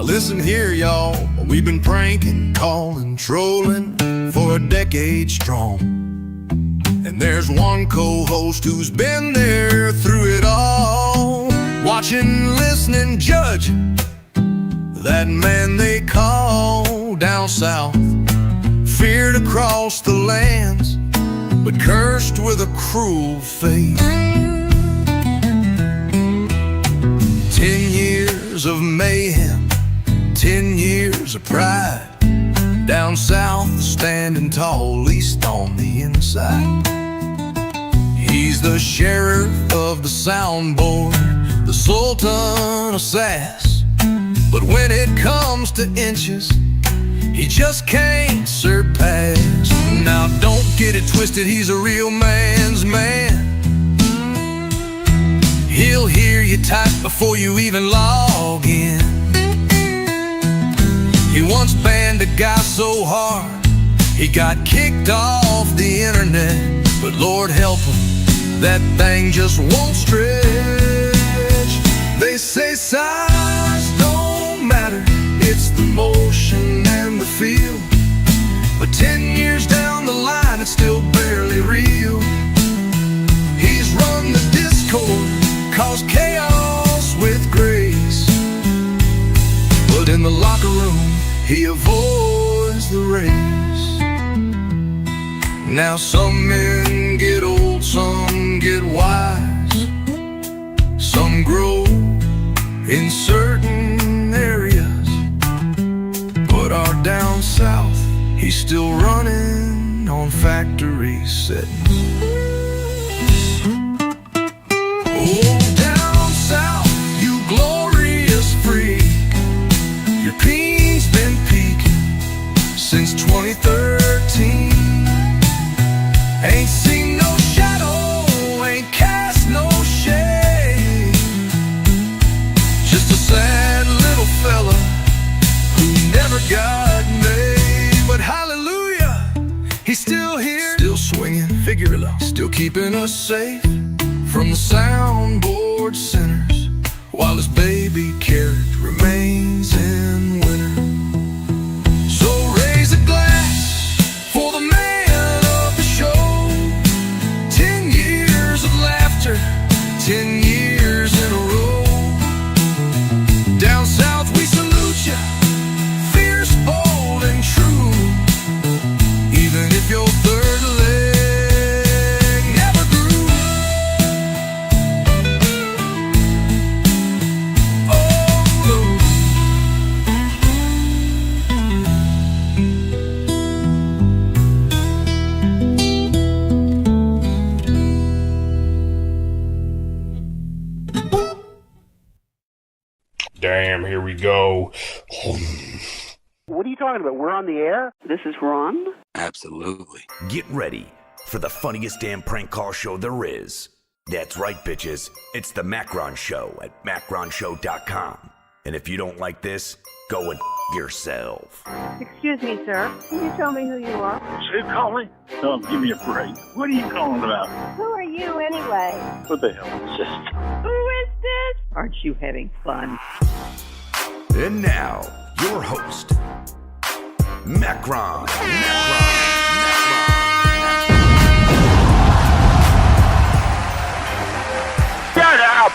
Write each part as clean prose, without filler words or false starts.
listen here, y'all, we've been pranking, calling, trolling for a decade strong. And there's one co-host who's been there through it all, watching, listening, judging that man they call down south, feared across the lands, but cursed with a cruel fate. 10 years of mayhem, 10 years of pride, down south standing tall, least on the inside. He's the sheriff of the soundboard, the sultan of sass, but when it comes to inches, he just can't surpass. Now don't get it twisted, he's a real man's man. He'll hear you type before you even log in. He once banned a guy so hard he got kicked off the internet, but Lord help him, that thing just won't stretch. They say size don't matter, it's the motion and the feel, but 10 years down the line it's still barely real. He's run the Discord, caused chaos with grace, but in the locker room he avoids the race. Now some men get old, some get wise, some grow in certain areas, but our down south, he's still running on factory settings. Oh, down south, you glorious freak, your peen's been peaking since 2013. Ain't seen no shadow, ain't cast no shade, just a sad little fella who never got made. But hallelujah, he's still here, still swinging, figure it out, still keeping us safe from the soundboard sinners, while his baby carrot remains in winter. So raise a glass for the man of the show. 10 years of laughter, 10 years in a row. Down south we salute ya, fierce, bold and true, even if your third leg never grew. Oh, Damn, here we go. What are you talking about? We're on the air? This is Ron? Absolutely. Get ready for the funniest damn prank call show there is. That's right, bitches. It's the Macron Show at macronshow.com. And if you don't like this, go and yourself. Excuse me, sir. Can you tell me who you are? Who calling? Oh, give me a break. What are you calling about? Who are you, anyway? What the hell is this? Who is this? Aren't you having fun? And now, your host, Macron. Shut up!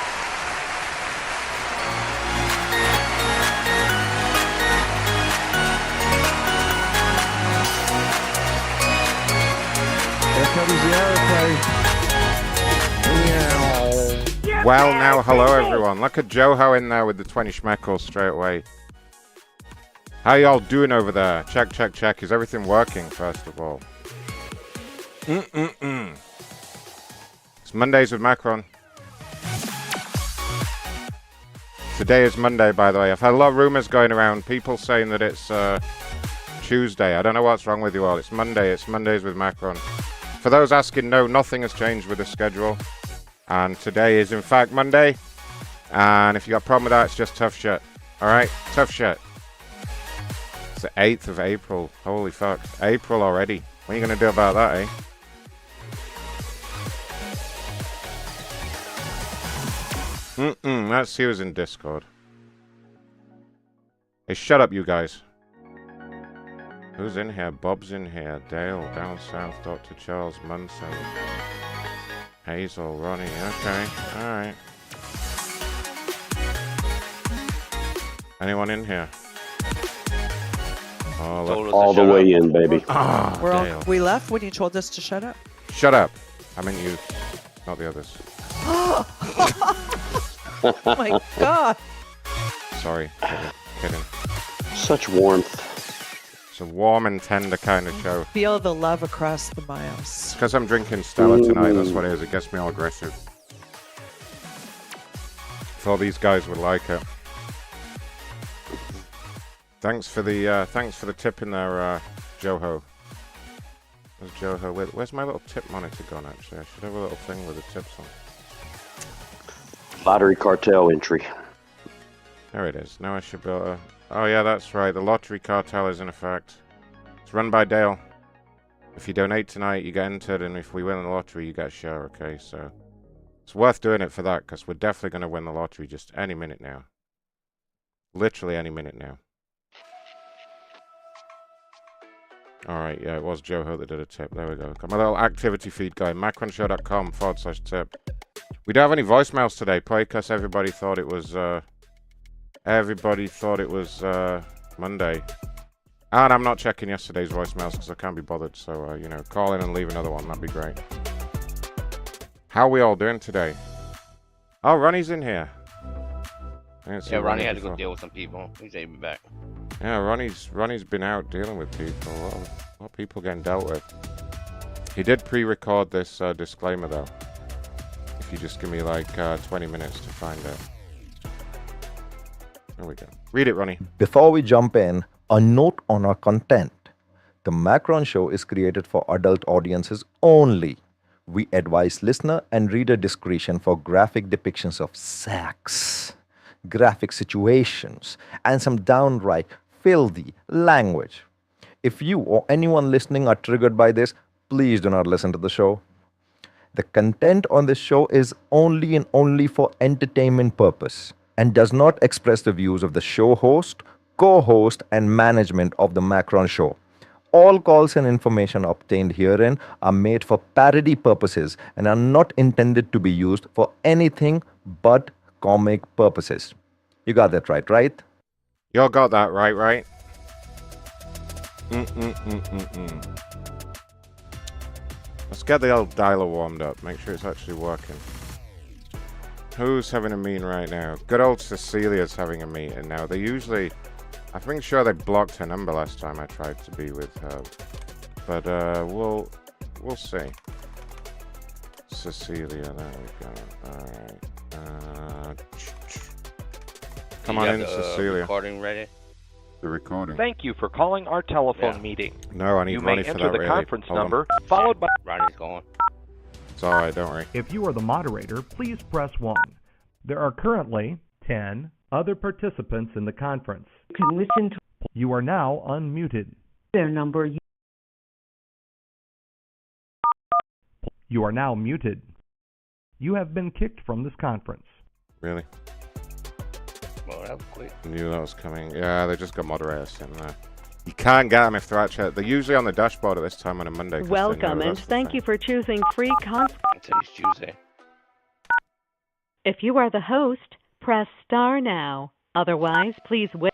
Here comes the aeroplane. Well, now, hello everyone. Look at Joho in there with the 20 schmeckles straight away. How y'all doing over there? Check, check, check. Is everything working, first of all? It's Mondays with Macron. Today is Monday, by the way. I've had a lot of rumors going around. People saying that it's Tuesday. I don't know what's wrong with you all. It's Monday. It's Mondays with Macron. For those asking, no, nothing has changed with the schedule. And today is, in fact, Monday. And if you got a problem with that, it's just tough shit. Alright? Tough shit. It's the 8th of April. Holy fuck. April already. What are you going to do about that, eh? Let's see who's in Discord. Hey, shut up, you guys. Who's in here? Bob's in here. Dale, down south, Dr. Charles Munson. Hazel, Ronnie. Okay, alright. Anyone in here? Oh, All the way in, baby. Oh, We left when you told us to shut up. Shut up. I meant you, not the others. Oh my God. Sorry, kidding. Such warmth. It's a warm and tender kind of show. Feel the love across the miles. It's because I'm drinking Stella tonight, that's what it is. It gets me all aggressive. Thought these guys would like it. Thanks for the tip in there, Joho. Where's Joho? Where's my little tip monitor gone, actually? I should have a little thing with the tips on. Lottery cartel entry. There it is. Now I should be able to... Oh, yeah, that's right. The lottery cartel is in effect. It's run by Dale. If you donate tonight, you get entered, and if we win the lottery, you get a share, okay? So it's worth doing it for that, because we're definitely going to win the lottery just any minute now. Literally any minute now. Alright, yeah, it was Joho that did a tip. There we go. Got my little activity feed guy, macronshow.com/tip. We don't have any voicemails today, probably because everybody thought it was, Monday. And I'm not checking yesterday's voicemails because I can't be bothered, so, you know, call in and leave another one, that'd be great. How are we all doing today? Oh, Ronnie's in here. Yeah, Ronnie had to go deal with some people. He's able to be back. Yeah, Ronnie's been out dealing with people. A lot of people getting dealt with. He did pre-record this disclaimer, though. If you just give me, like, 20 minutes to find it. There we go. Read it, Ronnie. Before we jump in, a note on our content. The Macron Show is created for adult audiences only. We advise listener and reader discretion for graphic depictions of sex, graphic situations, and some downright filthy language. If you or anyone listening are triggered by this, please do not listen to the show. The content on this show is only and only for entertainment purpose and does not express the views of the show host, co-host, and management of the Macron Show. All calls and information obtained herein are made for parody purposes and are not intended to be used for anything but comic purposes. You got that right? Y'all got that right? Let's get the old dialer warmed up. Make sure it's actually working. Who's having a meeting right now? Good old Cecilia's having a meeting now. They usually... I'm pretty sure they blocked her number last time I tried to be with her. But, we'll see. Cecilia, there we go. Alright. Come on in, Cecilia. Recording ready? The recording. Thank you for calling our telephone meeting. No, I need Ronnie for that, You may enter the conference number, followed by... Ronnie's going. It's alright, don't worry. If you are the moderator, please press 1. There are currently 10 other participants in the conference. You can listen to You are now unmuted. their number. You are now muted. You have been kicked from this conference. Really? Well, that was quick. Knew that was coming. Yeah, they just got moderators sitting there. You can't get them if they're actually... They're usually on the dashboard at this time on a Monday. Welcome and thank you for choosing free conference. Today's Tuesday. If you are the host, press star now. Otherwise, please wait.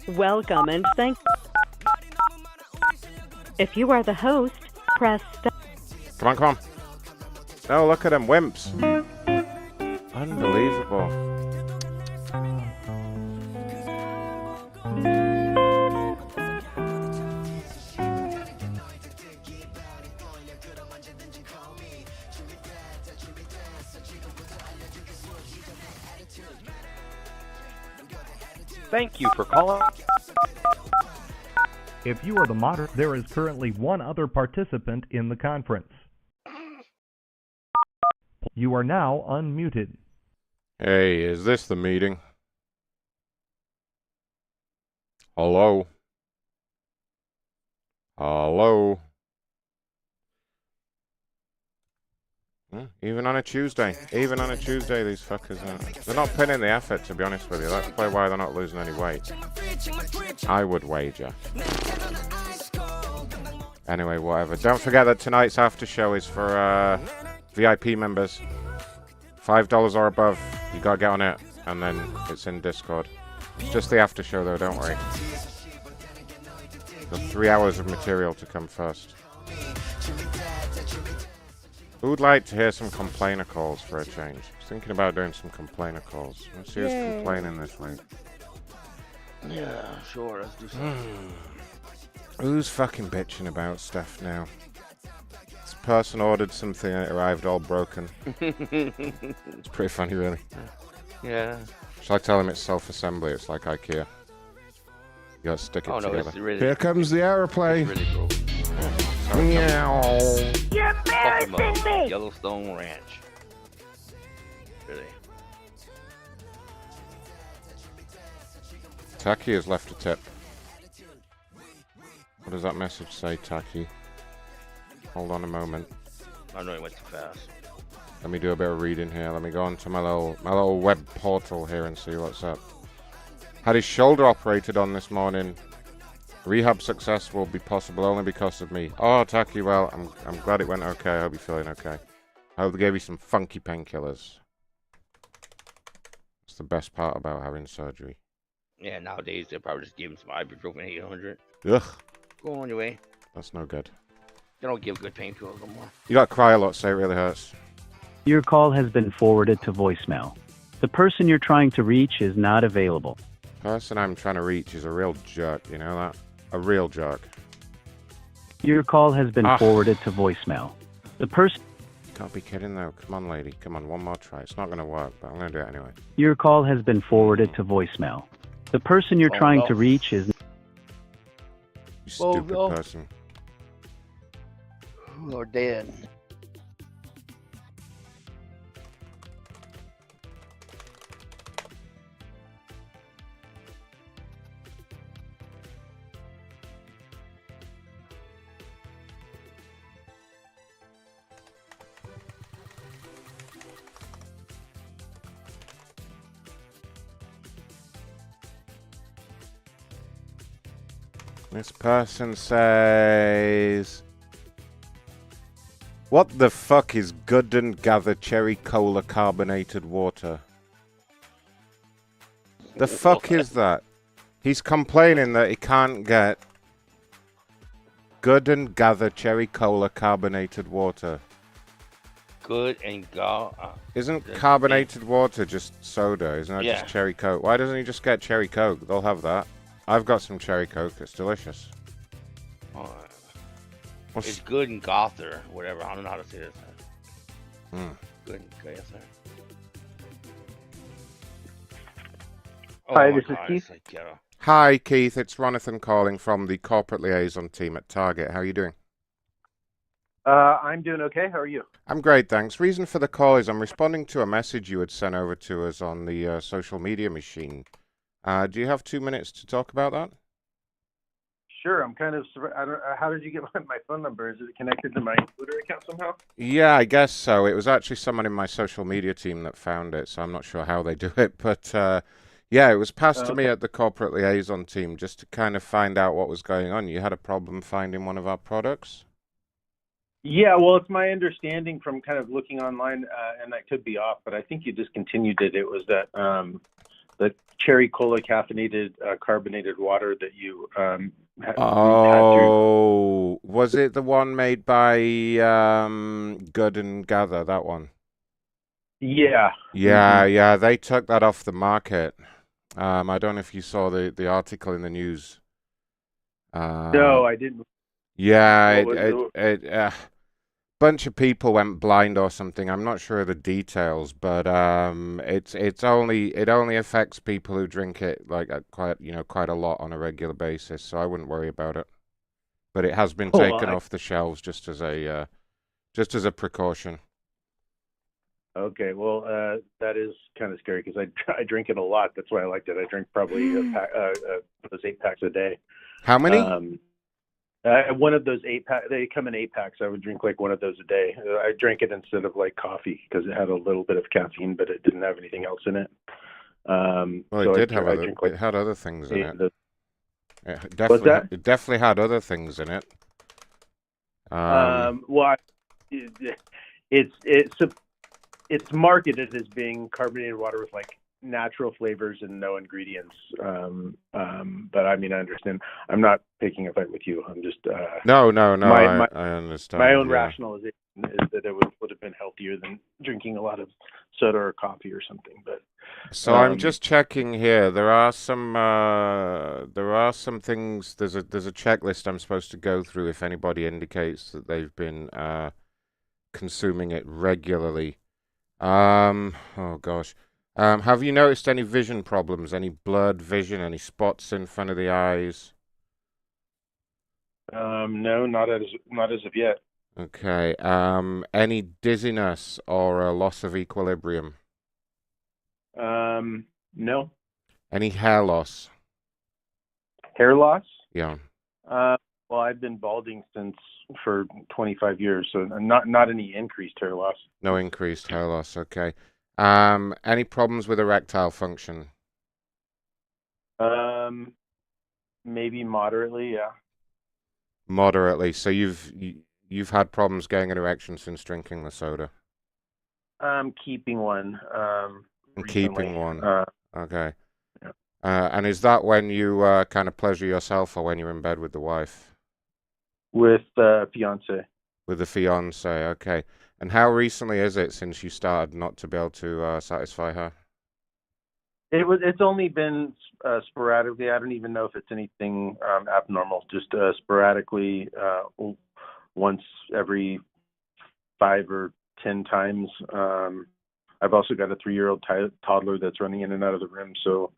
Welcome and thank. If you are the host, press star. Come on. Oh, look at them wimps. Unbelievable. Thank you for calling. If you are the moderator, there is currently one other participant in the conference. You are now unmuted. Hey, is this the meeting? Hello? Hello. Even on a Tuesday. Even on a Tuesday, these fuckers are... They're not putting in the effort, to be honest with you. That's probably why they're not losing any weight. I would wager. Anyway, whatever. Don't forget that tonight's after show is for VIP members. $5 or above. You gotta get on it. And then it's in Discord. It's just the after show, though, don't worry. Got 3 hours of material to come first. Who would like to hear some complainer calls for a change? I was thinking about doing some complainer calls. Let's see who's complaining this week. Yeah, sure. Let's do something. Who's fucking bitching about stuff now? This person ordered something and it arrived all broken. It's pretty funny, really. Yeah. Shall I tell him it's self-assembly? It's like IKEA. You gotta stick it together. It's really, Here comes the aeroplane. It's really broke. Meow. You're Talking embarrassing about me. Yellowstone Ranch. Really. Taki has left a tip. What does that message say, Taki? Hold on a moment. I know it went too fast. Let me do a bit of reading here. Let me go onto my little web portal here and see what's up. Had his shoulder operated on this morning. Rehab success will be possible only because of me. Oh, Taki, well, I'm glad it went okay. I hope you're feeling okay. I hope they gave you some funky painkillers. That's the best part about having surgery. Yeah, nowadays they'll probably just give him some ibuprofen 800. Ugh. Go on your way. That's no good. They don't give good painkillers no more. You gotta cry a lot, say it really hurts. Your call has been forwarded to voicemail. The person you're trying to reach is not available. Person I'm trying to reach is a real jerk, you know that? A real jerk. Your call has been forwarded to voicemail. The person... Can't be kidding though. Come on, lady. Come on, one more try. It's not gonna work, but I'm gonna do it anyway. Your call has been forwarded to voicemail. The person you're trying to reach is... You stupid person. Or dead. This person says... What the fuck is Good and Gather Cherry Cola Carbonated Water? The fuck is that? He's complaining that he can't get Good and Gather Cherry Cola Carbonated Water. Good and Isn't carbonated water just soda? Isn't that just cherry coke? Why doesn't he just get cherry coke? They'll have that. I've got some cherry coke. It's delicious. It's good and gother, whatever. I don't know how to say this. Good and gother. Hi, this is Keith. Hi, Keith. It's Ronathan calling from the corporate liaison team at Target. How are you doing? I'm doing okay. How are you? I'm great, thanks. Reason for the call is I'm responding to a message you had sent over to us on the social media machine. Do you have 2 minutes to talk about that? Sure. I'm kind of. I don't. How did you get my phone number? Is it connected to my Twitter account somehow? Yeah, I guess so. It was actually someone in my social media team that found it, so I'm not sure how they do it. But yeah, it was passed to me at the corporate liaison team just to kind of find out what was going on. You had a problem finding one of our products? Yeah, well, it's my understanding from kind of looking online, and I could be off, but I think you discontinued it. It was that the cherry cola caffeinated carbonated water that you was it the one made by Good and Gather, that one? Yeah. Yeah, they took that off the market. I don't know if you saw the article in the news. No, I didn't. Yeah, bunch of people went blind or something. I'm not sure of the details, but it only affects people who drink it like quite a lot on a regular basis. So I wouldn't worry about it. But it has been taken off the shelves just as a precaution. Okay, well, that is kind of scary because I drink it a lot. That's why I liked it. I drink probably those 8 packs a day. How many? One of those 8-pack, they come in 8-packs. I would drink like one of those a day. I drank it instead of like coffee because it had a little bit of caffeine, but it didn't have anything else in it. Well, so it did have other. drink, like, it had other things in it. What's Definitely, that? it definitely had other things in it. Well, it's marketed as being carbonated water with like natural flavors and no ingredients. But I mean, I understand. I'm not picking a fight with you. I'm just No. I understand. My own yeah. rationalization is that it would have been healthier than drinking a lot of soda or coffee or something. But So I'm just checking here. There are some things. There's a checklist I'm supposed to go through if anybody indicates that they've been consuming it regularly. Oh gosh. Have you noticed any vision problems? Any blurred vision? Any spots in front of the eyes? No, not as of yet. Okay. Any dizziness or a loss of equilibrium? No. Any hair loss? Hair loss? Yeah. Well, I've been balding for 25 years, so not any increased hair loss. No increased hair loss. Okay. Any problems with erectile function? Maybe moderately, yeah. Moderately. So you've had problems getting an erection since drinking the soda? Keeping one. Keeping one. Okay. Yeah. And is that when you kind of pleasure yourself or when you're in bed with the wife? With fiance. With the fiance, okay. And how recently is it since you started not to be able to satisfy her? It's only been sporadically. I don't even know if it's anything abnormal. Just sporadically, once every 5 or 10 times. I've also got a 3-year-old toddler that's running in and out of the room. So.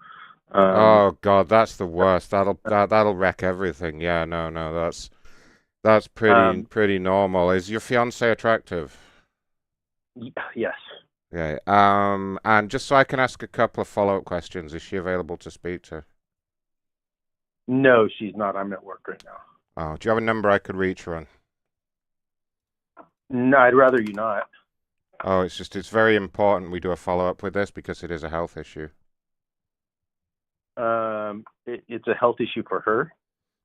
Oh God, that's the worst. That'll wreck everything. Yeah, no, that's pretty normal. Is your fiance attractive? Yes. Okay. And just so I can ask a couple of follow-up questions, is she available to speak to? No, she's not. I'm at work right now. Oh, do you have a number I could reach her on? No, I'd rather you not. Oh, it's very important we do a follow-up with this because it is a health issue. It's a health issue for her.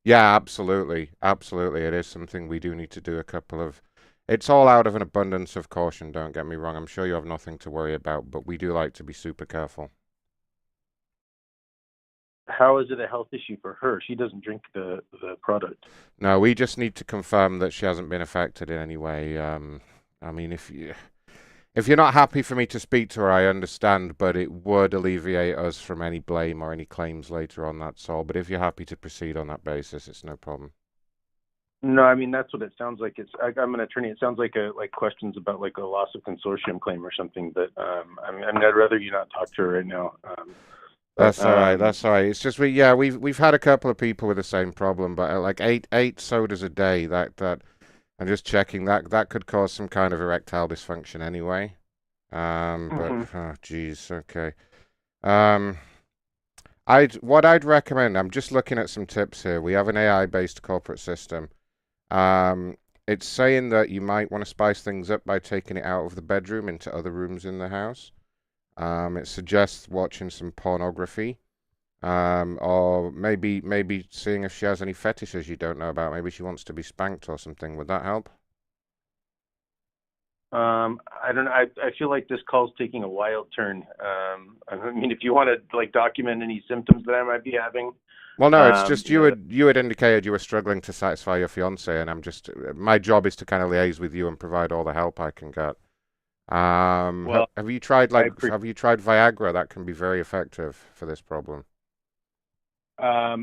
Yeah, absolutely. Absolutely. It is something we do need to do a couple of... It's all out of an abundance of caution, don't get me wrong. I'm sure you have nothing to worry about, but we do like to be super careful. How is it a health issue for her? She doesn't drink the product. No, we just need to confirm that she hasn't been affected in any way. I mean, if you're not happy for me to speak to her, I understand, but it would alleviate us from any blame or any claims later on, that's all. But if you're happy to proceed on that basis, it's no problem. No, I mean, that's what it sounds like. I'm an attorney. It sounds like questions about like a loss of consortium claim or something, but I mean, I'd rather you not talk to her right now. That's all right. That's all right. It's just we've had a couple of people with the same problem, but like eight sodas a day, that I'm just checking that could cause some kind of erectile dysfunction anyway. But oh geez, okay. What I'd recommend, I'm just looking at some tips here. We have an AI-based corporate system. It's saying that you might want to spice things up by taking it out of the bedroom into other rooms in the house. It suggests watching some pornography, or maybe seeing if she has any fetishes you don't know about. Maybe she wants to be spanked or something. Would that help? I don't know. I feel like this call's taking a wild turn. I mean, if you want to like document any symptoms that I might be having. Well, no, it's just you had indicated you were struggling to satisfy your fiance, and my job is to kind of liaise with you and provide all the help I can get. Well, have you tried Viagra? That can be very effective for this problem. I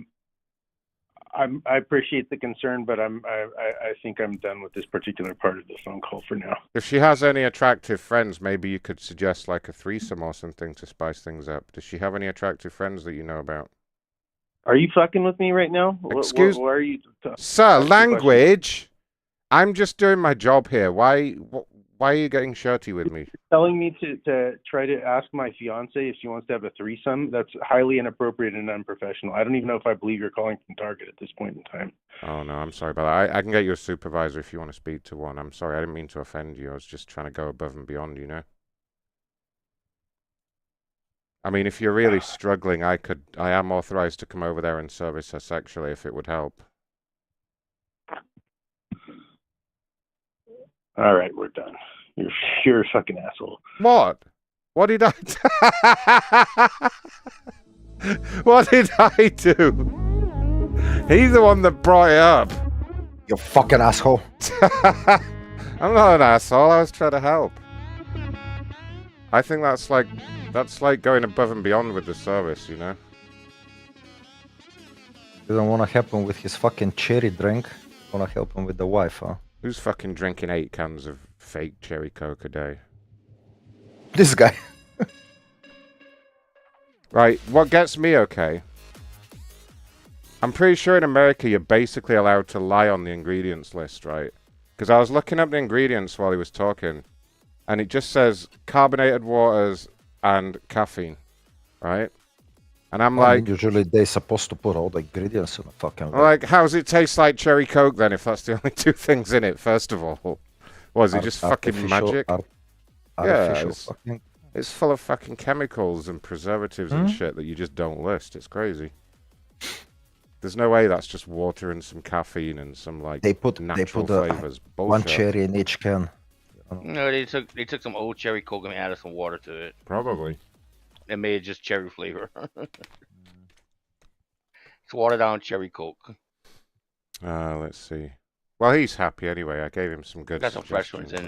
appreciate the concern, but I think I'm done with this particular part of the phone call for now. If she has any attractive friends, maybe you could suggest like a threesome or something to spice things up. Does she have any attractive friends that you know about? Are you fucking with me right now? Excuse why are you Sir, language. I'm just doing my job here. Why are you getting shirty with me? Telling me to try to ask my fiance if she wants to have a threesome. That's highly inappropriate and unprofessional. I don't even know if I believe you're calling from Target at this point in time. Oh, no, I'm sorry about that. I can get you a supervisor if you want to speak to one. I'm sorry, I didn't mean to offend you. I was just trying to go above and beyond, you know? I mean, if you're really struggling, I am authorized to come over there and service her sexually if it would help. All right, we're done. You're a fucking asshole. What? What did I do? What did I do? He's the one that brought it up. You fucking asshole. I'm not an asshole. I was trying to help. I think that's like going above and beyond with the service, you know? You don't want to help him with his fucking cherry drink. You want to help him with the wife, huh? Who's fucking drinking 8 cans of fake cherry Coke a day? This guy. Right, what gets me okay? I'm pretty sure in America you're basically allowed to lie on the ingredients list, right? Because I was looking up the ingredients while he was talking, and it just says carbonated waters and caffeine, right? And I'm like... Usually they're supposed to put all the ingredients in the fucking... Like, how does it taste like cherry Coke then if that's the only 2 things in it, first of all? Was it just fucking magic? Yeah, it's full of fucking chemicals and preservatives and shit that you just don't list. It's crazy. There's no way that's just water and some caffeine and some like natural flavors. Bullshit. 1 cherry in each can. No, they took some old cherry Coke and added some water to it. Probably. And made it just cherry flavor. It's watered down cherry Coke. Let's see. Well, he's happy anyway. I gave him some good. Got some fresh ones in.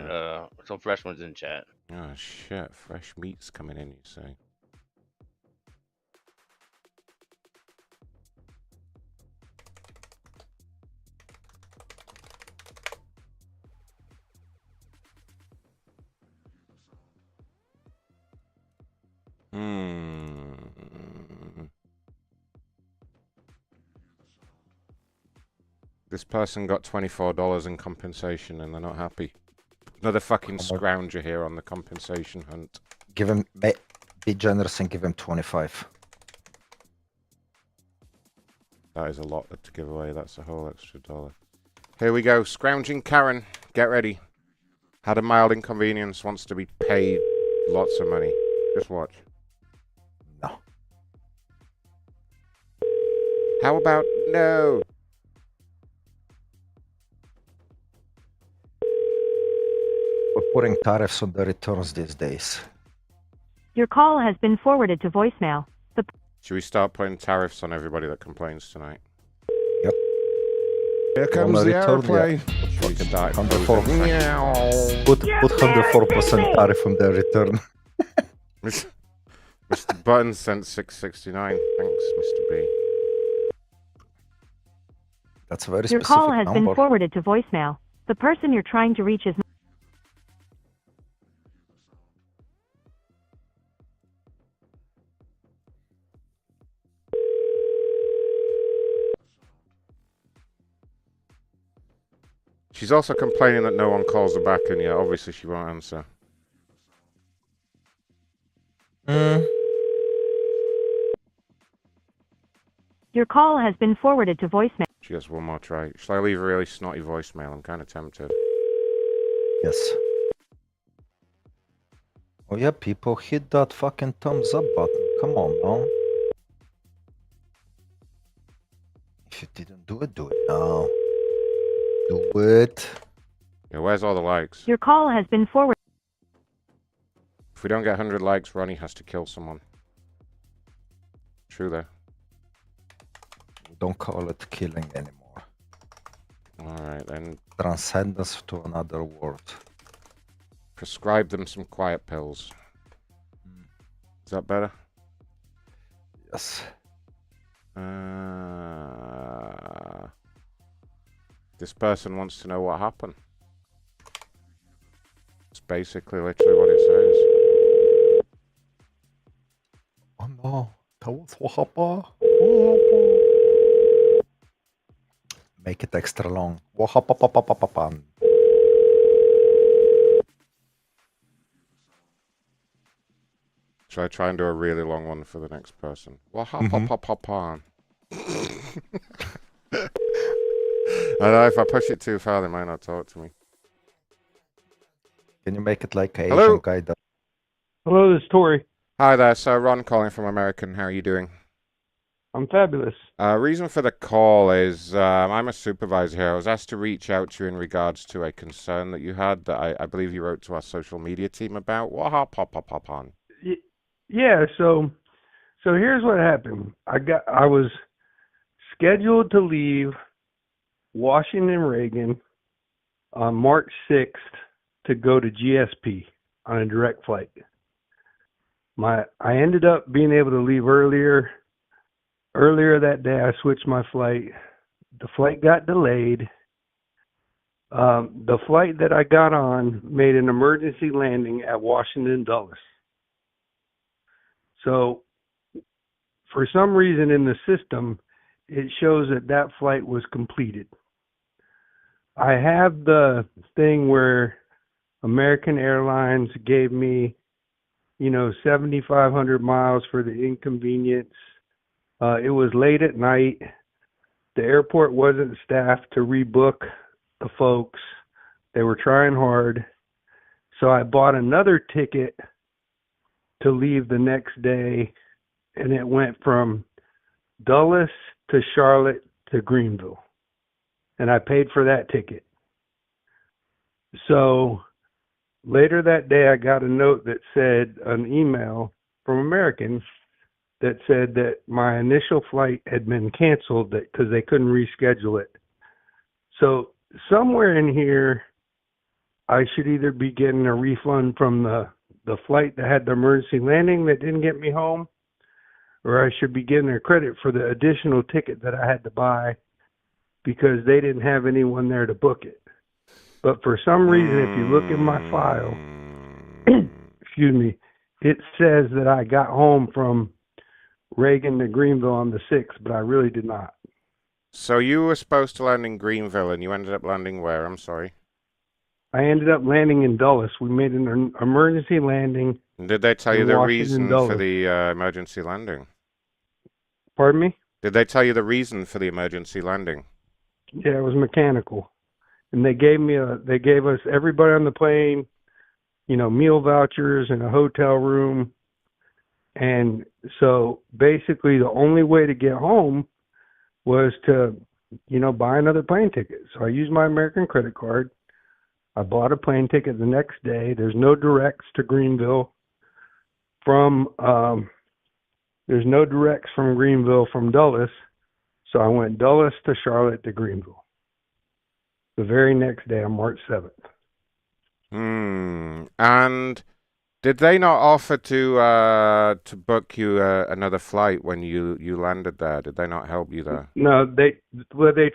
Some fresh ones in chat. Oh shit! Fresh meat's coming in. You say? This person got $24 in compensation and they're not happy. Another fucking scrounger here on the compensation hunt. Give him, be generous and give him 25. That is a lot to give away. That's a whole extra $1. Here we go. Scrounging Karen. Get ready. Had a mild inconvenience. Wants to be paid lots of money. Just watch. No. How about no? We're putting tariffs on the returns these days. Your call has been forwarded to voicemail. Should we start putting tariffs on everybody that complains tonight? Yep. Here comes the airplane. Put 104% tariff on the return. Mr. Button sent 669. Thanks, Mr. B. That's a very Your specific call has number. been forwarded to voicemail. The person you're trying to reach is... She's also complaining that no one calls her back, and yeah, obviously she won't answer. Your call has been forwarded to voicemail. She has one more try. Shall I leave a really snotty voicemail? I'm kind of tempted. Yes. Oh yeah, people, hit that fucking thumbs up button. Come on now. If you didn't do it now. Do it. Yeah, where's all the likes? Your call has been forwarded. If we don't get 100 likes, Ronnie has to kill someone. True there. Don't call it killing anymore. Alright then. Transcend us to another world. Prescribe them some quiet pills. Is that better? Yes. This person wants to know what happened. It's basically literally what it says. Oh no, that was what happened. Make it extra long. What happened? Should I try and do a really long one for the next person? Well, hop on. I know if I push it too far, they might not talk to me. Can you make it like a Hello? Asian guy does? Hello, this is Tori. Hi there, so Ron calling from American. How are you doing? I'm fabulous. Reason for the call is I'm a supervisor here. I was asked to reach out to you in regards to a concern that you had that I believe you wrote to our social media team about. Well, hop on. Yeah, so here's what happened. I was scheduled to leave Washington Reagan on March 6th to go to GSP on a direct flight. I ended up being able to leave earlier that day. I switched my flight. The flight got delayed. The flight that I got on made an emergency landing at Washington Dulles. So for some reason in the system, it shows that flight was completed. I have the thing where American Airlines gave me, 7,500 miles for the inconvenience. It was late at night. The airport wasn't staffed to rebook the folks. They were trying hard. So I bought another ticket to leave the next day, and it went from Dulles to Charlotte to Greenville. And I paid for that ticket. So later that day, I got a note that said, an email from American that said that my initial flight had been canceled because they couldn't reschedule it. So somewhere in here, I should either be getting a refund from the flight that had the emergency landing that didn't get me home, or I should be getting a credit for the additional ticket that I had to buy because they didn't have anyone there to book it. But for some reason, if you look in my file, excuse me, it says that I got home from Reagan to Greenville on the 6th, but I really did not. So you were supposed to land in Greenville, and you ended up landing where? I'm sorry. I ended up landing in Dulles. We made an emergency landing. Did they tell you the reason Dulles. for the emergency landing? Pardon me? Did they tell you the reason for the emergency landing? Yeah, it was mechanical. And they gave us, everybody on the plane, meal vouchers and a hotel room. And so basically the only way to get home was to, buy another plane ticket. So I used my American credit card. I bought a plane ticket the next day. There's no directs to Greenville there's no directs from Greenville from Dulles. So I went Dulles to Charlotte to Greenville the very next day on March 7th. And did they not offer to book you another flight when you landed there? Did they not help you there? No, they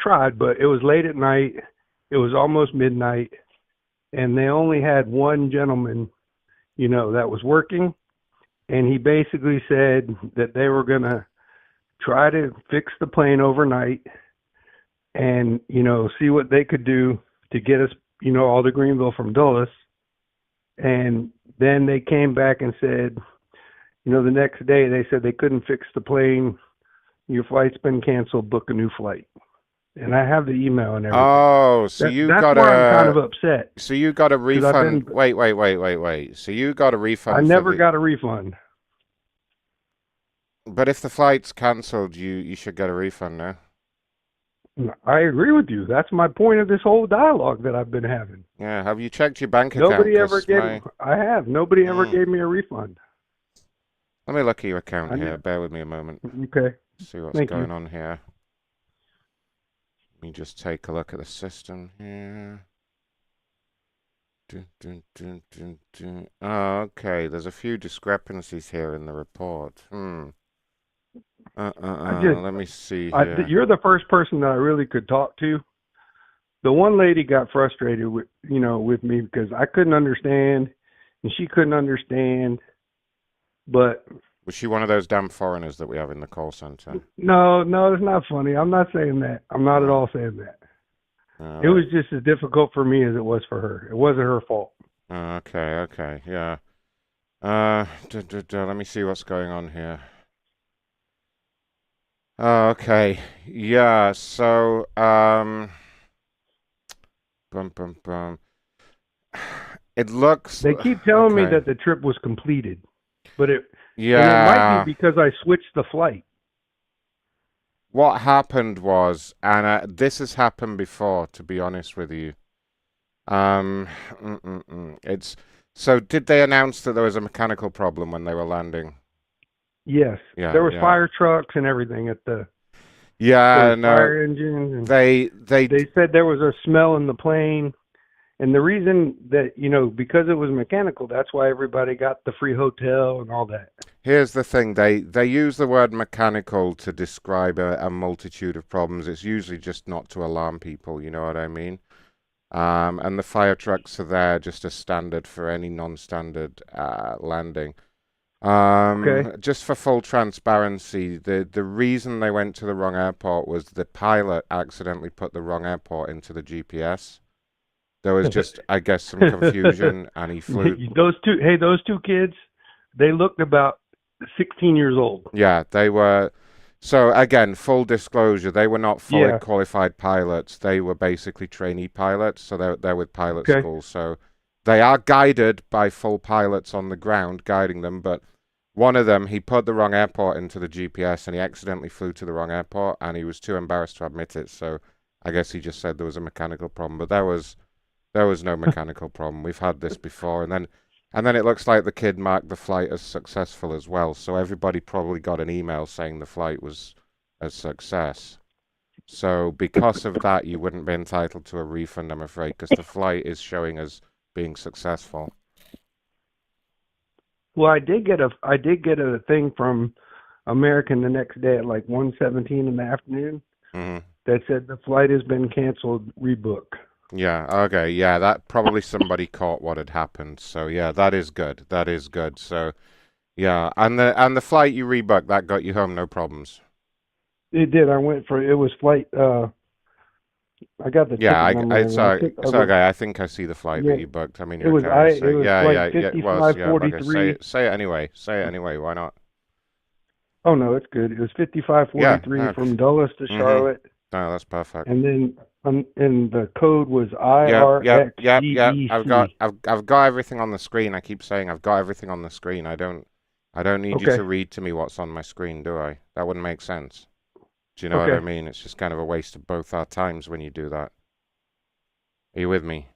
tried, but it was late at night. It was almost midnight, and they only had one gentleman, that was working, and he basically said that they were going to try to fix the plane overnight and, see what they could do to get us, all to Greenville from Dulles. And then they came back and said, the next day they said they couldn't fix the plane. Your flight's been canceled. Book a new flight. And I have the email and everything. Oh, so that's why I'm kind of upset. So you got a refund. Wait. So you got a refund. I never got a refund. But if the flight's canceled, you should get a refund now. I agree with you. That's my point of this whole dialogue that I've been having. Yeah. Have you checked your bank account? I have. Nobody ever gave me a refund. Let me look at your account here. Bear with me a moment. Okay. See what's going on here. Let me just take a look at the system here. Oh, okay. There's a few discrepancies here in the report. Let me see here. You're the first person that I really could talk to. The one lady got frustrated with me because I couldn't understand and she couldn't understand. But was she one of those damn foreigners that we have in the call center? No, it's not funny. I'm not saying that. I'm not at all saying that. It was just as difficult for me as it was for her. It wasn't her fault. Okay, yeah. Let me see what's going on here. Okay. Yeah, so, bum, bum, bum. It looks... They keep telling me that the trip was completed, but and it might be because I switched the flight. What happened was, and this has happened before, to be honest with you. It's so. Did they announce that there was a mechanical problem when they were landing? Yes. Yeah. There was fire trucks and everything at the. Yeah. No. Fire engines. And they said there was a smell in the plane, and the reason that because it was mechanical, that's why everybody got the free hotel and all that. Here's the thing. They use the word mechanical to describe a multitude of problems. It's usually just not to alarm people. You know what I mean? And the fire trucks are there just as standard for any non-standard landing. Just for full transparency, the reason they went to the wrong airport was the pilot accidentally put the wrong airport into the GPS. There was just, I guess, some confusion, and he flew. Those two kids, they looked about 16 years old. Yeah, they were. So again, full disclosure, they were not fully qualified pilots. They were basically trainee pilots, so they're with pilot school. So they are guided by full pilots on the ground, guiding them. But one of them, he put the wrong airport into the GPS, and he accidentally flew to the wrong airport, and he was too embarrassed to admit it. So I guess he just said there was a mechanical problem, but there was no mechanical problem. We've had this before, and then it looks like the kid marked the flight as successful as well. So everybody probably got an email saying the flight was a success. So because of that, you wouldn't be entitled to a refund, I'm afraid, because the flight is showing as being successful. Well, I did get a thing from American the next day at like 1:17 in the afternoon that said the flight has been canceled, rebook. Yeah, okay, yeah, that probably somebody caught what had happened. So yeah, that is good. That is good. So yeah, and the flight you rebooked, that got you home, no problems. It did. I went for it was flight I got the ticket number. It's okay. I think I see the flight that you booked. I mean, it was flight 5543. Say it anyway. Say it anyway. Why not? Oh no, it's good. It was 5543 from Dulles to Charlotte. No, that's perfect. And then and the code was IRXGEC. I've got everything on the screen. I keep saying I've got everything on the screen. I don't need you to read to me what's on my screen, do I? That wouldn't make sense. Do you know what I mean? It's just kind of a waste of both our times when you do that. Are you with me?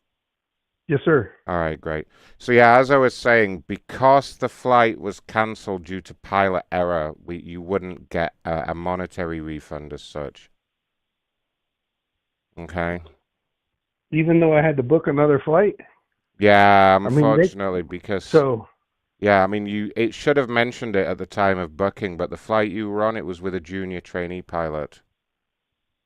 Yes, sir. All right, great. So yeah, as I was saying, because the flight was cancelled due to pilot error, you wouldn't get a monetary refund as such. Okay. Even though I had to book another flight? Yeah, unfortunately, yeah, I mean, it should have mentioned it at the time of booking, but the flight you were on, it was with a junior trainee pilot.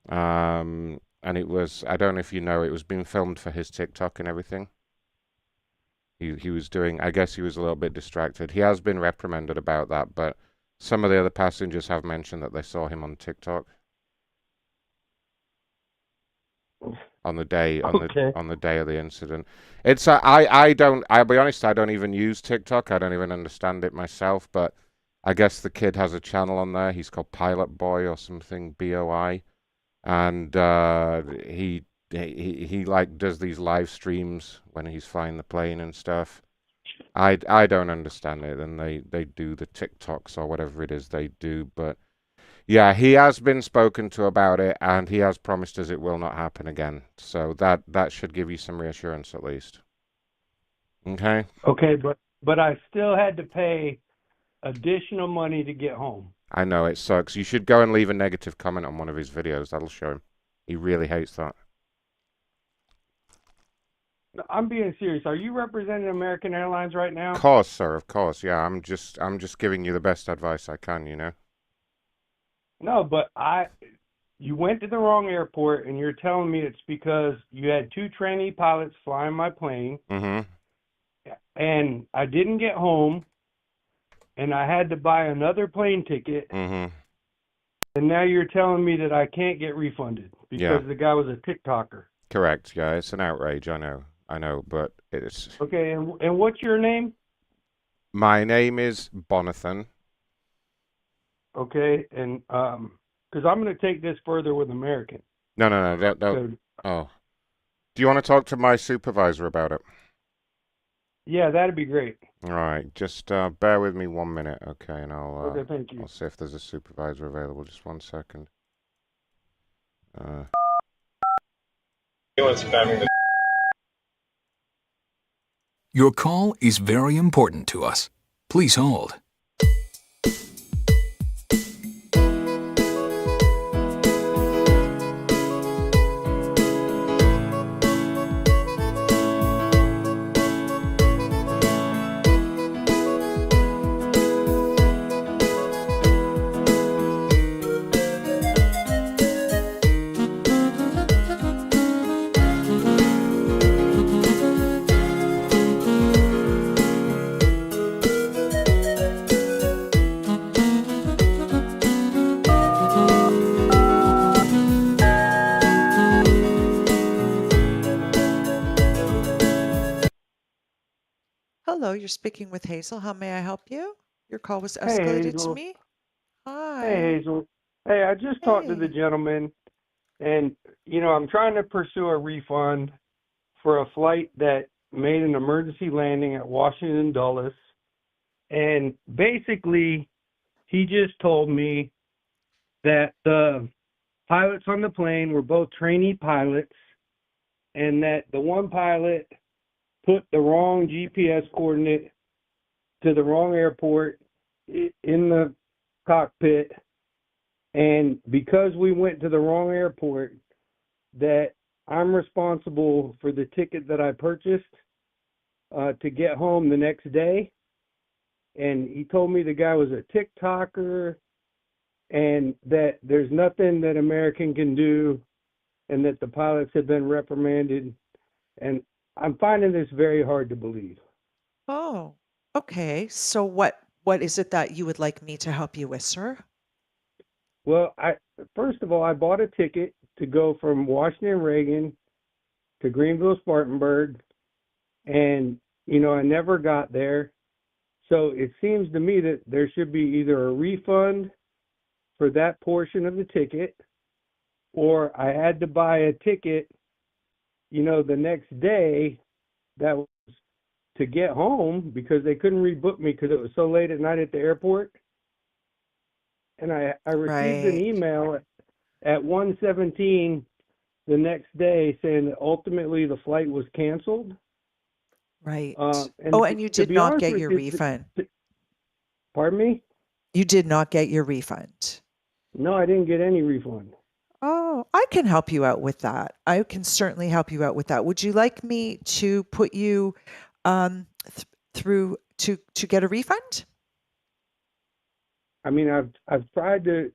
And it was, I don't know if you know, it was being filmed for his TikTok and everything. He was doing, I guess he was a little bit distracted. He has been reprimanded about that, but some of the other passengers have mentioned that they saw him on TikTok. On the day on the day of the incident. It's I'll be honest, I don't even use TikTok. I don't even understand it myself, but I guess the kid has a channel on there. He's called Pilot Boy or something, BOI. And he like does these live streams when he's flying the plane and stuff. I don't understand it, and they do the TikToks or whatever it is they do, but yeah, he has been spoken to about it, and he has promised us it will not happen again. So that should give you some reassurance at least. Okay? Okay, but I still had to pay additional money to get home. I know, it sucks. You should go and leave a negative comment on one of his videos. That'll show him. He really hates that. I'm being serious. Are you representing American Airlines right now? Of course, sir. Of course. Yeah, I'm just giving you the best advice I can, you know? No, but you went to the wrong airport, and you're telling me it's because you had two trainee pilots flying my plane, and I didn't get home, and I had to buy another plane ticket, and now you're telling me that I can't get refunded because the guy was a TikToker. Correct. Yeah, it's an outrage. I know, but it's okay. And what's your name? My name is Bonathan. Okay, and because I'm going to take this further with American. No. Oh. Do you want to talk to my supervisor about it? Yeah, that'd be great. All right, just bear with me 1 minute, okay, and Okay, thank you. I'll see if there's a supervisor available. Just 1 second. Your call is very important to us. Please hold. Hello, you're speaking with Hazel. How may I help you? Your call was Hey, escalated to Hazel. me. Hi. Hey, Hazel. Hey, I just talked to the gentleman, and, I'm trying to pursue a refund for a flight that made an emergency landing at Washington Dulles. And basically, he just told me that the pilots on the plane were both trainee pilots, and that the one pilot put the wrong GPS coordinate to the wrong airport in the cockpit, and because we went to the wrong airport, that I'm responsible for the ticket that I purchased to get home the next day. And he told me the guy was a TikToker and that there's nothing that American can do and that the pilots have been reprimanded. And I'm finding this very hard to believe. Oh, okay. So what is it that you would like me to help you with, sir? Well, first of all, I bought a ticket to go from Washington Reagan to Greenville Spartanburg, and I never got there. So it seems to me that there should be either a refund for that portion of the ticket, or I had to buy a ticket, the next day that was to get home because they couldn't rebook me because it was so late at night at the airport. And I received an email at 1:17 the next day saying that ultimately the flight was canceled. Right. And you to did be not honest get with your you, refund. Pardon me? You did not get your refund. No, I didn't get any refund. Oh, I can help you out with that. I can certainly help you out with that. Would you like me to put you through to get a refund? I mean, I've tried to,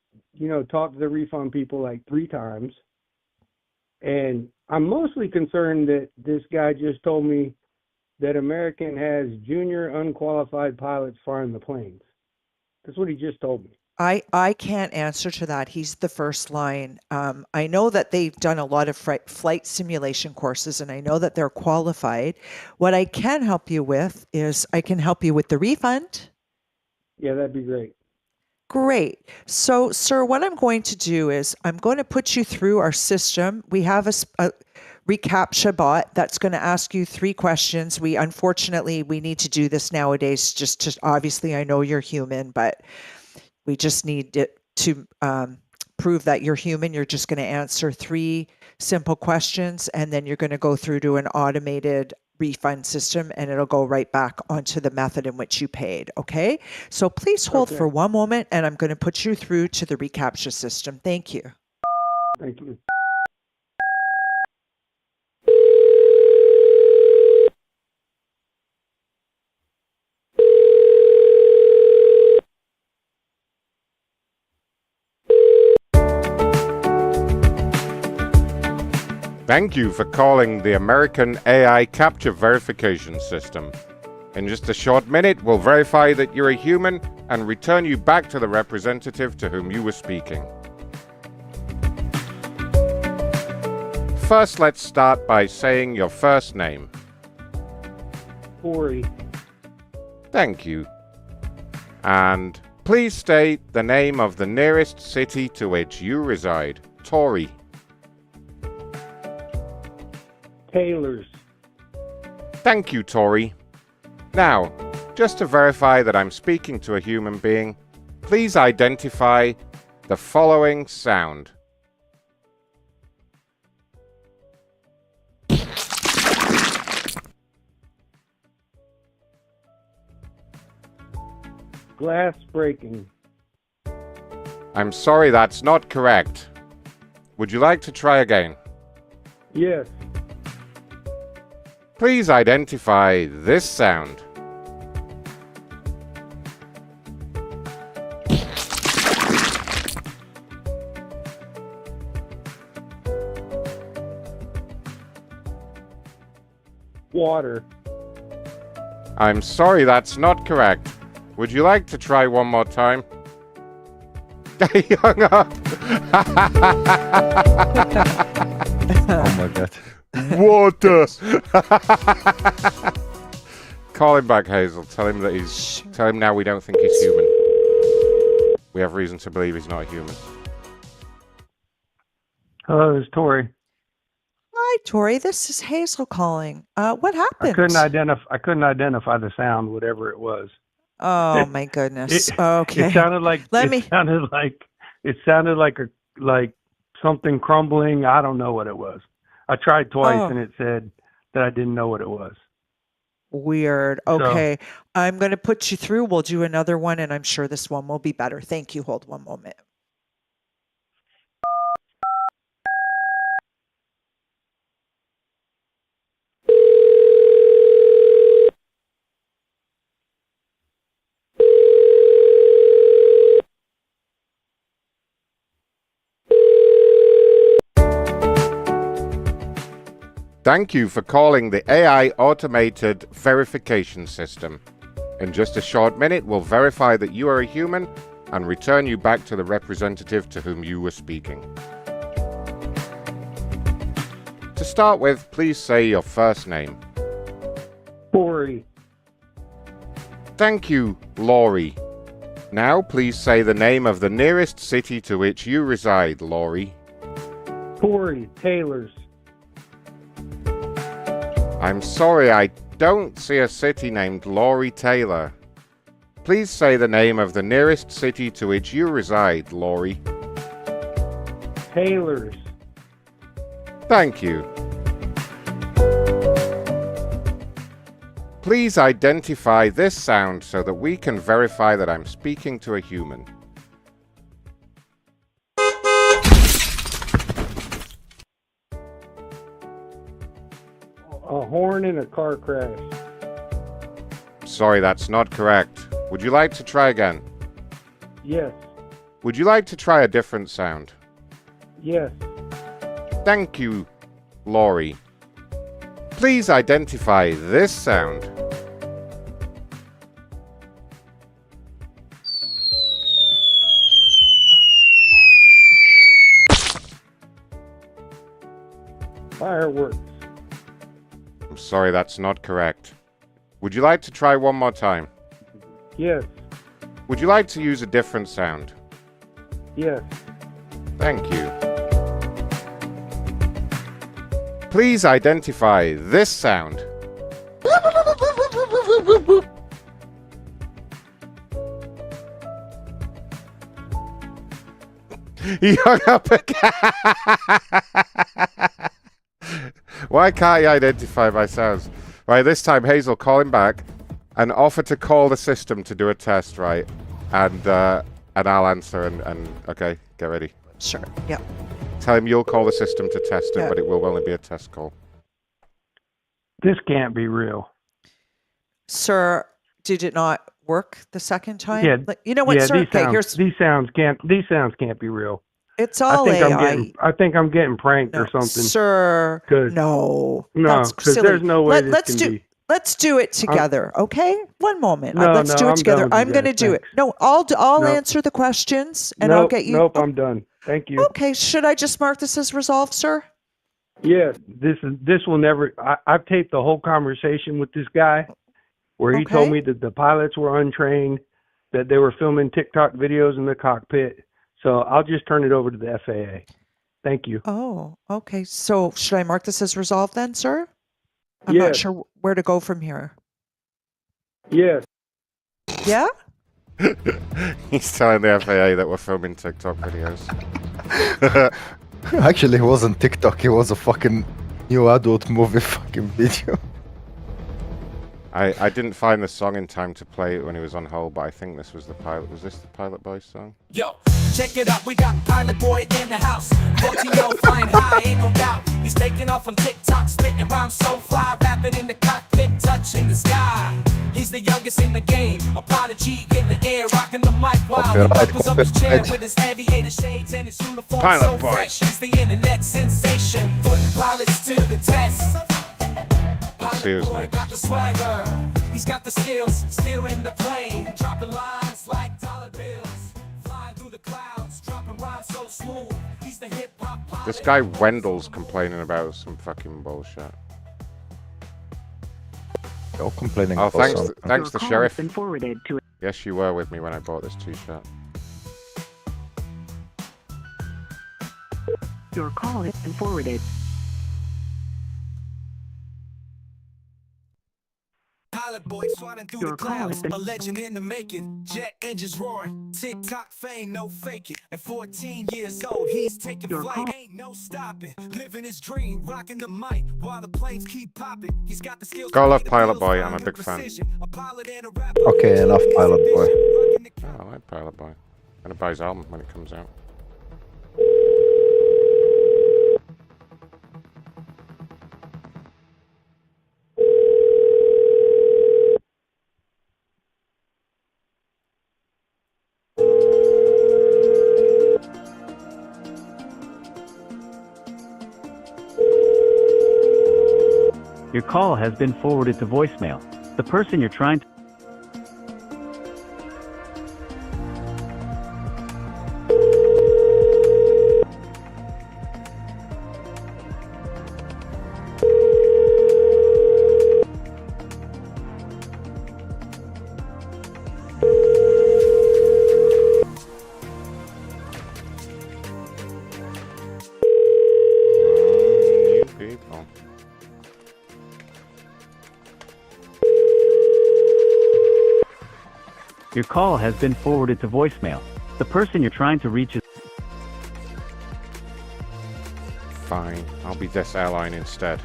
talk to the refund people like 3 times, and I'm mostly concerned that this guy just told me that American has junior unqualified pilots flying the planes. That's what he just told me. I can't answer to that. He's the first line. I know that they've done a lot of flight simulation courses, and I know that they're qualified. What I can help you with is I can help you with the refund. Yeah, that'd be great. Great. So, sir, what I'm going to do is I'm going to put you through our system. We have a reCAPTCHA bot that's going to ask you 3 questions. We need to do this nowadays. Just to, obviously, I know you're human, but we just need it to prove that you're human. You're just going to answer 3 simple questions, and then you're going to go through to an automated refund system, and it'll go right back onto the method in which you paid. Okay? So please hold for 1 moment, and I'm going to put you through to the reCAPTCHA system. Thank you. Thank you. Thank you for calling the American AI Capture Verification System. In just a short minute, we'll verify that you're a human and return you back to the representative to whom you were speaking. First, let's start by saying your first name. Corey. Thank you. And please state the name of the nearest city to which you reside. Tori. Taylor's. Thank you, Tori. Now, just to verify that I'm speaking to a human being, please identify the following sound. Glass breaking. I'm sorry, that's not correct. Would you like to try again? Yes. Please identify this sound. Water. I'm sorry, that's not correct. Would you like to try one more time? He hung up. Oh my god. Water. Call him back, Hazel. Tell him that he's. Tell him now we don't think he's human. We have reason to believe he's not a human. Hello, it's Tori. Hi, Tori. This is Hazel calling. What happened? I couldn't identify the sound, whatever it was. Oh my goodness. Okay. It sounded like like something crumbling. I don't know what it was. I tried twice and it said that I didn't know what it was. Weird. Okay. So, I'm going to put you through. We'll do another one and I'm sure this one will be better. Thank you. Hold one moment. Thank you for calling the AI Automated Verification System. In just a short minute, we'll verify that you are a human and return you back to the representative to whom you were speaking. To start with, please say your first name. Tori. Thank you, Laurie. Now, please say the name of the nearest city to which you reside, Laurie. Tori. Taylor's. I'm sorry, I don't see a city named Laurie Taylor. Please say the name of the nearest city to which you reside, Laurie. Taylor's. Thank you. Please identify this sound so that we can verify that I'm speaking to a human. A horn in a car crash. Sorry, that's not correct. Would you like to try again? Yes. Would you like to try a different sound? Yes. Thank you, Laurie. Please identify this sound. Fireworks. I'm sorry, that's not correct. Would you like to try one more time? Yes. Would you like to use a different sound? Yes. Thank you. Please identify this sound. He hung up again. Why can't he identify my sounds? Right, this time Hazel, call him back and offer to call the system to do a test, right? And I'll answer and okay, get ready. Sure. Yep. Tell him you'll call the system to test it, but it will only be a test call. This can't be real. Sir, did it not work the second time? Yeah. You know what, yeah, sir? These sounds can't be real. It's all AI. I think I'm getting pranked or something. Sir, no, because there's no way this can be. Let's do it together, okay? One moment. No, let's do it together. I'm going to do it. Thanks. No, I'll answer the questions and I'll get you. Nope, I'm done. Thank you. Okay, should I just mark this as resolved, sir? Yeah, this will never. I've taped the whole conversation with this guy, where he told me that the pilots were untrained, that they were filming TikTok videos in the cockpit. So I'll just turn it over to the FAA. Thank you. Oh, okay. So should I mark this as resolved then, sir? I'm not sure where to go from here. Yes. Yeah? He's telling the FAA that we're filming TikTok videos. Actually, it wasn't TikTok. It was a fucking new adult movie fucking video. I didn't find the song in time to play it when he was on hold, but I think this was the pilot. Was this the Pilot Boy song? Yo, check it out, we got Pilot Boy in the house. 14-year-old flying high, ain't no doubt. He's taking off on TikTok, spitting rhymes so fly, rapping in the cockpit, touching the sky. He's the youngest in the game, a prodigy in the air, rocking the mic while he buckles up his chair with his aviator shades and his uniform so fresh. He's the internet sensation, putting pilots to the test. Pilot Boy got the swagger, he's got the skills, steering the plane, dropping lines like dollar bills, flying through the clouds, dropping rhymes so smooth. He's the hip hop pilot. This guy Wendell's complaining about some fucking bullshit. You're complaining oh, about thanks, something. thanks, the sheriff. Been forwarded to Yes, you were with me when I bought this T-shirt. Your call has been forwarded. Pilot Boy swatting through the clouds, a legend in the making. Jet engines roaring, TikTok fame, no faking. At 14 years old, he's taking flight. Ain't no stopping, living his dream, rocking the mic while the planes keep popping. He's got the skills. Go love Pilot Boy. I'm a big fan. Okay, enough Pilot Boy. Oh, I like Pilot Boy. I'm gonna buy his album when it comes out. Your call has been forwarded to voicemail. The person you're trying to... New people. Your call has been forwarded to voicemail. The person you're trying to reach is... Fine, I'll be this airline instead.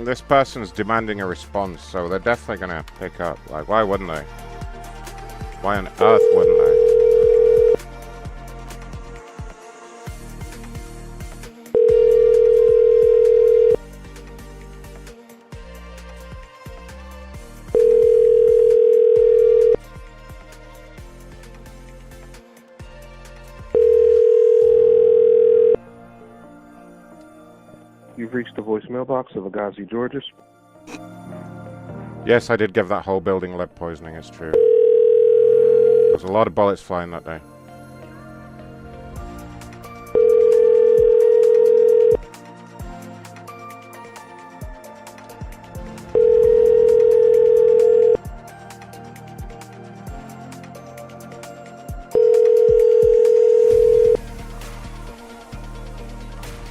This person's demanding a response, so they're definitely gonna pick up. Like, why wouldn't they? Why on earth wouldn't they? You've reached the voicemail box of Agassiz, Georgia. Yes, I did give that whole building lead poisoning, it's true. There's a lot of bullets flying that day.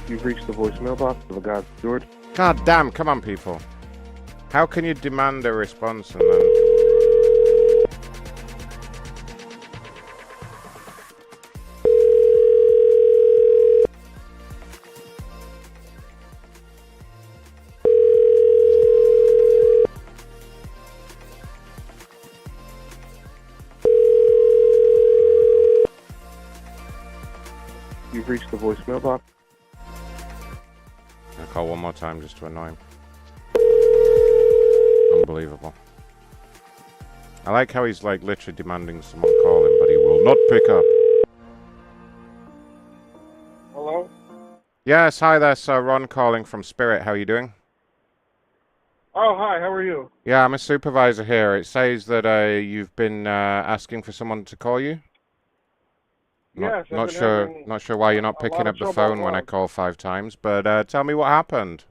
You've reached the voicemail box of Agassiz, Georgia. God damn, come on, people. How can you demand a response and then... You've reached the voicemail box. I'll call one more time just to annoy him. Unbelievable. I like how he's like literally demanding someone call him, but he will not pick up. Hello? Yes, hi there, sir. Ron calling from Spirit. How are you doing? Oh, hi, how are you? Yeah, I'm a supervisor here. It says that you've been asking for someone to call you. Yes, Not I've been sure. having Not sure why you're not a lot picking of up the trouble phone at when I work. call 5 times. But tell me what happened.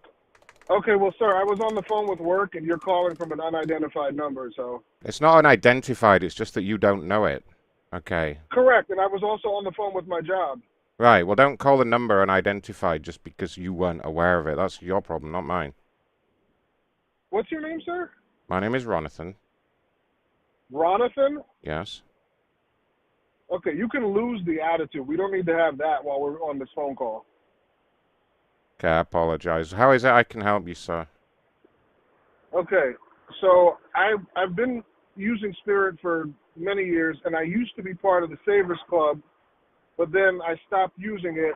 Okay, well, sir, I was on the phone with work, and you're calling from an unidentified number, so... It's not unidentified. It's just that you don't know it. Okay. Correct, and I was also on the phone with my job. Right. Well, don't call the number unidentified just because you weren't aware of it. That's your problem, not mine. What's your name, sir? My name is Ronathan. Ronathan? Yes. Okay, you can lose the attitude. We don't need to have that while we're on this phone call. Okay, I apologize. How is it I can help you, sir? Okay, so I've been using Spirit for many years, and I used to be part of the Savers Club, but then I stopped using it.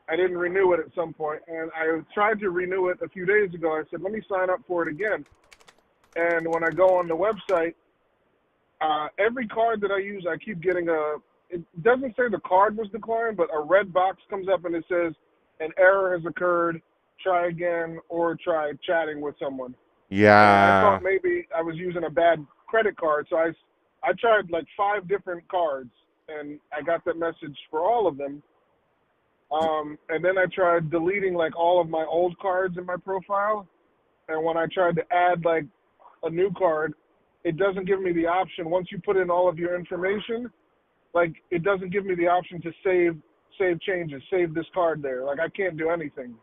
I didn't renew it at some point, and I tried to renew it a few days ago. I said, let me sign up for it again. And when I go on the website, every card that I use, I keep getting it doesn't say the card was declined, but a red box comes up and it says, an error has occurred, try again, or try chatting with someone. Yeah. And I thought maybe I was using a bad credit card, so I tried like 5 different cards, and I got that message for all of them. And then I tried deleting like all of my old cards in my profile, and when I tried to add like a new card, it doesn't give me the option. Once you put in all of your information, like it doesn't give me the option to save changes, save this card there. Like I can't do anything.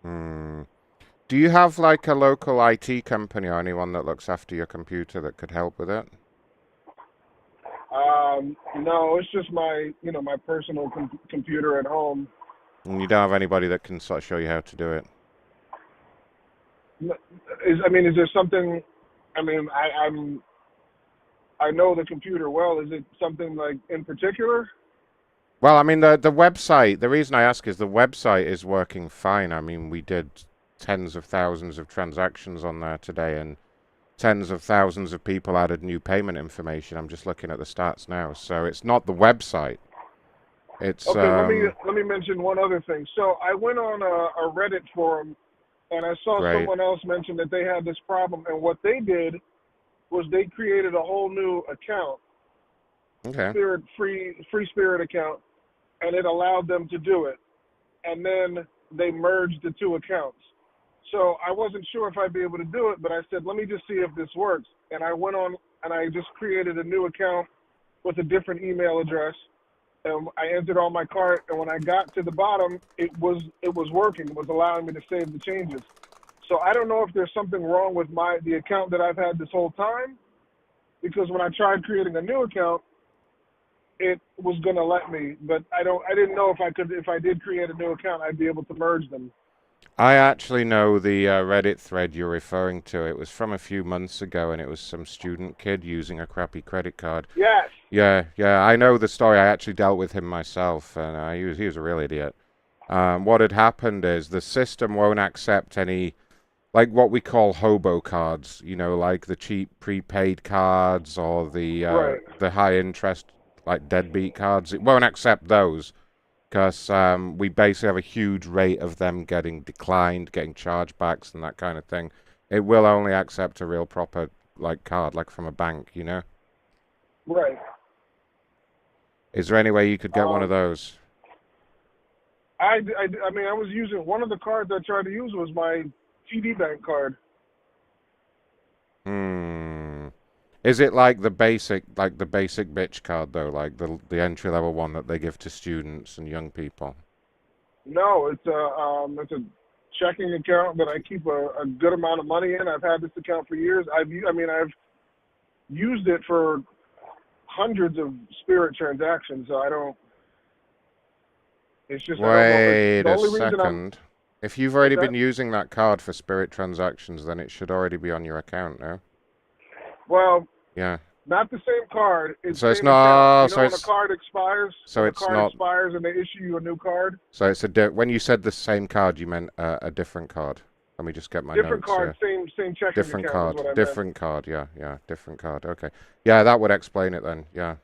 Do you have like a local IT company or anyone that looks after your computer that could help with it? No, it's just my personal computer at home. And you don't have anybody that can sort of show you how to do it? Is there something? I know the computer well. Is it something like in particular? Well, I mean, the website, the reason I ask is the website is working fine. I mean, we did tens of thousands of transactions on there today, and tens of thousands of people added new payment information. I'm just looking at the stats now. So it's not the website. It's okay. Let me mention one other thing. So I went on a Reddit forum, and I saw someone else mention that they had this problem, and what they did was they created a whole new account, Spirit free Spirit account, and it allowed them to do it. And then they merged the 2 accounts. So I wasn't sure if I'd be able to do it, but I said, let me just see if this works. And I went on and I just created a new account with a different email address. And I entered all my card, and when I got to the bottom, it was working. It was allowing me to save the changes. So I don't know if there's something wrong with the account that I've had this whole time, because when I tried creating a new account, it was going to let me, but I didn't know if I did create a new account, I'd be able to merge them. I actually know the Reddit thread you're referring to. It was from a few months ago, and it was some student kid using a crappy credit card. Yes. Yeah, I know the story. I actually dealt with him myself, and he was a real idiot. What had happened is the system won't accept any, like what we call hobo cards, like the cheap prepaid cards or the high interest, like deadbeat cards. It won't accept those because we basically have a huge rate of them getting declined, getting chargebacks and that kind of thing. It will only accept a real proper card, like from a bank, Right. Is there any way you could get one of those? I was using one of the cards I tried to use was my TD Bank card. Is it like the basic bitch card though, like the entry level one that they give to students and young people? No, it's a checking account that I keep a good amount of money in. I've had this account for years. I've used it for hundreds of Spirit transactions, so I don't. It's just wait a second. If you've already been using that card for Spirit transactions, then it should already be on your account, no? Well, yeah. Not the same card. So it's not. When a card expires. So it's not. Expires and they issue you a new card. So it's when you said the same card, you meant a different card. Let me just get my different notes card, here. same checking different account. Card, different card. Yeah, different card. Okay. Yeah, that would explain it then. Yeah.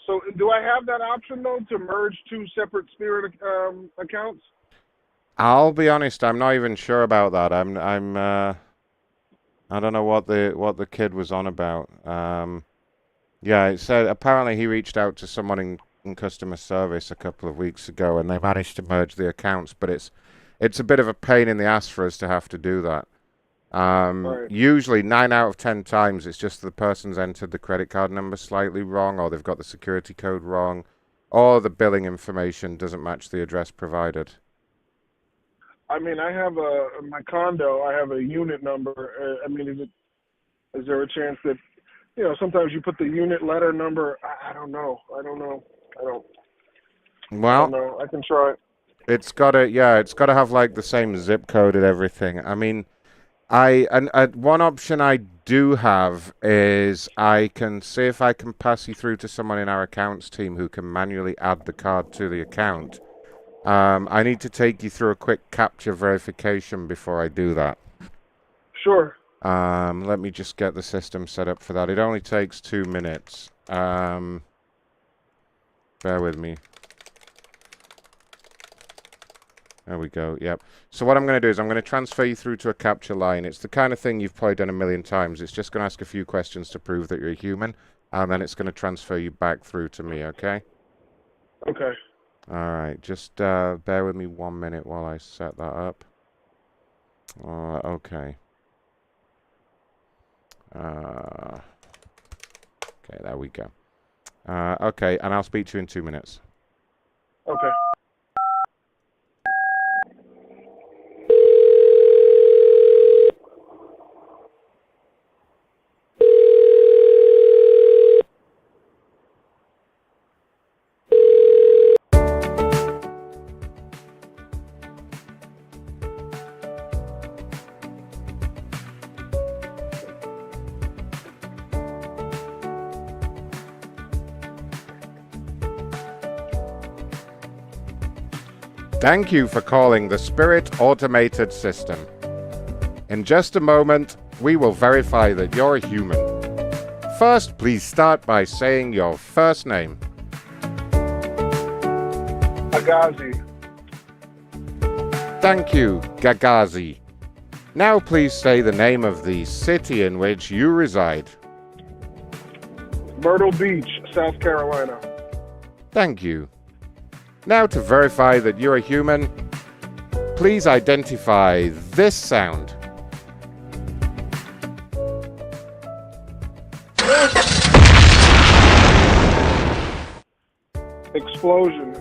So do I have that option though to merge 2 separate Spirit accounts? I'll be honest. I'm not even sure about that. I don't know what the kid was on about. Yeah, it said apparently he reached out to someone in customer service a couple of weeks ago, and they managed to merge the accounts, but it's a bit of a pain in the ass for us to have to do that. Right. Usually 9 out of 10 times it's just the person's entered the credit card number slightly wrong, or they've got the security code wrong, or the billing information doesn't match the address provided. I mean, I have my condo. I have a unit number. I mean, is there a chance that, you know, sometimes you put the unit letter number? I don't know. I don't know. I can try it. It's gotta have like the same zip code and everything. I mean, one option I do have is I can see if I can pass you through to someone in our accounts team who can manually add the card to the account. I need to take you through a quick capture verification before I do that. Sure. Let me just get the system set up for that. It only takes 2 minutes. Bear with me. There we go, yep. So what I'm going to do is I'm going to transfer you through to a capture line. It's the kind of thing you've probably done a million times. It's just going to ask a few questions to prove that you're a human, and then it's going to transfer you back through to me, okay? Okay. All right, just bear with me 1 minute while I set that up. Okay. Okay, there we go. Okay, and I'll speak to you in 2 minutes. Okay. Thank you for calling the Spirit Automated System. In just a moment, we will verify that you're a human. First, please start by saying your first name. Agazi. Thank you, Gagazi. Now please say the name of the city in which you reside. Myrtle Beach, South Carolina. Thank you. Now to verify that you're a human, please identify this sound. Explosion.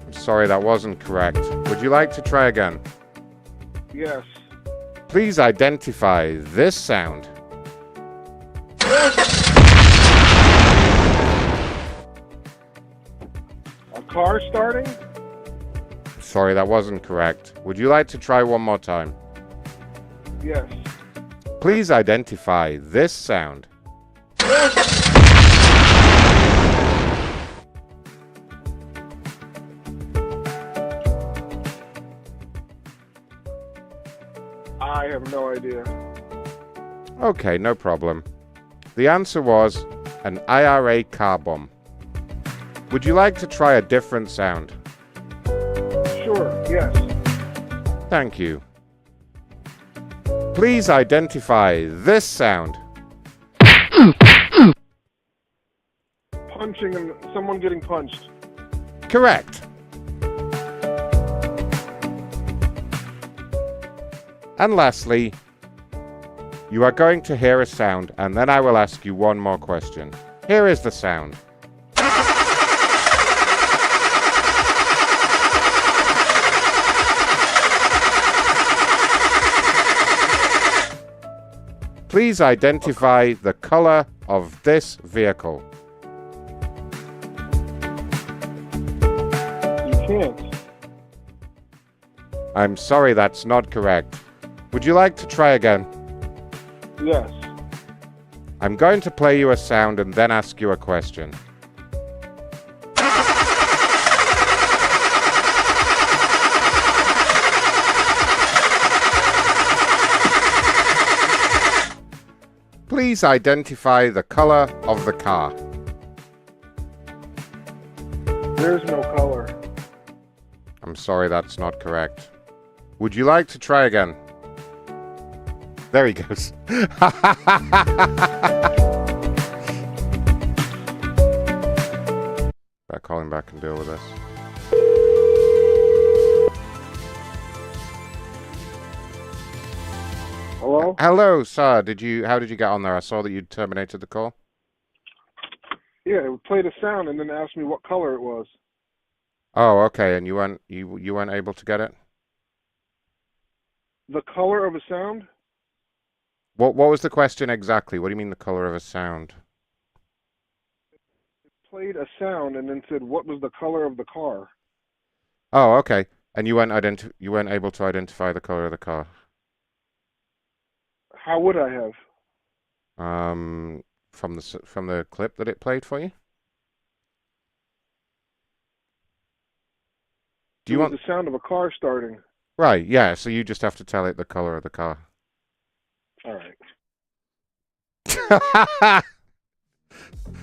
I'm sorry, that wasn't correct. Would you like to try again? Yes. Please identify this sound. Car starting? Sorry, that wasn't correct. Would you like to try one more time? Yes. Please identify this sound. I have no idea. Okay, no problem. The answer was an IRA car bomb. Would you like to try a different sound? Sure, yes. Thank you. Please identify this sound. Punching and someone getting punched. Correct. And lastly, you are going to hear a sound, and then I will ask you one more question. Here is the sound. Please identify the color of this vehicle. You can't. I'm sorry, that's not correct. Would you like to try again? Yes. I'm going to play you a sound and then ask you a question. Please identify the color of the car. There's no color. I'm sorry, that's not correct. Would you like to try again? There he goes. Better call him back and deal with this. Hello? Hello, sir. How did you get on there? I saw that you'd terminated the call. Yeah, it played a sound and then asked me what color it was. Oh, okay. And you weren't able to get it? The color of a sound? What was the question exactly? What do you mean the color of a sound? It played a sound and then said what was the color of the car. Oh, okay. And you weren't able to identify the color of the car. How would I have? From the clip that it played for you. Do you want the sound of a car starting? Right, yeah. So you just have to tell it the color of the car. All right.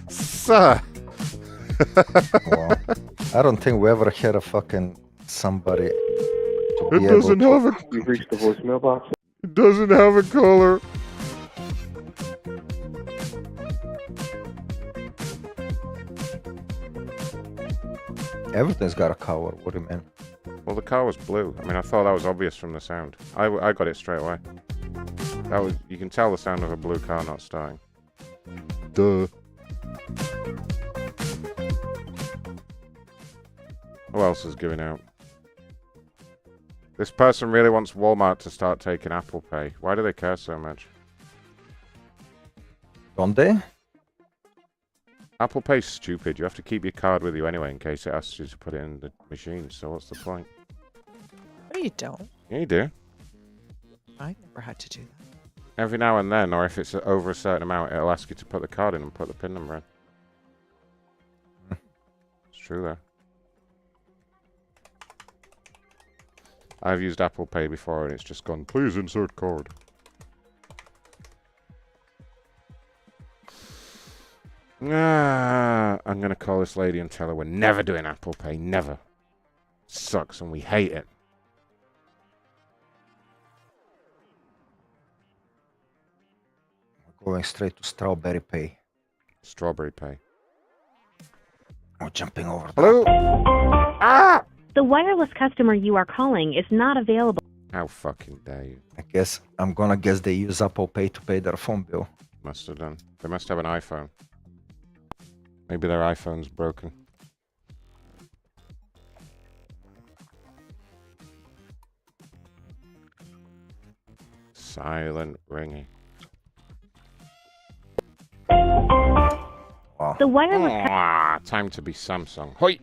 Sir. Wow. I don't think we ever had a fucking somebody. It doesn't have a. You've reached the voicemail box. It doesn't have a color. Everything's got a color. What do you mean? Well, the car was blue. I mean, I thought that was obvious from the sound. I got it straight away. You can tell the sound of a blue car not starting. Duh. Who else is giving out? This person really wants Walmart to start taking Apple Pay. Why do they care so much? Don't they? Apple Pay's stupid. You have to keep your card with you anyway in case it asks you to put it in the machine. So what's the point? No, you don't. Yeah, you do. I never had to do that. Every now and then, or if it's over a certain amount, it'll ask you to put the card in and put the PIN number in. It's true, though. I've used Apple Pay before, and it's just gone, please insert card. I'm going to call this lady and tell her we're never doing Apple Pay. Never. Sucks, and we hate it. Going straight to Strawberry Pay. Strawberry Pay. Oh, jumping over. Hello? Ah! The wireless customer you are calling is not available. How fucking dare you? I'm gonna guess they use Apple Pay to pay their phone bill. Must have done. They must have an iPhone. Maybe their iPhone's broken. Silent ringing. Wow. The wireless Time to be Samsung. Hoi!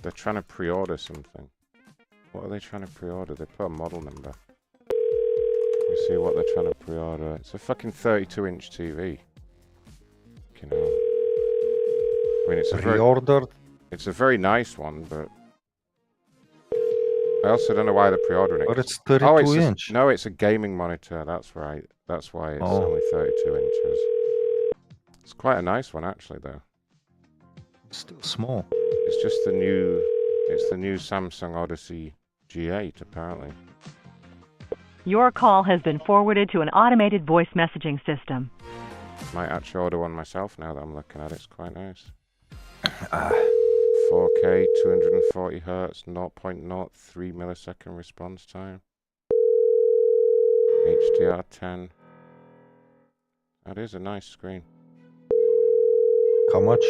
They're trying to pre-order something. What are they trying to pre-order? They put a model number. You see what they're trying to pre-order. It's a fucking 32-inch TV. You know. I mean, it's a pre-ordered. It's a very nice one, but I also don't know why they're pre-ordering it. But it's 32 inch. No, it's a gaming monitor. That's right. That's why it's only 32 inches. It's quite a nice one, actually, though. It's still small. It's just the new Samsung Odyssey G8, apparently. Your call has been forwarded to an automated voice messaging system. Might actually order one myself now that I'm looking at it. It's quite nice. 4K, 240 Hertz, 0.03 millisecond response time. HDR10. That is a nice screen. How much?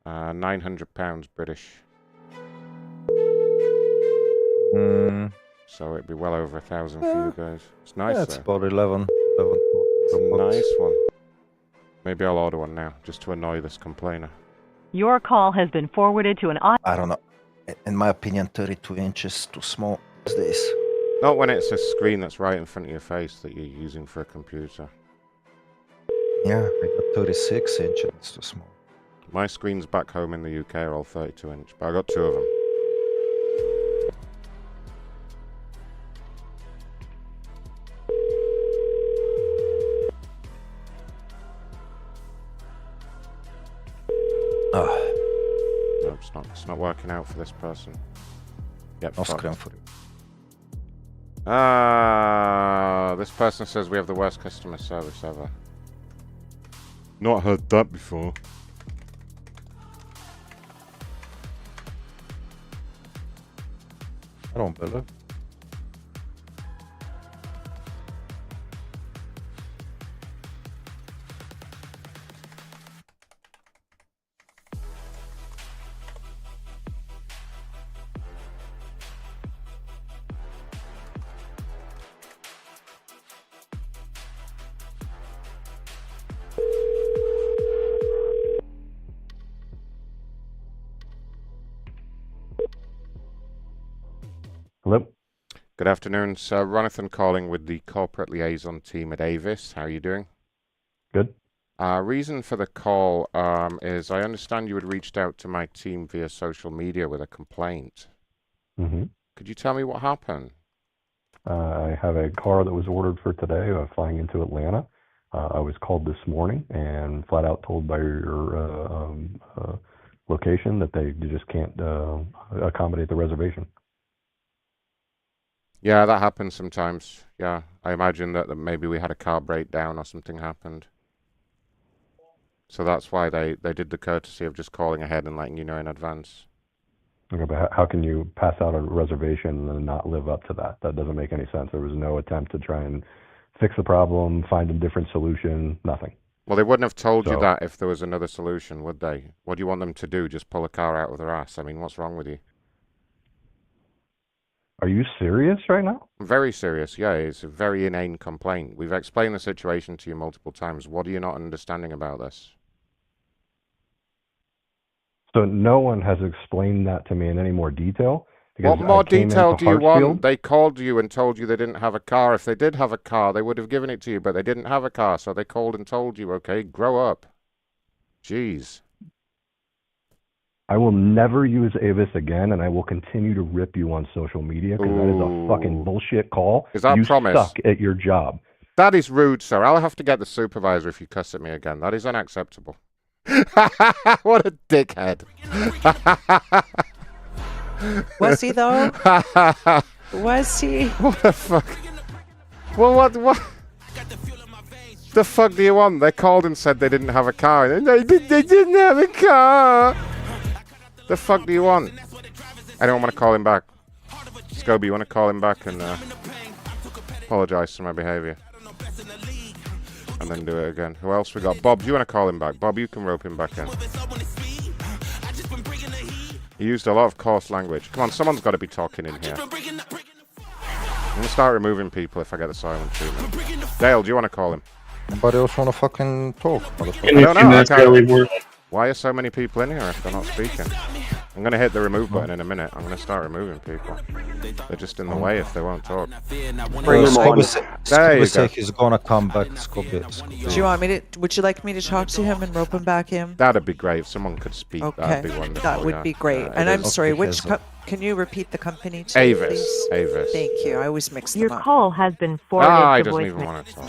£900 British. So it'd be well over 1,000 for you guys. It's nice. Yeah, it's though. about 11. It's a nice one. Maybe I'll order one now, just to annoy this complainer. Your call has been forwarded to an I don't know. In my opinion, 32 inches is too small these days. Not when it's a screen that's right in front of your face that you're using for a computer. Yeah, I got 36 inches. It's too small. My screens back home in the UK are all 32-inch, but I got 2 of them. No, it's not working out for this person. Yep, fucked. This person says we have the worst customer service ever. Not heard that before. I don't believe. Hello. Good afternoon, sir. Ronathan calling with the corporate liaison team at Avis. How are you doing? Good. Reason for the call is I understand you had reached out to my team via social media with a complaint. Mm-hmm. Could you tell me what happened? I have a car that was ordered for today, flying into Atlanta. I was called this morning and flat out told by your location that they just can't accommodate the reservation. Yeah, that happens sometimes. Yeah, I imagine that maybe we had a car breakdown or something happened. So that's why they did the courtesy of just calling ahead and letting you know in advance. Okay, but how can you pass out a reservation and not live up to that? That doesn't make any sense. There was no attempt to try and fix the problem, find a different solution, nothing. Well, they wouldn't have told you that if there was another solution, would they? What do you want them to do? Just pull a car out of their ass? I mean, what's wrong with you? Are you serious right now? Very serious, yeah. It's a very inane complaint. We've explained the situation to you multiple times. What are you not understanding about this? So no one has explained that to me in any more detail? What more detail do you want? They called you and told you they didn't have a car. If they did have a car, they would have given it to you, but they didn't have a car, so they called and told you, okay, grow up. Jeez. I will never use Avis again, and I will continue to rip you on social media because that is a fucking bullshit call. Is that you a promise? Suck at your job. That is rude, sir. I'll have to get the supervisor if you cuss at me again. That is unacceptable. What a dickhead. Was he, though? Was he? What the fuck? Well, what? The fuck do you want? They called and said they didn't have a car. They didn't have a car. The fuck do you want? Anyone want to call him back? Scobie, you want to call him back and apologize for my behavior? And then do it again. Who else we got? Bob, do you want to call him back? Bob, you can rope him back in. He used a lot of coarse language. Come on, someone's got to be talking in here. I'm going to start removing people if I get the silent treatment. Dale, do you want to call him? Nobody else want to fucking talk? I don't know. Why are so many people in here if they're not speaking? I'm going to hit the remove button in a minute. I'm going to start removing people. They're just in the way if they won't talk. Scobie said he's going to come back. Scobie. Do you want me to? Would you like me to talk to him and rope him back in? That'd be great. If someone could speak, Okay, that'd be wonderful. that would be great. And I'm sorry, which can you repeat the company too, Avis. please? Avis. Thank you. I always mix them Your up. call has been forwarded Ah, he to doesn't even voicemail. want to talk.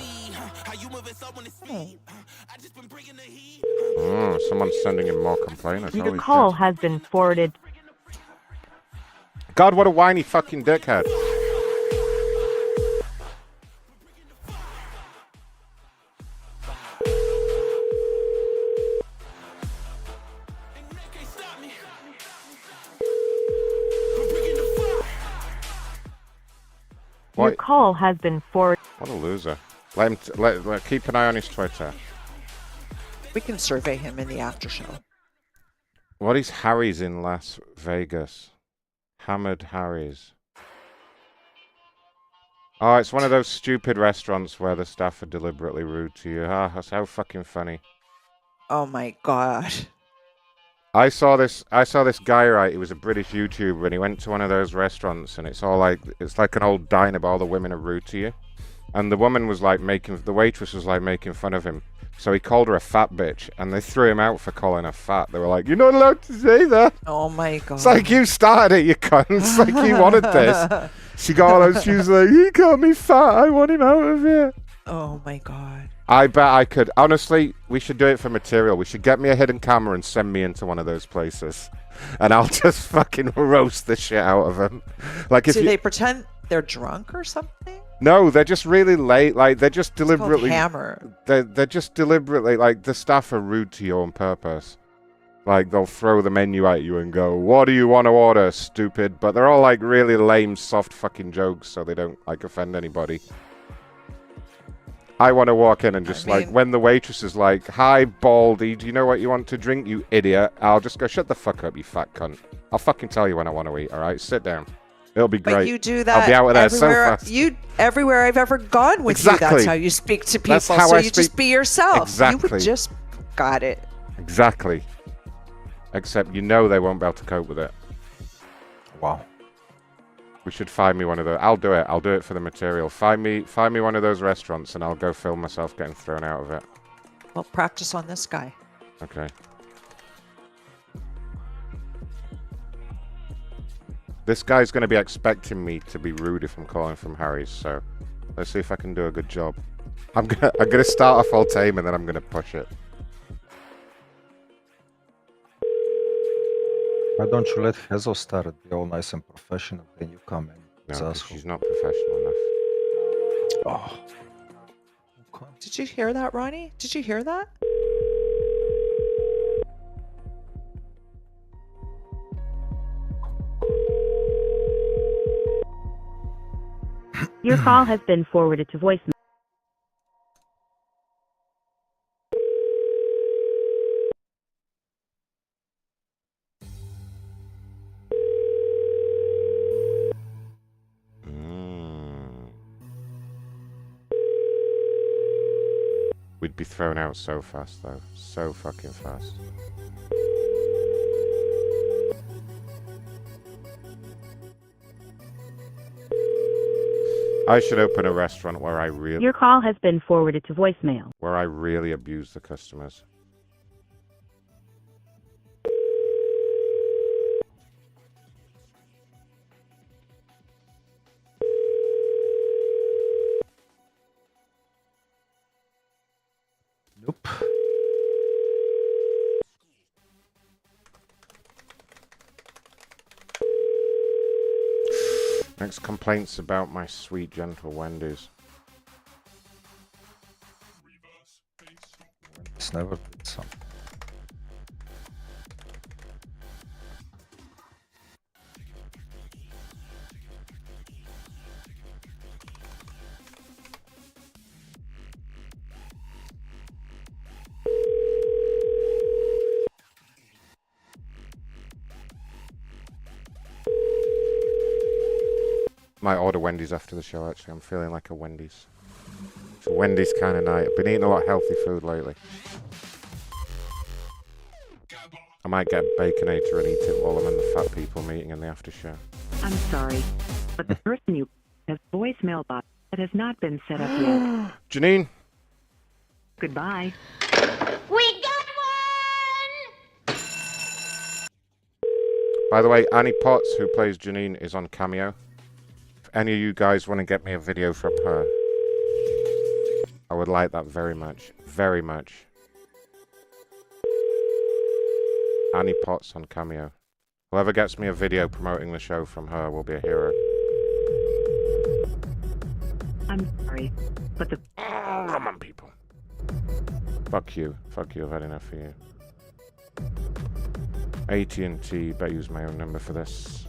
Someone's sending in more complainers. Your Holy call shit. has been forwarded. God, what a whiny fucking dickhead. Your call has been forwarded. What a loser. Let him keep an eye on his Twitter. We can survey him in the after show. What is Harry's in Las Vegas? Hammered Harry's. Oh, it's one of those stupid restaurants where the staff are deliberately rude to you. Ah, that's how fucking funny. Oh my god. I saw this guy, right? He was a British YouTuber, and he went to one of those restaurants, and it's like an old diner, but all the women are rude to you. And the woman was like the waitress was like making fun of him. So he called her a fat bitch, and they threw him out for calling her fat. They were like, "You're not allowed to say that." Oh my god! It's like you started it, you cunt. It's like you wanted this. She was like, "He called me fat. I want him out of here." Oh my god! I bet I could. Honestly, we should do it for material. We should get me a hidden camera and send me into one of those places, and I'll just fucking roast the shit out of them. Like, if they pretend they're drunk or something? No, they're just really late. Like, they're just deliberately hammer. They're just deliberately, like, the staff are rude to you on purpose. Like, they'll throw the menu at you and go, "What do you want to order, stupid?" But they're all like really lame, soft fucking jokes, so they don't like offend anybody. I want to walk in and just like, when the waitress is like, "Hi, Baldy, do you know what you want to drink, you idiot?" I'll just go, "Shut the fuck up, you fat cunt. I'll fucking tell you when I want to eat, alright? Sit down. It'll be great." But you do that I'll be out of there so fast. Everywhere I've ever gone with you, that's how you speak to people. So you just be yourself. Exactly. You would just got it. Exactly. Except you know they won't be able to cope with it. Wow. We should find me one of those. I'll do it. I'll do it for the material. Find me one of those restaurants, and I'll go film myself getting thrown out of it. Well, practice on this guy. Okay. This guy's going to be expecting me to be rude if I'm calling from Harry's, so let's see if I can do a good job. I'm gonna start off all tame, and then I'm gonna push it. Why don't you let Hazel start it, be all nice and professional, then you come in. No, she's not professional enough. Oh. Okay. Did you hear that, Ronnie? Did you hear that? Your call has been forwarded to voicemail. We'd be thrown out so fast, though. So fucking fast. I should open a restaurant where I really... Your call has been forwarded to voicemail. Where I really abuse the customers. Nope. Next complaints about my sweet, gentle Wendy's. It's never did something. Might order Wendy's after the show, actually. I'm feeling like a Wendy's. It's a Wendy's kind of night. I've been eating a lot of healthy food lately. I might get a Baconator and eat it while I'm in the fat people meeting in the after show. I'm sorry, but the person you has voicemail box that has not been set up yet. Janine? Goodbye. We got one! By the way, Annie Potts, who plays Janine, is on Cameo. If any of you guys want to get me a video from her, I would like that very much. Very much. Annie Potts on Cameo. Whoever gets me a video promoting the show from her will be a hero. I'm sorry, but the... Oh, come on, people. Fuck you. Fuck you. I've had enough of you. AT&T. Better use my own number for this.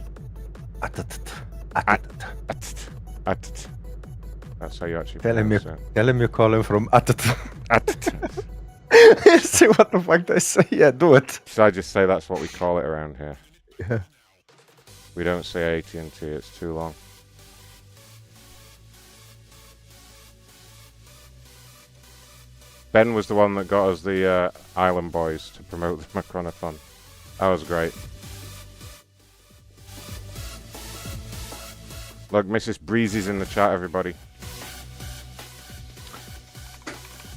That's how you actually Tell him pronounce you're calling from Atat. it. See what the fuck they say. Yeah, do it. Should I just say that's what we call it around here? Yeah. We don't say AT&T. It's too long. Ben was the one that got us the Island Boys to promote the Macronathon. That was great. Look, Mrs. Breezy's in the chat, everybody.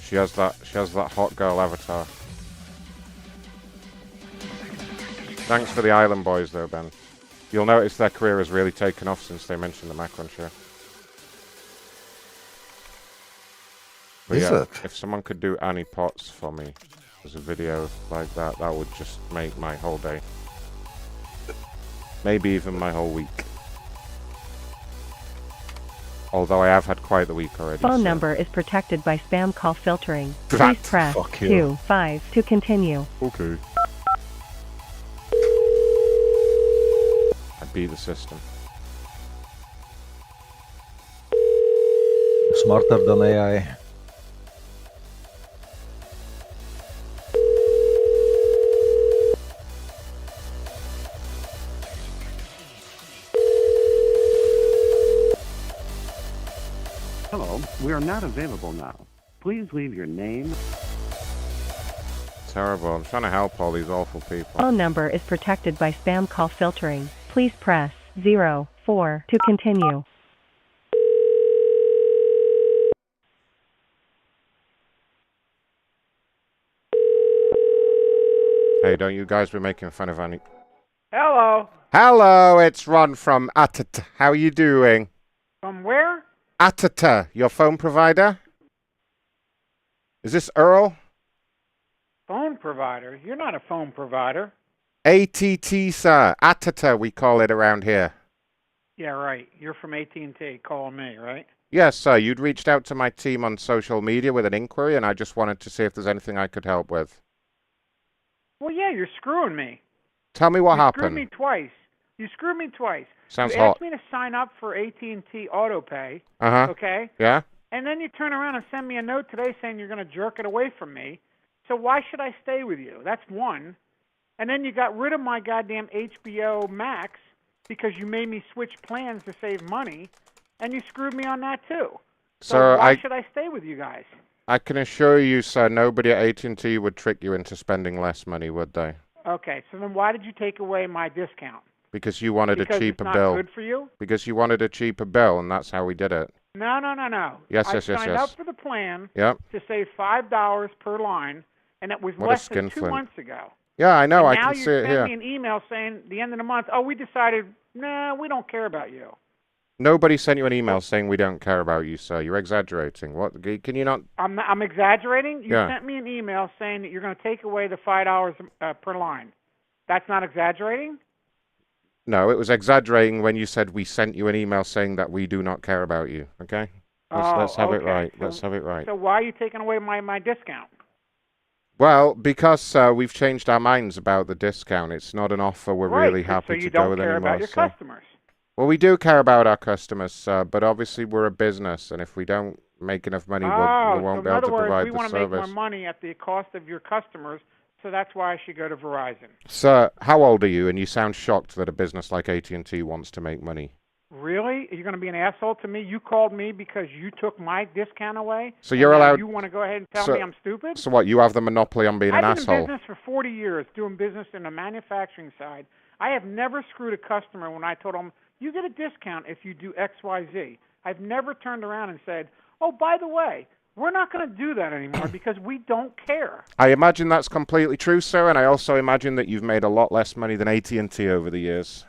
She has that hot girl avatar. Thanks for the Island Boys, though, Ben. You'll notice their career has really taken off since they mentioned the Macron show. But yeah, if someone could do Annie Potts for me as a video like that, that would just make my whole day. Maybe even my whole week. Although I have had quite the week already. Phone number is protected by spam call filtering. That. Please press 2-5 to continue. Okay. I beat the system. Smarter than AI. Hello, we are not available now. Please leave your name. Terrible. I'm trying to help all these awful people. Phone number is protected by spam call filtering. Please press 0-4 to continue. Hey, don't you guys be making fun of Annie. Hello. Hello, it's Ron from AT&T. How are you doing? From where? AT&T, your phone provider? Is this Earl? Phone provider? You're not a phone provider. AT&T, sir. AT&T, we call it around here. Yeah, right. You're from AT&T calling me, right? Yes, sir. You'd reached out to my team on social media with an inquiry, and I just wanted to see if there's anything I could help with. Well, yeah, you're screwing me. Tell me what happened. You screwed me twice. You screwed me twice. Sounds you hot. asked me to sign up for AT&T AutoPay. Uh-huh. Okay? Yeah? And then you turn around and send me a note today saying you're going to jerk it away from me. So why should I stay with you? That's one. And then you got rid of my goddamn HBO Max because you made me switch plans to save money, and you screwed me on that too. So Sir, why should I stay with you guys? I can assure you, sir, nobody at AT&T would trick you into spending less money, would they? Okay, so then why did you take away my discount? Because you wanted Because a cheaper it's not bill. good for you? Because you wanted a cheaper bill, and that's how we did it. No. Yes, I yes, yes, signed yes. up for the plan Yep. to save $5 per line, and it was What a less than 2 skinflint. months ago. Yeah, I know. And I now can you see it send here. me an email saying the end of the month, oh, we decided, nah, we don't care about you. Nobody sent you an email saying we don't care about you, sir. You're exaggerating. What? Can you not? I'm exaggerating. You Yeah. sent me an email saying that you're going to take away the $5 per line. That's not exaggerating? No, it was exaggerating when you said we sent you an email saying that we do not care about you. Okay? Let's have it okay. right. So- Let's have it right. So why are you taking away my discount? Well, because we've changed our minds about the discount. It's not an offer we're Right, really so happy you to don't go with care anymore. about your so- customers. Well, we do care about our customers, sir, but obviously we're a business, and if we don't make enough money, we so won't be in able other to words, provide we the want to make more service. money at the cost of your customers, so that's why I should go to Verizon. Sir, how old are you? And you sound shocked that a business like AT&T wants to make money. Really? Are you going to be an asshole to me? You called me because you took my discount away? So you're and now allowed- You want to go ahead and tell So- me I'm stupid? So what, you have the monopoly on being an I've been asshole? in business for 40 years, doing business in the manufacturing side. I have never screwed a customer when I told them, you get a discount if you do X, Y, Z. I've never turned around and said, oh, by the way, we're not going to do that anymore because we don't care. I imagine that's completely true, sir, and I also imagine that you've made a lot less money than AT&T over the years.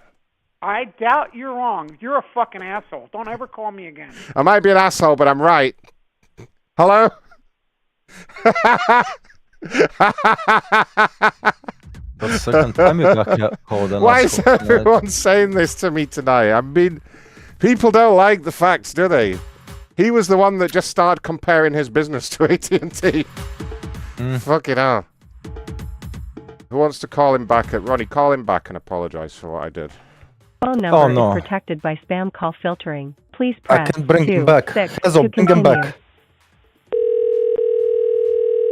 I doubt you're wrong. You're a fucking asshole. Don't ever call me again. I might be an asshole, but I'm right. Hello? That's the second time you got called an Why is asshole. everyone saying this to me tonight? I mean, people don't like the facts, do they? He was the one that just started comparing his business to AT&T. Fuck it hell. Who wants to call him back? Ronnie, call him back and apologize for what I did. Phone number is protected by spam call filtering. Please press I can bring him 2, back. 6 Hazel, to bring him continue. back.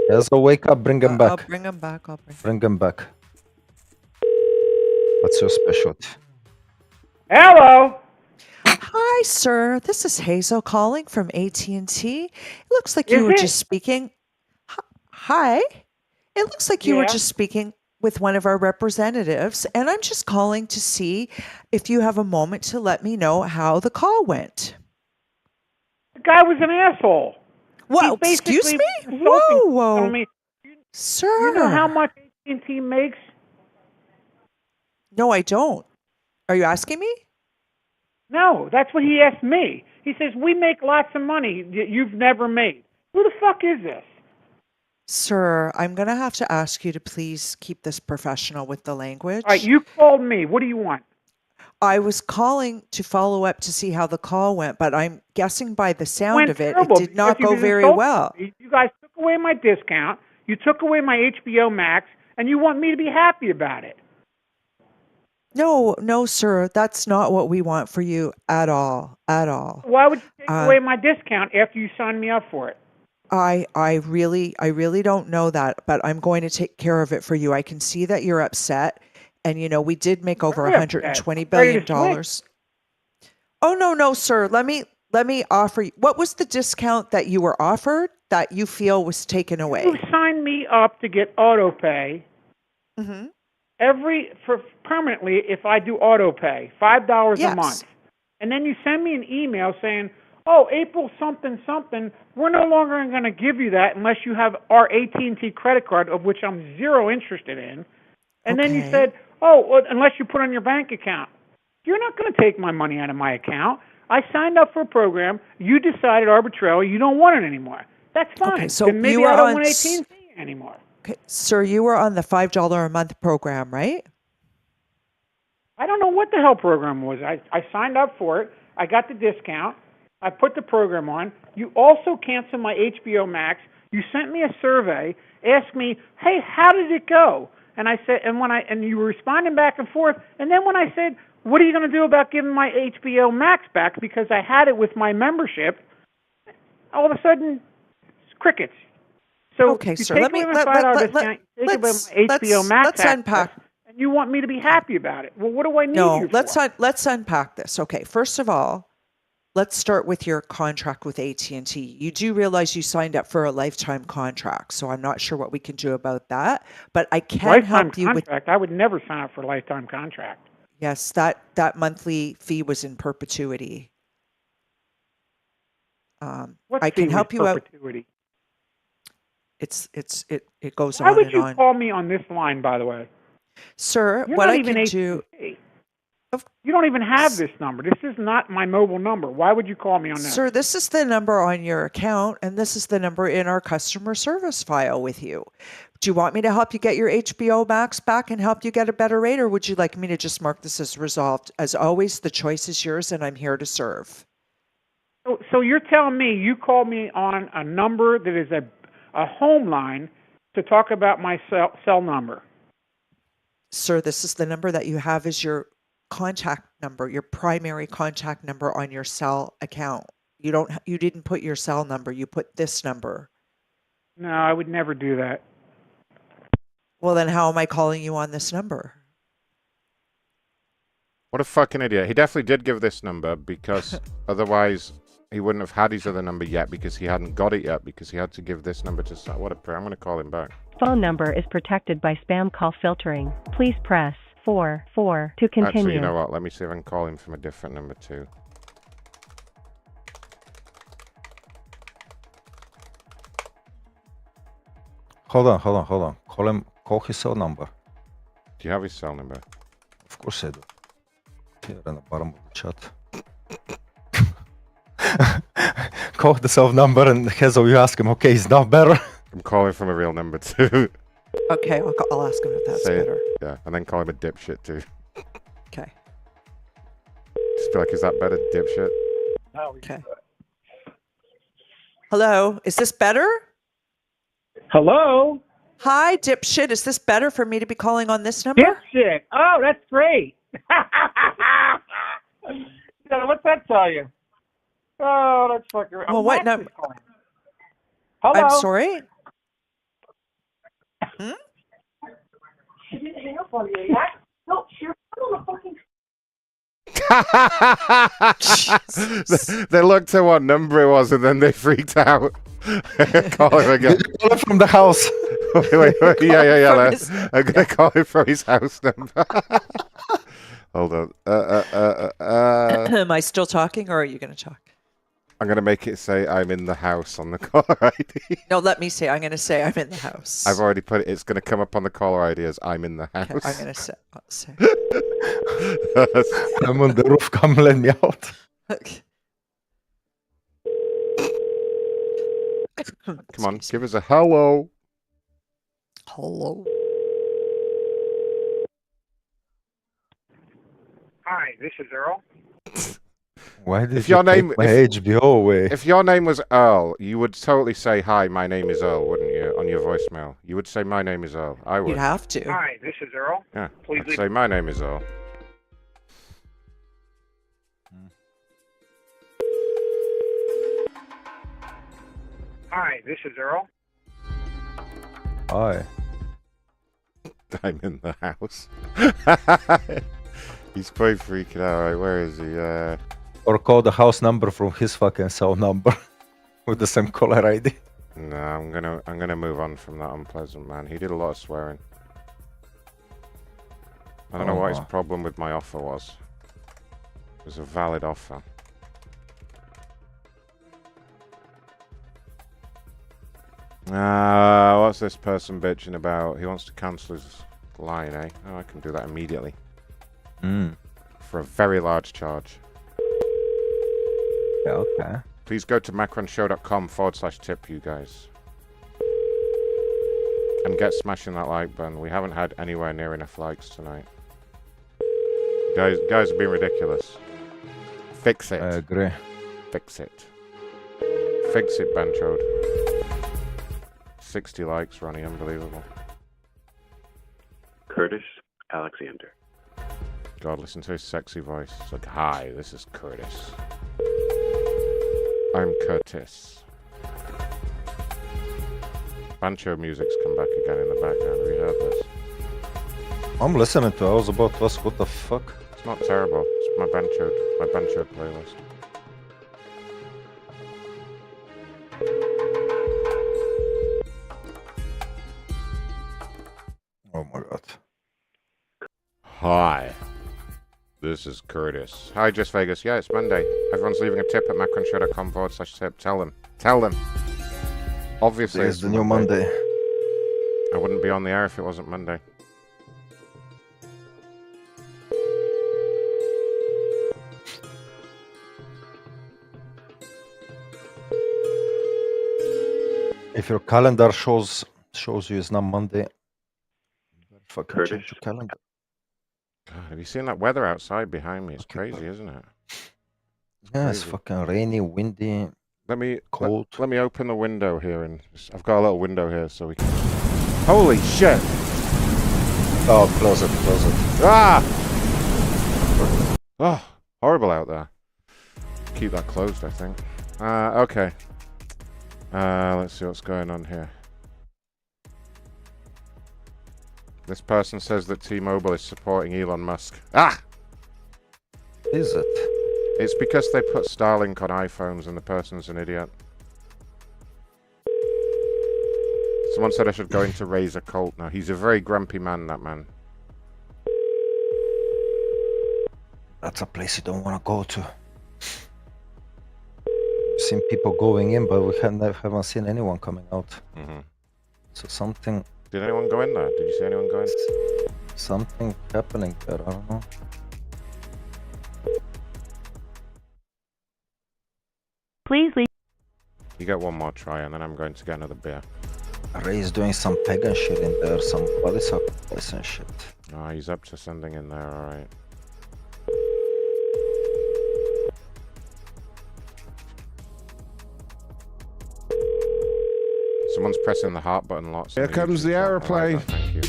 Hazel, wake up, bring him back. I'll bring him back. Bring him back. What's your specialty? Hello. Hi, sir. This is Hazel calling from AT&T. It looks like Is you were it? just speaking. Hi. It looks like you were Yeah. just speaking with one of our representatives, and I'm just calling to see if you have a moment to let me know how the call went. The guy was an asshole. Well, excuse me? Whoa. Me, Sir. You know how much AT&T makes? No, I don't. Are you asking me? No, that's what he asked me. He says, we make lots of money that you've never made. Who the fuck is this? Sir, I'm going to have to ask you to please keep this professional with the language. All right, you called me. What do you want? I was calling to follow up to see how the call went, but I'm guessing by the sound of it, it terrible did not because go you very insulted well. me. You guys took away my discount. You took away my HBO Max, and you want me to be happy about it. No, sir. That's not what we want for you at all. At all. Why would you take away my discount after you signed me up for it? I really don't know that, but I'm going to take care of it for you. I can see that you're upset. And, we did make over $120 billion. Oh, no, sir. Let me offer you. What was the discount that you were offered that you feel was taken away? You signed me up to get auto pay. Mm-hmm. Permanently if I do auto pay, $5 a month. And then you send me an email saying, oh, April something, we're no longer going to give you that unless you have our AT&T credit card, of which I'm zero interested in. And then you said, oh, well, unless you put on your bank account. You're not going to take my money out of my account. I signed up for a program. You decided arbitrarily you don't want it anymore. That's fine. Okay, so then maybe you I are don't on want AT&T anymore. Okay, sir, you were on the $5 a month program, right? I don't know what the hell program was. I signed up for it. I got the discount. I put the program on. You also canceled my HBO Max. You sent me a survey, asked me, hey, how did it go? And I said, and you were responding back and forth. And then when I said, what are you going to do about giving my HBO Max back because I had it with my membership, all of a sudden, it's crickets. So okay, you sir, take let me away my $5 discount, you take away my HBO Max let's unpack. and you want me to be happy about it. Well, what do I need you for? Let's unpack this. Okay, first of all, let's start with your contract with AT&T. You do realize you signed up for a lifetime contract, so I'm not sure what we can do about that. But I can help you with. I would never sign up for a lifetime contract. Yes, that monthly fee was in perpetuity. What I fee can help was you out. perpetuity? It goes Why on would and you on. call me on this line, by the way? Sir, You're what not I even can AT&T. You don't even have this number. This is not my mobile number. Why would you call me on this? Sir, this is the number on your account, and this is the number in our customer service file with you. Do you want me to help you get your HBO Max back and help you get a better rate, or would you like me to just mark this as resolved? As always, the choice is yours, and I'm here to serve. So you're telling me you called me on a number that is a home line to talk about my cell number? Sir, this is the number that you have as your contact number, your primary contact number on your cell account. You didn't put your cell number, you put this number. No, I would never do that. Well, then how am I calling you on this number? What a fucking idiot. He definitely did give this number because otherwise he wouldn't have had his other number yet because he hadn't got it yet because he had to give this number to Sam. What a prick. I'm going to call him back. Phone number is protected by spam call filtering. Please press 4 to continue. Actually, you know what? Let me see if I can call him from a different number too. Hold on. Call his cell number. Do you have his cell number? Of course I do. Here in the bottom of the chat. Call the cell number and Hezo, you ask him, okay, it's not better. I'm calling from a real number too. Okay, I'll ask him if that's Say better. It. Yeah, and then call him a dipshit too. Okay. Just be like, is that better, dipshit? Okay. Hello, is this better? Hello? Hi, dipshit. Is this better for me to be calling on this number? Dipshit. Oh, that's great. What's that tell you? Oh, that's fucking... Well, what number? Hello? I'm sorry? She didn't hang up on you. No, she was on the fucking... They looked at what number it was and then they freaked out. Call him again. Call him from the house. wait. Yeah. I'm gonna call him from his house number. Hold on. Am I still talking, or are you going to talk? I'm gonna make it say I'm in the house on the caller ID. No, let me say. I'm going to say I'm in the house. I've already put it. It's gonna come up on the caller ID as I'm in the house. Okay, I'm going to say. I'm on the roof. Come let me out. Okay. Come on, give us a hello. Hello. Hi, this is Earl. Why did If your name, take my HBO away? If your name was Earl, you would totally say, "Hi, my name is Earl," wouldn't you? On your voicemail, you would say, "My name is Earl." I would. You'd have to. Hi, this is Earl. Yeah. Please I'd leave. say, "My name is Earl." Hi, this is Earl. Hi. I'm in the house. He's probably freaking out. Right? Where is he? Or call the house number from his fucking cell number with the same caller ID. No, I'm gonna move on from that unpleasant man. He did a lot of swearing. I don't know what his problem with my offer was. It was a valid offer. What's this person bitching about? He wants to cancel his line, eh? Oh, I can do that immediately. For a very large charge. Yeah, okay. Please go to macronshow.com/tip, you guys. And get smashing that like button. We haven't had anywhere near enough likes tonight. Guys are being ridiculous. Fix it. I agree. Fix it. Fix it, Banchode. 60 likes, Ronnie. Unbelievable. Curtis Alexander. God, listen to his sexy voice. It's like, "Hi, this is Curtis. I'm Curtis." Bancho music's come back again in the background. Have you heard this? I'm listening to it. I was about to ask what the fuck. It's not terrible. It's my Bancho playlist. Oh my god. Hi. This is Curtis. Hi, Just Vegas. Yeah, it's Monday. Everyone's leaving a tip at macronshow.com/tip. Tell them. Obviously, It's the new Monday. I wouldn't be on the air if it wasn't Monday. If your calendar shows you it's not Monday, fucking change your calendar. God, have you seen that weather outside behind me? It's crazy, isn't it? Yeah, it's fucking rainy, windy, cold. Let me open the window here, and I've got a little window here so we can. Holy shit! Oh, close it. Ah! Oh, horrible out there. Keep that closed, I think. Okay. Let's see what's going on here. This person says that T-Mobile is supporting Elon Musk. Ah! Is it? It's because they put Starlink on iPhones and the person's an idiot. Someone said I should go into Raise a Cult now. He's a very grumpy man, that man. That's a place you don't want to go to. I've seen people going in, but we haven't seen anyone coming out. So something... Did anyone go in there? Did you see anyone go in? Something happening there, I don't know. Please leave. You get one more try and then I'm going to get another beer. Ray is doing some pagan shit in there, some body sacrifice and shit. Oh, he's up to something in there, alright. Someone's pressing the heart button lots. Here comes the aeroplane. Thank you.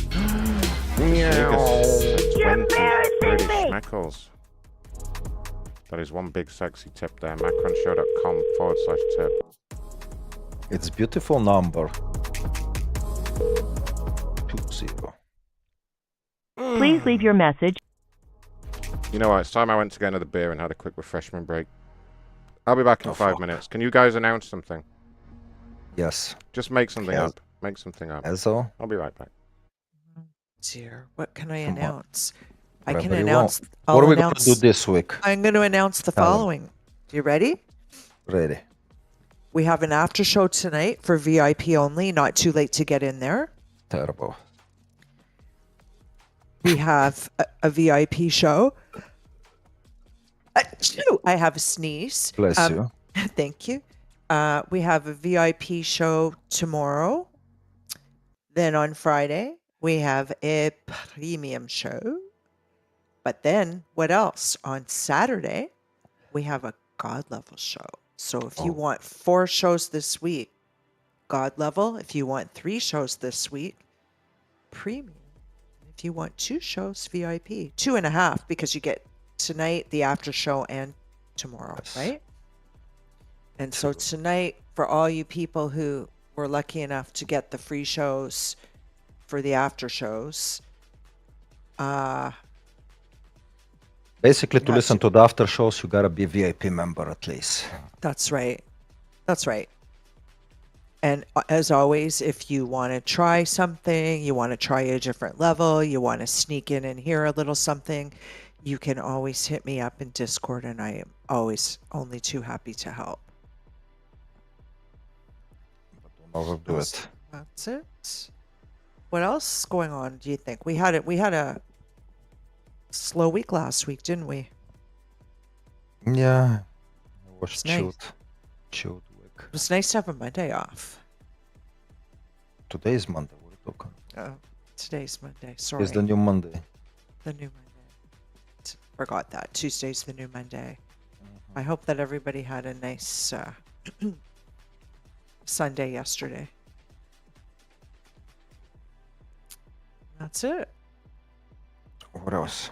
Meow. Schmeckles. That is one big sexy tip there. macronshow.com/tip. It's beautiful number. 20. Please leave your message. You know what? It's time I went to get another beer and had a quick refreshment break. I'll be back in 5 minutes. Can you guys announce something? Yes. Just make something up. Make something up. Also, I'll be right back. Dear, what can I Come on. announce? I can Whatever you announce. want. I'll What are we going to announce. do this week? I'm going to announce the Tell 'em. following. You ready? Ready. We have an after show tonight for VIP only. Not too late to get in there. Terrible. We have a VIP show. Achoo! I have a sneeze. Bless you. Thank you. We have a VIP show tomorrow. Then on Friday, we have a premium show. But then, what else? On Saturday, we have a God level show. So if you want 4 shows this week, God level. If you want 3 shows this week, premium. If you want 2 shows, VIP. 2.5 because you get tonight, the after show, and tomorrow, right? And so tonight, for all you people who were lucky enough to get the free shows for the after shows, Basically, to listen to the after shows, you gotta be a VIP member at least. that's right. That's right. And as always, if you want to try something, you want to try a different level, you want to sneak in and hear a little something, you can always hit me up in Discord, and I am always only too happy to help. Don't overdo it. That's it. What else is going on, do you think? We had a slow week last week, didn't we? Yeah. It was It's nice. chilled week. It was nice to have a Monday off. Today is Monday. What are you talking about? Today's Monday. Sorry. It's the new Monday. The new Monday. Forgot that. Tuesday's the new Monday. I hope that everybody had a nice Sunday yesterday. That's it. What else?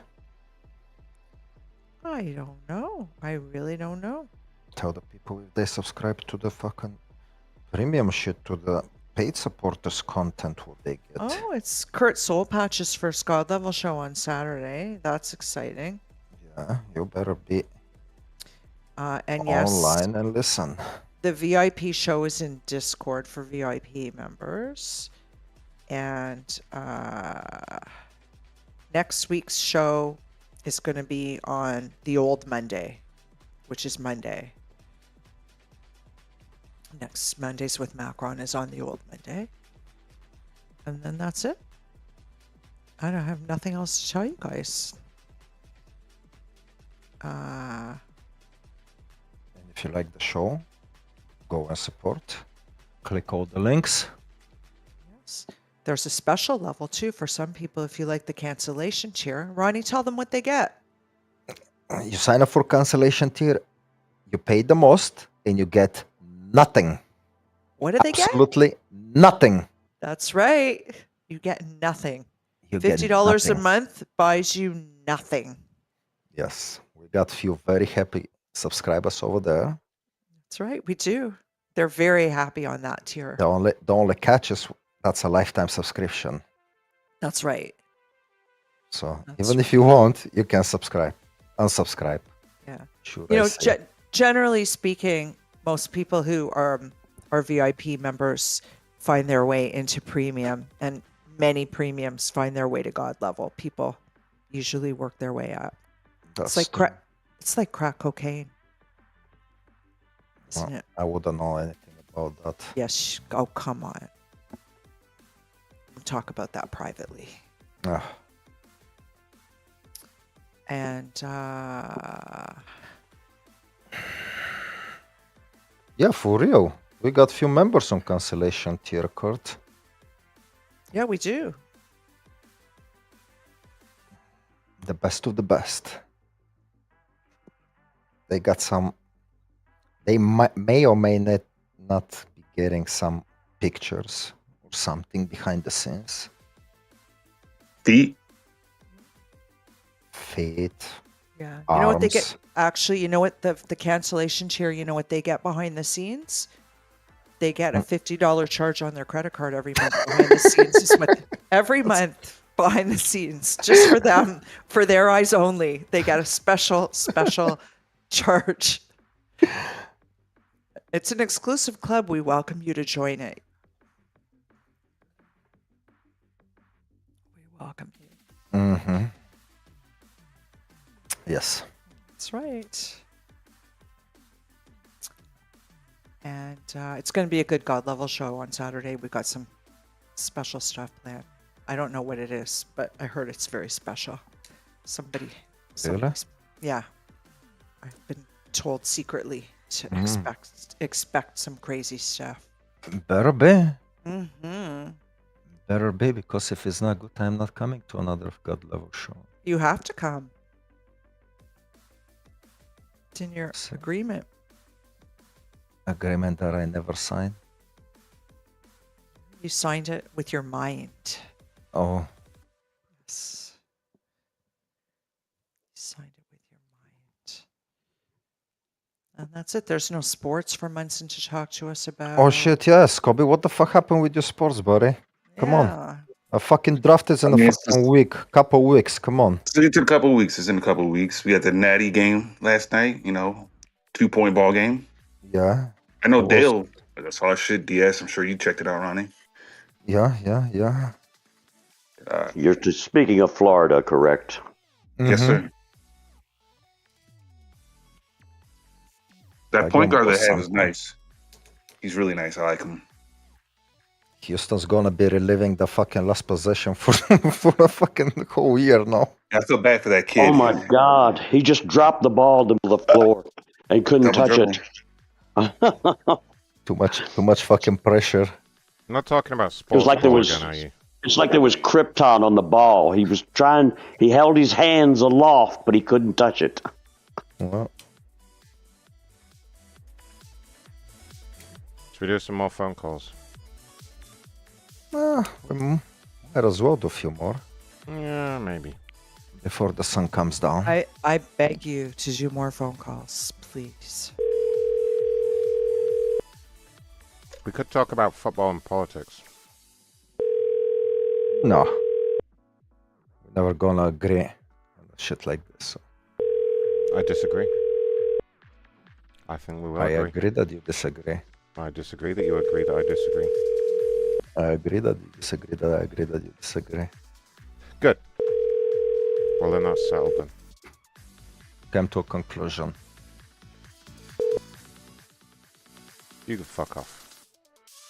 I don't know. I really don't know. Tell the people if they subscribe to the fucking premium shit, to the paid supporters content, what they get. Oh, it's Kurt Soulpatch's first God level show on Saturday. That's exciting. Yeah, you better be And yes, online and listen. the VIP show is in Discord for VIP members. And next week's show is going to be on the old Monday, which is Monday. Next Mondays with Macron is on the old Monday. And then that's it. I don't have nothing else to tell you guys. And if you like the show, go and support. Click all the links. Yes. There's a special level too for some people if you like the cancellation tier. Ronnie, tell them what they get. You sign up for cancellation tier, you pay the most, and you get nothing. What do they get? Absolutely nothing. That's right. You get nothing. You get $50 a nothing. month buys you nothing. Yes, we got few very happy subscribers over there. That's right. We do. They're very happy on that tier. The only catch is that's a lifetime subscription. That's right. So even if you want, you can unsubscribe. Yeah. Should You I know, say. generally speaking, most people who are VIP members find their way into premium, and many premiums find their way to God level. People usually work their way up. It's like crack. It's like crack cocaine, isn't Well, it? I wouldn't know anything about that. Yes. Oh, come on. We'll talk about that privately. Ah, And yeah, for real. We got few members on cancellation tier, Kurt. yeah, we do. The best of the best. They got some. They may or may not be getting some pictures or something behind the scenes. Feet. Yeah. You know what they get? Arms. Actually, you know what the cancellation tier, you know what they get behind the scenes? They get a $50 charge on their credit card every month behind the scenes. Is what every month behind the scenes, just for them, for their eyes only. They get a special charge. It's an exclusive club. We welcome you to join it. We welcome you. Mm-hmm. Yes. That's right. And it's going to be a good God level show on Saturday. We've got some special stuff planned. I don't know what it is, but I heard it's very special. Somebody yeah. I've been told secretly to expect some crazy stuff. Better be. Mm-hmm. Better be, because if it's not good, I'm not coming to another God level show. You have to come. It's in your agreement. Agreement that I never signed. You signed it with your mind. Oh. Yes. You signed it with your mind. And that's it. There's no sports for Munson to talk to us about. Oh shit, yes, Kobe. What the fuck happened with your sports, buddy? Come on. A fucking draft is in a fucking week. Couple weeks. Come on. It's in a couple of weeks. It's in a couple of weeks. We had the Natty game last night, 2-point ball game. Yeah. I know Dale. I saw that shit, DS. I'm sure you checked it out, Ronnie. Yeah. You're speaking of Florida, correct? Yes, sir. That point guard they have is nice. He's really nice. I like him. Houston's gonna be reliving the fucking last possession for a fucking whole year now. I feel bad for that kid. Oh my God! He just dropped the ball to the floor and couldn't touch it. Too much fucking pressure. I'm not talking about sports. It was like there was. Again, are you? It's like there was krypton on the ball. He was trying. He held his hands aloft, but he couldn't touch it. Well. Should we do some more phone calls? We might as well do a few more. Yeah, maybe. Before the sun comes down. I beg you to do more phone calls, please. We could talk about football and politics. No. We're never gonna agree on shit like this. So. I disagree. I think we will agree. I agree that you disagree. I disagree that you agree that I disagree. I agree that you disagree that I agree that you disagree. Good. Well, then that's settled then. Came to a conclusion. You can fuck off.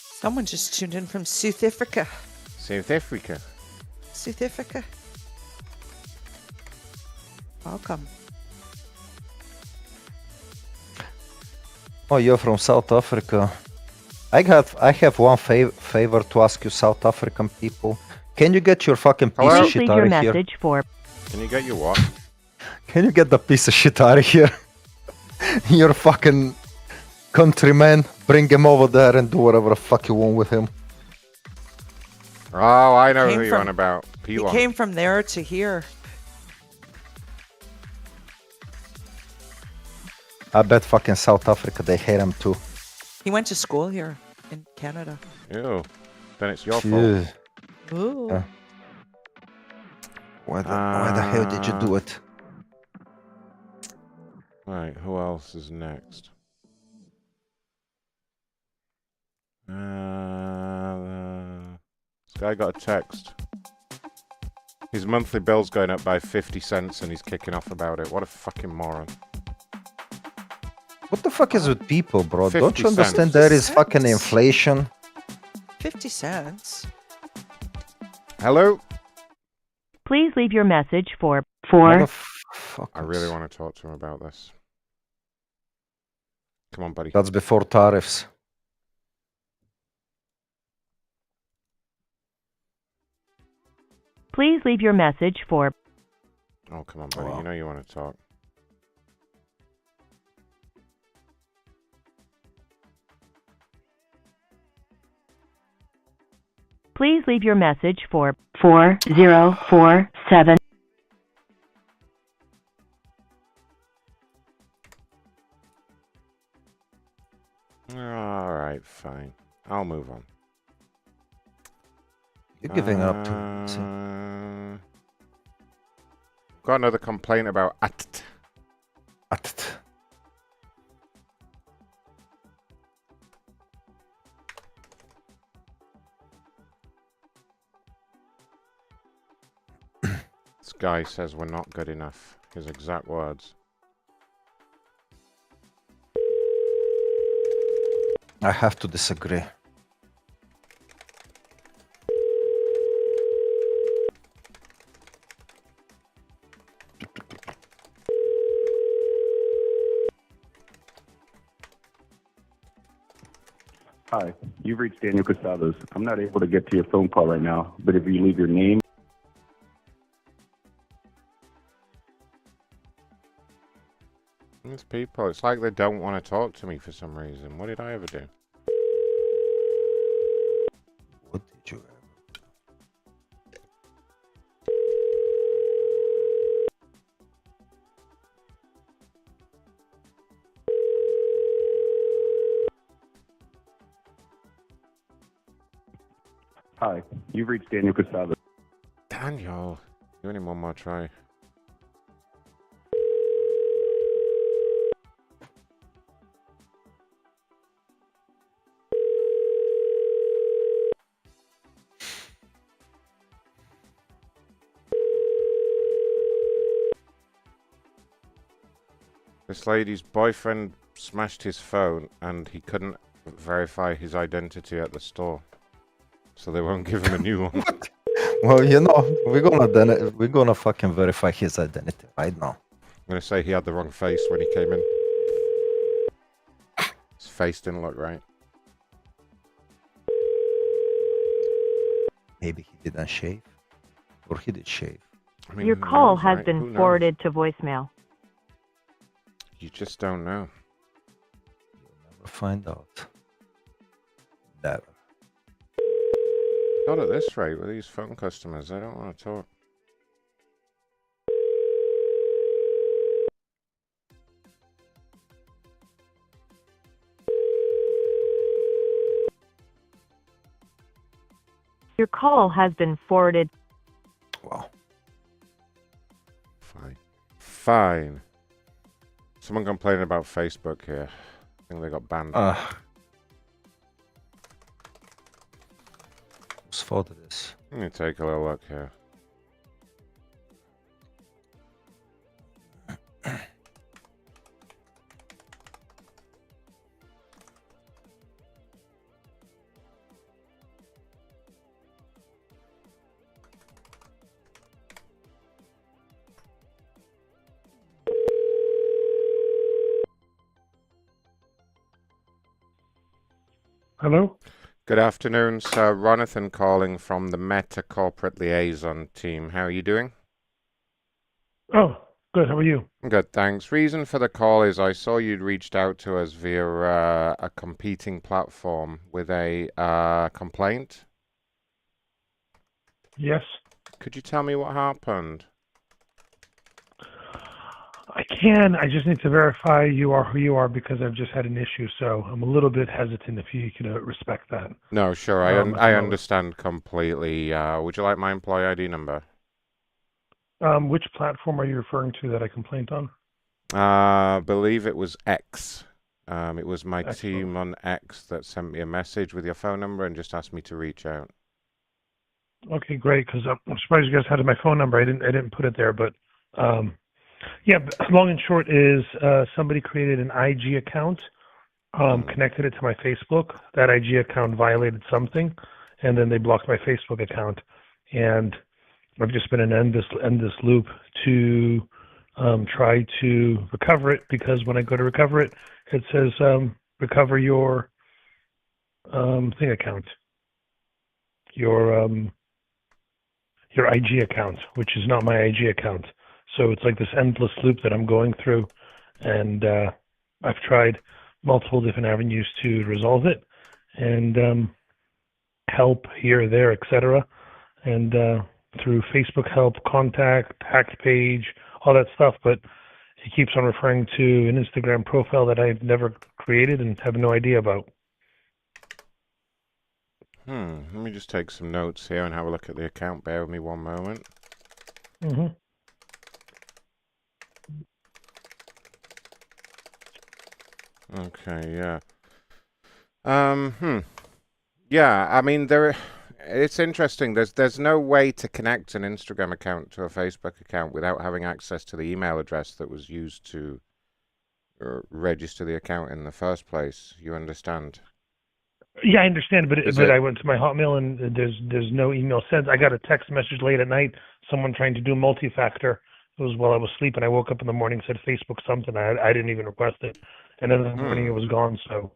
Someone just tuned in from South Africa. South Africa. South Africa. Welcome. Oh, you're from South Africa. I have one favor to ask you, South African people. Can you get your fucking piece of shit out of here? Can you get your what? Can you get the piece of shit out of here? Your fucking countryman. Bring him over there and do whatever the fuck you want with him. Oh, I know who you're on about. He came from there to here. I bet fucking South Africa, they hate him too. He went to school here in Canada. Ew. Then it's your fault. Ooh. Yeah. Why the hell did you do it? Right, who else is next? This guy got a text. His monthly bill's going up by 50 cents and he's kicking off about it. What a fucking moron. What the fuck is with people, bro? Don't you 50 understand cents. there is fucking inflation? 50 cents. Hello? Please leave your message for I really want to talk to him about this. Come on, buddy. That's before tariffs. Please leave your message for Oh, come on, buddy. You know you want to talk. Please leave your message for 4047. Alright, fine. I'll move on. You're giving up to Got another complaint about AT&T. AT&T. This guy says we're not good enough. His exact words. I have to disagree. Hi, you've reached Daniel Casados. I'm not able to get to your phone call right now, but if you leave your name. These people, it's like they don't want to talk to me for some reason. What did I ever do? What did you ever Hi, you've reached Daniel Casados. Daniel, give him one more try. This lady's boyfriend smashed his phone and he couldn't verify his identity at the store. So they won't give him a new one. Well, you know, we're gonna fucking verify his identity right now. I'm gonna say he had the wrong face when he came in. His face didn't look right. Maybe he didn't shave. Or he did shave. I mean, Your who call knows, has right? been Who knows? forwarded to voicemail. You just don't know. Never find out. Never. Not at this rate with these phone customers. They don't want to talk. Your call has been forwarded. Wow. Fine. Fine. Someone complaining about Facebook here. I think they got banned. Whose fault it is? Let me take a little look here. Hello? Good afternoon, sir. Ronathan calling from the Meta Corporate Liaison team. How are you doing? Oh, good. How are you? Good, thanks. Reason for the call is I saw you'd reached out to us via a competing platform with a complaint. Yes. Could you tell me what happened? I can. I just need to verify you are who you are because I've just had an issue, so I'm a little bit hesitant if you can respect that. No, sure. I understand completely. Would you like my employee ID number? Which platform are you referring to that I complained on? Believe it was X. It was my Excellent. team on X that sent me a message with your phone number and just asked me to reach out. Okay, great. Because I'm surprised you guys had my phone number. I didn't put it there, but yeah. Long and short is somebody created an IG account, connected it to my Facebook. That IG account violated something, and then they blocked my Facebook account. And I've just been in an endless loop to try to recover it because when I go to recover it, it says recover your thing account, your IG account, which is not my IG account. So it's like this endless loop that I'm going through, and I've tried multiple different avenues to resolve it, and help here, there, etc. And through Facebook help, contact, hacked page, all that stuff, but it keeps on referring to an Instagram profile that I've never created and have no idea about. Let me just take some notes here and have a look at the account. Bear with me one moment. Okay, yeah. Yeah, I mean, it's interesting. There's no way to connect an Instagram account to a Facebook account without having access to the email address that was used to register the account in the first place. You understand? Yeah, I understand, but I went to my Hotmail and there's no email sent. I got a text message late at night, someone trying to do multi-factor. It was while I was sleeping. I woke up in the morning, said Facebook something. I didn't even request it, and then in the morning it was gone. So,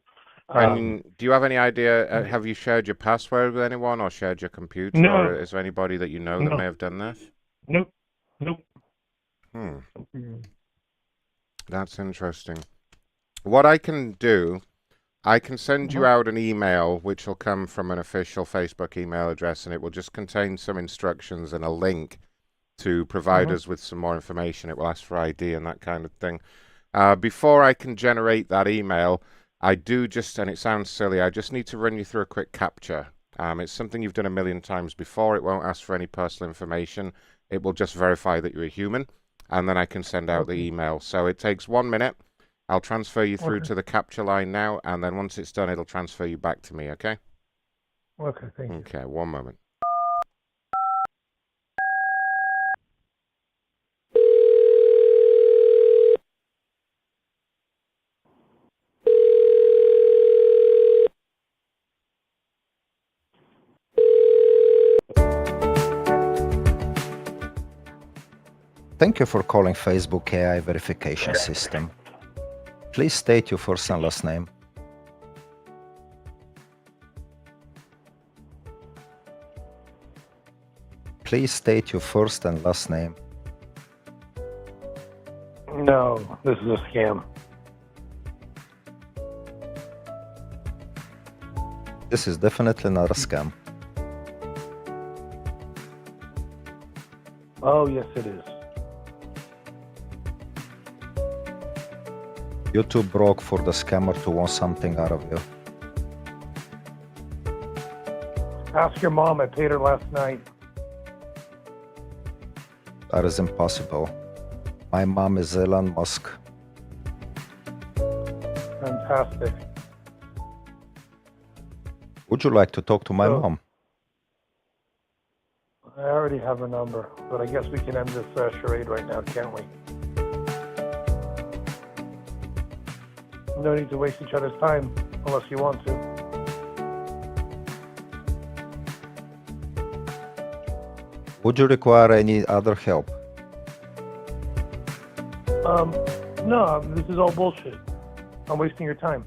and do you have any idea? Have you shared your password with anyone, or shared your computer, No. or is there anybody that you know that No. may have done this? Nope. Nope. That's interesting. What I can do, I can send you out an email which will come from an official Facebook email address, and it will just contain some instructions and a link to provide us with some more information. It will ask for ID and that kind of thing. Before I can generate that email, I do just, and it sounds silly, I just need to run you through a quick captcha. It's something you've done a million times before. It won't ask for any personal information. It will just verify that you're a human, and then I can send out the email. So it takes 1 minute. I'll transfer you through to the capture line now, and then once it's done, it'll transfer you back to me, okay? Okay, thank you. Okay, 1 moment. Thank you for calling Facebook AI verification system. Please state your first and last name. Please state your first and last name. No, this is a scam. This is definitely not a scam. Oh, yes, it is. You're too broke for the scammer to want something out of you. Ask your mom. I paid her last night. That is impossible. My mom is Elon Musk. Fantastic. Would you like to talk to my mom? I already have her number, but I guess we can end this charade right now, can't we? No need to waste each other's time, unless you want to. Would you require any other help? No, this is all bullshit. I'm wasting your time.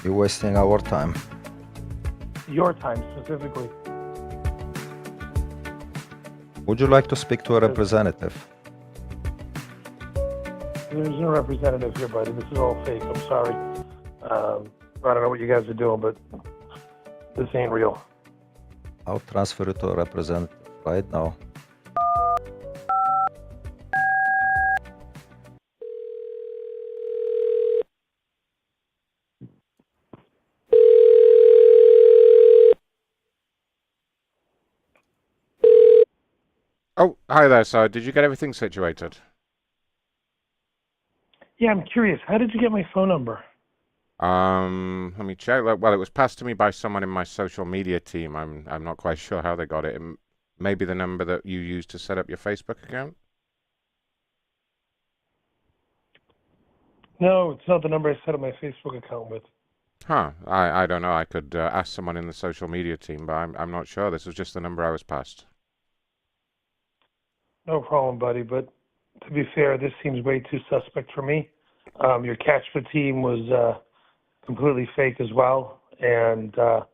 You're wasting our time. Your time, specifically. Would you like to speak to a representative? There's no representative here, buddy. This is all fake. I'm sorry. I don't know what you guys are doing, but this ain't real. I'll transfer you to a representative right now. Oh, hi there, sir. Did you get everything situated? Yeah, I'm curious. How did you get my phone number? Let me check. Well, it was passed to me by someone in my social media team. I'm not quite sure how they got it. Maybe the number that you used to set up your Facebook account? No, it's not the number I set up my Facebook account with. Huh. I don't know. I could ask someone in the social media team, but I'm not sure. This was just the number I was passed. No problem, buddy. But to be fair, this seems way too suspect for me. Your catch for team was completely fake as well, and I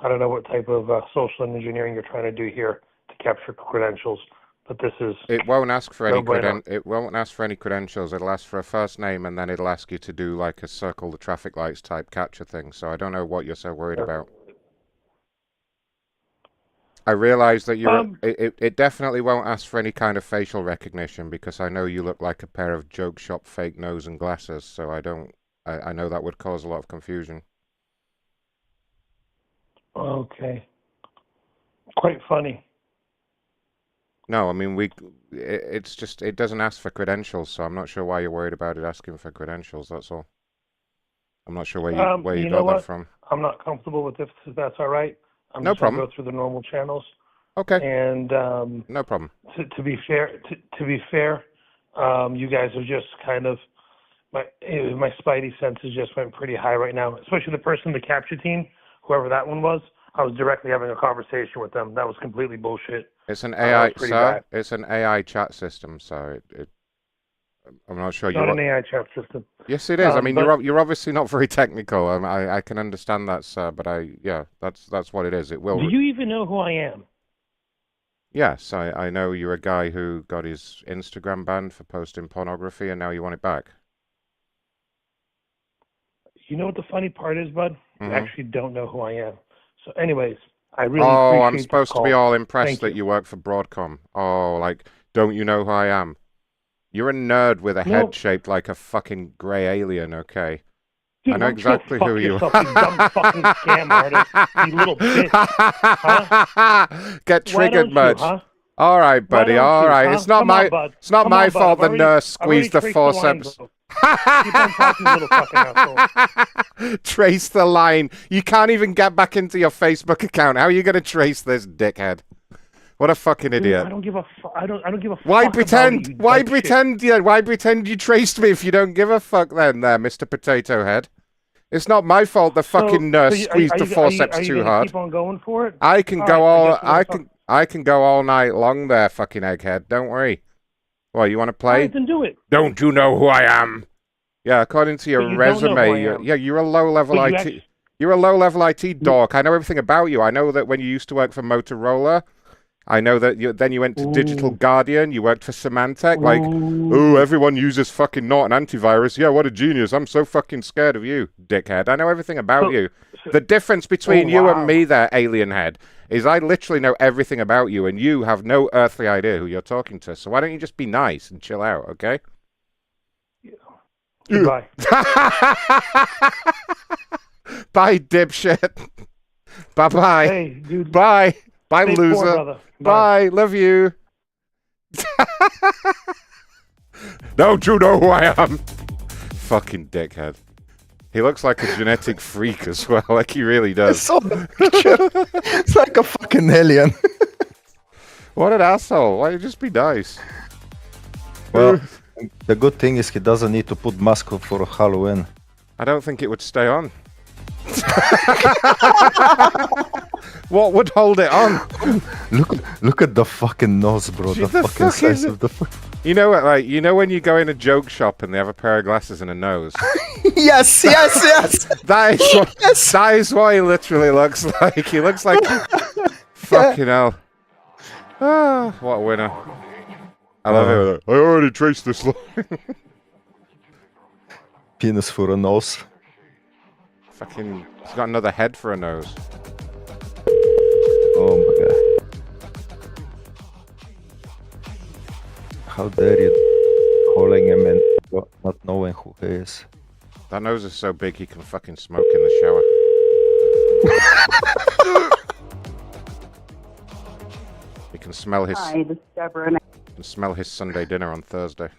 don't know what type of social engineering you're trying to do here to capture credentials. But this is it won't ask for any bueno. it won't ask for any credentials. It'll ask for a first name, and then it'll ask you to do like a circle the traffic lights type capture thing. So I don't know what you're so worried about. I realize that it definitely won't ask for any kind of facial recognition because I know you look like a pair of joke shop fake nose and glasses, so I know that would cause a lot of confusion. Okay. Quite funny. No, I mean it's just it doesn't ask for credentials, so I'm not sure why you're worried about it asking for credentials. That's all. I'm not sure where you got that from. I'm not comfortable with this. If that's all right. I'm No just gonna problem. go through the normal channels. Okay. And no problem. To be fair, you guys are just kind of my spidey senses just went pretty high right now. Especially the person in the capture team, whoever that one was. I was directly having a conversation with them. That was completely bullshit. It's an AI, sir. It's an AI chat system, so I'm not sure Not an AI chat system. Yes, it is. I mean, you're obviously not very technical. I can understand that, sir. But that's what it is. It will. Do you even know who I am? Yes, I know you're a guy who got his Instagram banned for posting pornography, and now you want it back. You know what the funny part is, bud? Mm-hmm. You actually don't know who I am. So, anyways, I really appreciate I'm supposed to be all impressed that you work for Broadcom. Oh, like, don't you know who I am? You're a nerd with a head shaped like a fucking grey alien, okay? Dude, I know exactly who you are. You dumb fucking scam artist, you little bitch. Huh? Get triggered much. Huh? All right, buddy. All right. Huh? It's not my fault the nurse squeezed the forceps. Keep on talking, you little fucking asshole. Trace the line. You can't even get back into your Facebook account. How are you going to trace this dickhead? What a fucking idiot! Dude, I don't give a fuck. I don't give a fuck. Why pretend? About it, why pretend? Yeah, why pretend you traced me if you don't give a fuck? Then, there, Mr. Potato Head. It's not my fault. The fucking nurse squeezed the forceps too hard. Keep on going for it. I can go I can go all night long there, fucking egghead. Don't worry. Well, you want to play? Then do it. Don't you know who I am? Yeah, according to your resume, you're a low-level IT. You're a low-level IT dork. I know everything about you. I know that when you used to work for Motorola, I know that then you went to Digital Guardian. You worked for Symantec. Like, oh, everyone uses fucking Norton antivirus. Yeah, what a genius. I'm so fucking scared of you, dickhead. I know everything about you. The difference between you and me there, alien head, is I literally know everything about you, and you have no earthly idea who you're talking to. So why don't you just be nice and chill out, okay? Goodbye. Bye, dipshit. Bye-bye. Hey, dude. Bye. Bye, Stay loser. poor, brother. Bye. Love you. Don't you know who I am? Fucking dickhead. He looks like a genetic freak as well. Like he really does. It's like a fucking alien. What an asshole. Why don't you just be nice? Well, the good thing is he doesn't need to put mask on for Halloween. I don't think it would stay on. What would hold it on? Look at the fucking nose, bro. The fucking size of the. You know what? Like, you know when you go in a joke shop and they have a pair of glasses and a nose. Yes. That is what he literally looks like. He looks like fucking hell. Ah, what a winner! I love it. I already traced this line. Penis for a nose. Fucking, he's got another head for a nose. Oh my god. How dare you calling him and not knowing who he is. That nose is so big he can fucking smoke in the shower. You can smell his. Hi, this is Deborah. You can smell his Sunday dinner on Thursday.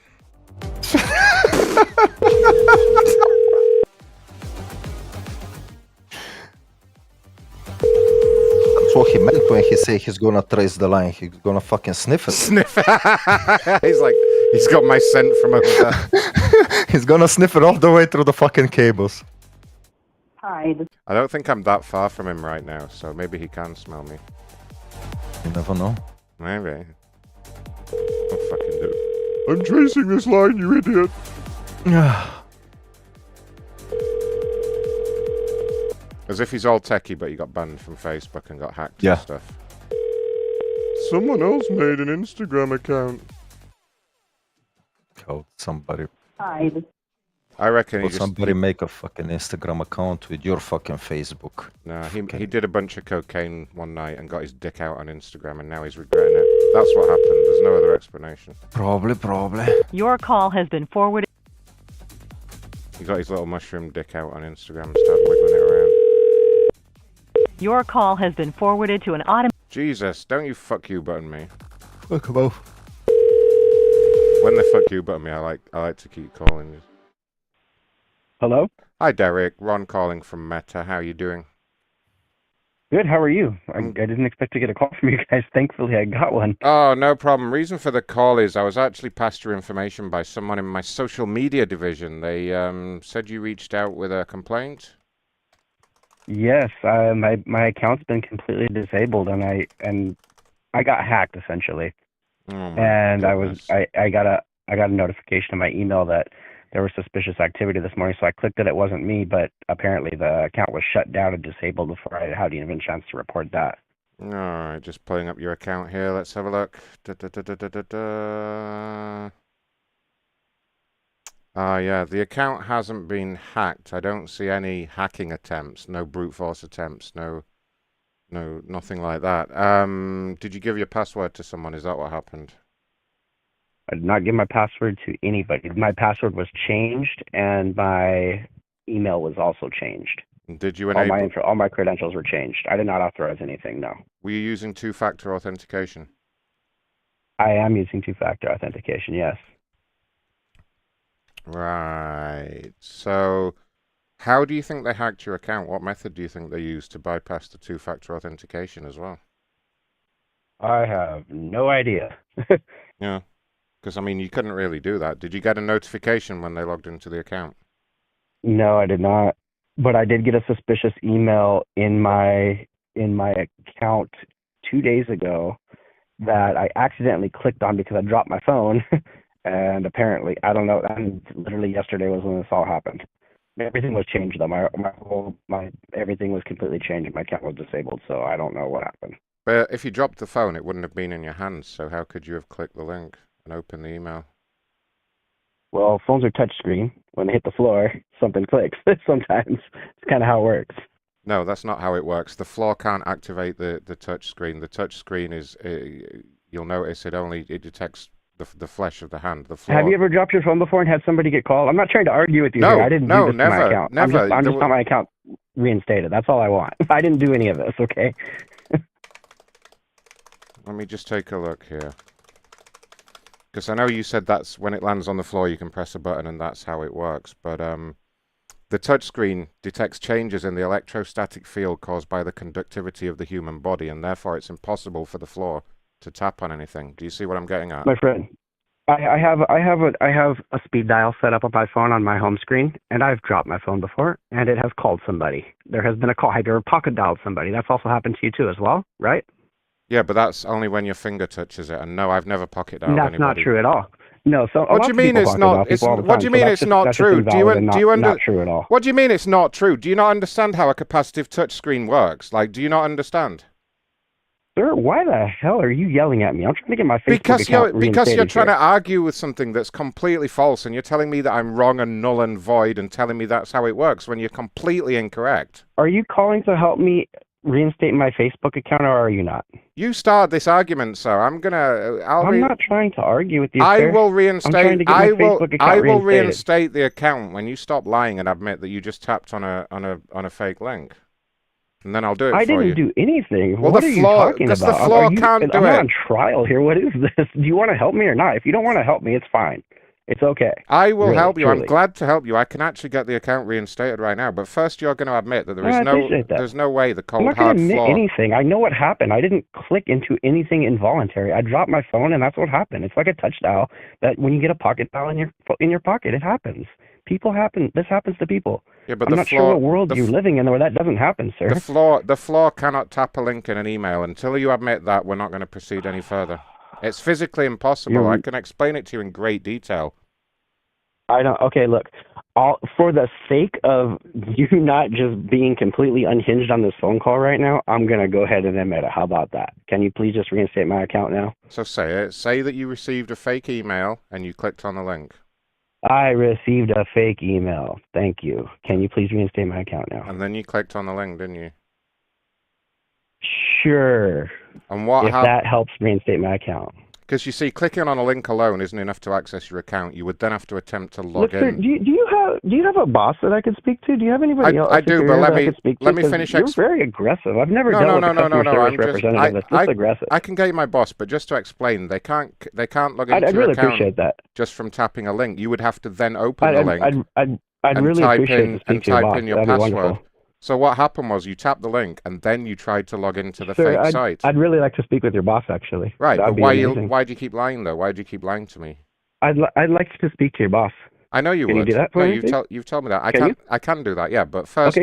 That's what he meant when he said he's gonna trace the line. He's gonna fucking sniff it. Sniff it. He's like, he's got my scent from over there. He's gonna sniff it all the way through the fucking cables. Hi. I don't think I'm that far from him right now, so maybe he can smell me. You never know. Maybe. I'll fucking do it. I'm tracing this line, you idiot. As if he's all techie, but he got banned from Facebook and got hacked and stuff. Someone else made an Instagram account. Oh, somebody. Hi. I reckon Or somebody make a fucking Instagram account with your fucking Facebook. No, he did a bunch of cocaine one night and got his dick out on Instagram, and now he's regretting it. That's what happened. There's no other explanation. Probably. Your call has been forwarded. He got his little mushroom dick out on Instagram and started wiggling it around. Your call has been forwarded to an automated. Jesus, don't you fuck you button me. Look above. When the fuck you but me, I like to keep calling you. Hello? Hi, Derek. Ron calling from Meta. How you doing? Good, how are you? I didn't expect to get a call from you guys. Thankfully, I got one. Oh, no problem. Reason for the call is I was actually passed your information by someone in my social media division. They said you reached out with a complaint. Yes, my account's been completely disabled, and I got hacked essentially. Oh, and goodness. I got a notification in my email that there was suspicious activity this morning, so I clicked it. It wasn't me, but apparently the account was shut down and disabled before I had even a chance to report that. All right, just pulling up your account here. Let's have a look. Yeah, the account hasn't been hacked. I don't see any hacking attempts, no brute force attempts, nothing like that. Did you give your password to someone? Is that what happened? I did not give my password to anybody. My password was changed, and my email was also changed. Did you enable? All my credentials were changed. I did not authorize anything, no. Were you using two-factor authentication? I am using two-factor authentication, yes. Right. So, how do you think they hacked your account? What method do you think they used to bypass the two-factor authentication as well? I have no idea. Yeah. Because, I mean, you couldn't really do that. Did you get a notification when they logged into the account? No, I did not. But I did get a suspicious email in my account 2 days ago that I accidentally clicked on because I dropped my phone. And apparently, I don't know, and literally yesterday was when this all happened. Everything was changed though. My everything was completely changed. My account was disabled, so I don't know what happened. But if you dropped the phone, it wouldn't have been in your hands, so how could you have clicked the link and opened the email? Well, phones are touchscreen. When they hit the floor, something clicks. Sometimes it's kind of how it works. No, that's not how it works. The floor can't activate the touch screen. The touch screen is, you'll notice it detects the flesh of the hand. The floor. Have you ever dropped your phone before and had somebody get called? I'm not trying to argue with you here. I didn't do this to my account. Never. I'm just want my account reinstated. That's all I want. I didn't do any of this, okay? Let me just take a look here. Because I know you said that's when it lands on the floor, you can press a button and that's how it works. But the touchscreen detects changes in the electrostatic field caused by the conductivity of the human body, and therefore it's impossible for the floor to tap on anything. Do you see what I'm getting at? My friend, I have a speed dial set up on my phone on my home screen, and I've dropped my phone before, and it has called somebody. There has been a call. I've ever pocket dialed somebody. That's also happened to you too, as well, right? Yeah, but that's only when your finger touches it. And no, I've never pocket dialed That's anybody. not true at all. No, so what do you mean it's not? What do you mean it's not true? Do you not true at all? What do you mean it's not true? Do you not understand how a capacitive touchscreen works? Like, do you not understand? Sir, why the hell are you yelling at me? I'm trying to get my Facebook account because you're trying here. to argue with something that's completely false, and you're telling me that I'm wrong and null and void, and telling me that's how it works when you're completely incorrect. Are you calling to help me reinstate my Facebook account, or are you not? You start this argument, sir. I'm not trying to argue with you, I sir. will reinstate. I'm trying to get my Facebook account I will reinstated. reinstate the account when you stop lying and admit that you just tapped on a fake link, and then I'll do it for you. I didn't do anything. Well, what are you talking about? The floor can't do I'm it. on trial here. What is this? Do you want to help me or not? If you don't want to help me, it's fine. It's okay. I will Really, help you. truly. I'm glad to help you. I can actually get the account reinstated right now. But first, you're going to admit that there's no way the I'm cold not going hard to admit floor. anything. I know what happened. I didn't click into anything involuntary. I dropped my phone, and that's what happened. It's like a touch dial that when you get a pocket dial in your pocket, it happens. This happens to people. Yeah, but I'm not sure what world you're living in where that doesn't happen, sir. The floor cannot tap a link in an email. Until you admit that, we're not going to proceed any further. It's physically impossible. I can explain it to you in great detail. I don't. Okay, look. For the sake of you not just being completely unhinged on this phone call right now, I'm gonna go ahead and admit it. How about that? Can you please just reinstate my account now? So say it. Say that you received a fake email and you clicked on the link. I received a fake email. Thank you. Can you please reinstate my account now? And then you clicked on the link, didn't you? Sure. And what if that helps reinstate my account. Because you see, clicking on a link alone isn't enough to access your account. You would then have to attempt to log Look, sir, in. do you have a boss that I could speak to? Do you have anybody else? I do, but that I could speak to? let me 'Cause finish. You're very aggressive. I've never No, dealt no, with no, a no, customer no, service I'm just. representative that's this aggressive. I can get you my boss, but just to explain, they can't log into I'd your really account appreciate that. just from tapping a link. You would have to then open the link. I'd and really type appreciate in to speak and to your type boss. in your That'd be password. wonderful. So what happened was you tapped the link and then you tried to log into the Sir, fake site. I'd really like to speak with your boss, actually. Right, That'd but be amazing. why do you keep lying though? Why do you keep lying to me? I'd like to speak to your boss. I know you Can would. you do that for no, me, please? you've told me that. Can I can do that. Yeah, but first.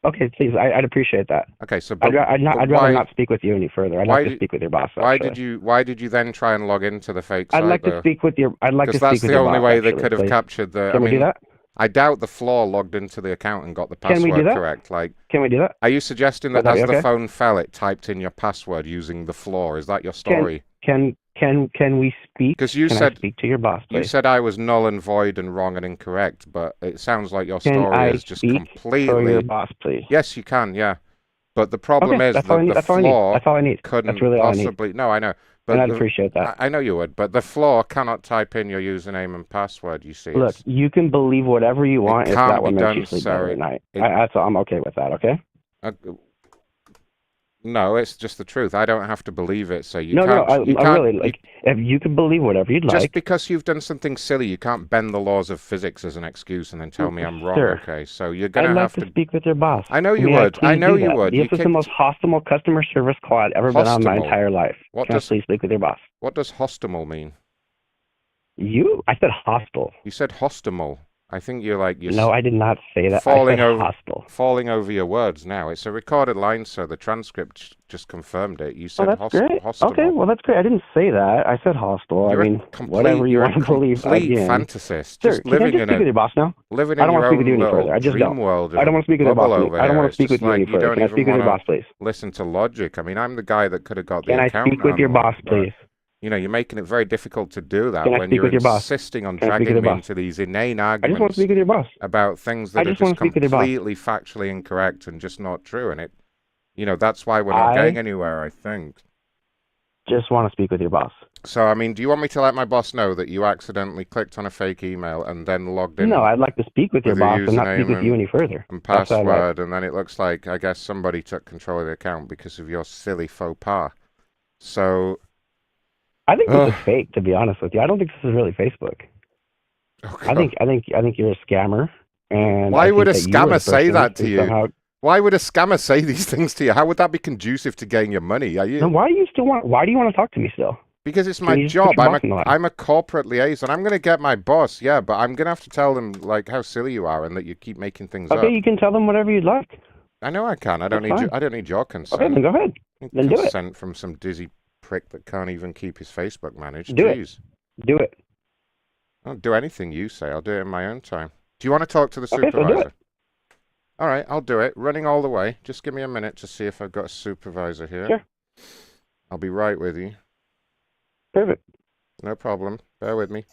Okay, please. I'd appreciate that. Okay, so I'd rather why, not speak with you any further. I'd like to speak with your boss. Why actually. did you then try and log into the fake site? I'd like to speak with your. I'd like to speak with that's the your only boss, way actually, they could have please. captured the. Can we do that? I doubt the floor logged into the account and got the Can password we do that? correct. Like, can we do that? Are you suggesting that Would that as be the okay? phone fell, it typed in your password using the floor? Is that your story? Can we speak? Because you can said I speak to your boss, please? you said I was null and void and wrong and incorrect, but it sounds like your Can story I is just speak completely. to your boss, please? Yes, you can. Yeah, but the problem Okay, is that's that all I need. the That's all I need. floor That's all I need. couldn't That's really all I need. possibly. No, I know. But And I'd appreciate that. I know you would, but the floor cannot type in your username and password. You see, Look, you can believe whatever you want if can't that will be make done, you sleep sir. better at night. It- That's all. I'm okay with that. Okay. No, it's just the truth. I don't have to believe it, so you No, can't. I you can't, really like. If you can believe whatever you'd just like. because you've done something silly, you can't bend the laws of physics as an excuse and then tell me I'm wrong. Sir, Okay, so you're gonna I'd like have to speak with your boss. I know you May would. please I know do you that? would. This is the most hostile customer service call I've ever been on in my Hostile? entire life. What Can does- I please speak with your boss? What does hostile mean? I said hostile. You said hostile. I think you're No, I did not say that. falling I said over hostile. falling over your words now. It's a recorded line, sir. The transcript just confirmed it. You said Oh, that's great. Okay, well, that's great. I didn't say that. I said hostile. You're I a mean, complete- whatever you you're a want to believe. complete Again. fantasist. Sir, Just can I living just in speak a- with your boss now? living I in don't want your to speak with you own any further. little I just dream don't. world of I don't want to speak with your boss. bubble over I don't here. want to It's speak just with you any like you further. don't Can I even speak with your wanna boss, please? Listen to logic. I mean, I'm the guy that could have got the Can I account. speak with your handled, boss, but, please? You know, you're making it very difficult to do that Can I when speak you're with your boss? insisting on Can I speak with dragging your me boss? into these inane I just want to arguments speak with your boss. about things I that are just wanna just speak with your boss. completely factually incorrect and just not true. And that's why we're not getting anywhere, I think. Just want to speak with your boss. So, I mean, do you want me to let my boss know that you accidentally clicked on a fake email and then logged in? No, I'd like to speak with your boss and not speak with you any further. And That's what I'd like. password, and then it looks like, I guess, somebody took control of the account because of your silly faux pas. So... I think this is fake, to be honest with you. I don't think this is really Facebook. I think you're a scammer. And Why I would a think that you are the scammer say person that to who you? somehow- Why would a scammer say these things to you? How would that be conducive to getting your money? Are you? Then why do you want to talk to me still? Because it's Can my you just put job. your boss on the line? I'm a corporate liaison. I'm going to get my boss, yeah, but I'm going to have to tell them like how silly you are and that you keep making things up. Okay, you can tell them whatever you'd like. I know I can. I don't That's need. fine. I don't need your consent. Okay, then go ahead. Then do it. Consent from some dizzy prick that can't even keep his Facebook managed. Do it. Jeez. Do it. I don't do anything you say. I'll do it in my own time. Do you want to talk to the Okay, so do supervisor? it. All right, I'll do it. Running all the way. Just give me a minute to see if I've got a supervisor here. Sure. I'll be right with you. Perfect. No problem. Bear with me.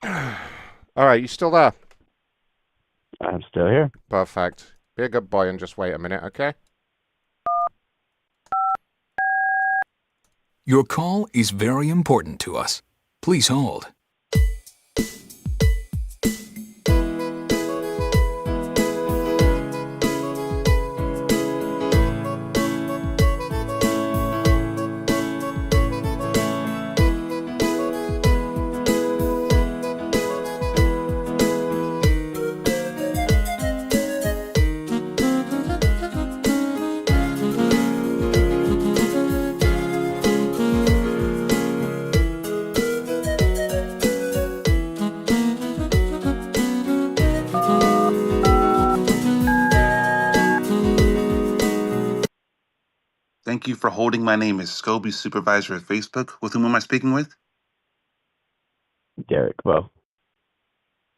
All right, you still there? I'm still here. Perfect. Be a good boy and just wait a minute, okay? Your call is very important to us. Please hold. Thank you for holding. My name is Scobie, supervisor at Facebook. With whom am I speaking with? Derek, well,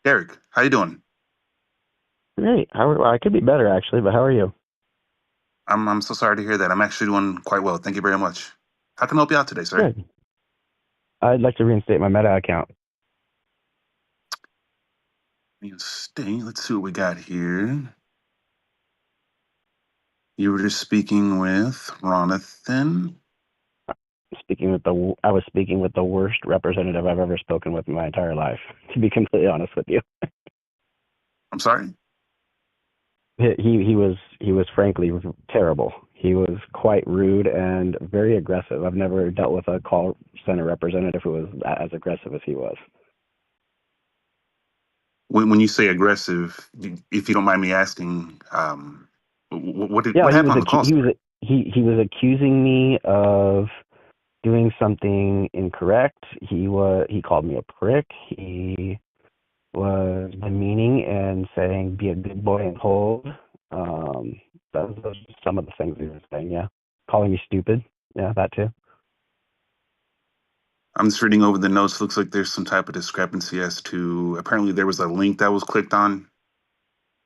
Derek, how you doing? great. I could be better actually, but how are you? I'm so sorry to hear that. I'm actually doing quite well. Thank you very much. How can I help you out today, sir? Good. I'd like to reinstate my Meta account. Reinstate. Let's see what we got here. You were just speaking with Ronathan. I was speaking with the worst representative I've ever spoken with in my entire life, to be completely honest with you. I'm sorry? He was frankly terrible. He was quite rude and very aggressive. I've never dealt with a call center representative who was as aggressive as he was. When you say aggressive, if you don't mind me asking, what happened on the call? He was accusing me of doing something incorrect. He called me a prick. He was demeaning and saying, "Be a good boy and hold." Those are some of the things he was saying. Yeah, calling me stupid. Yeah, that too. I'm just reading over the notes. Looks like there's some type of discrepancy as to apparently there was a link that was clicked on.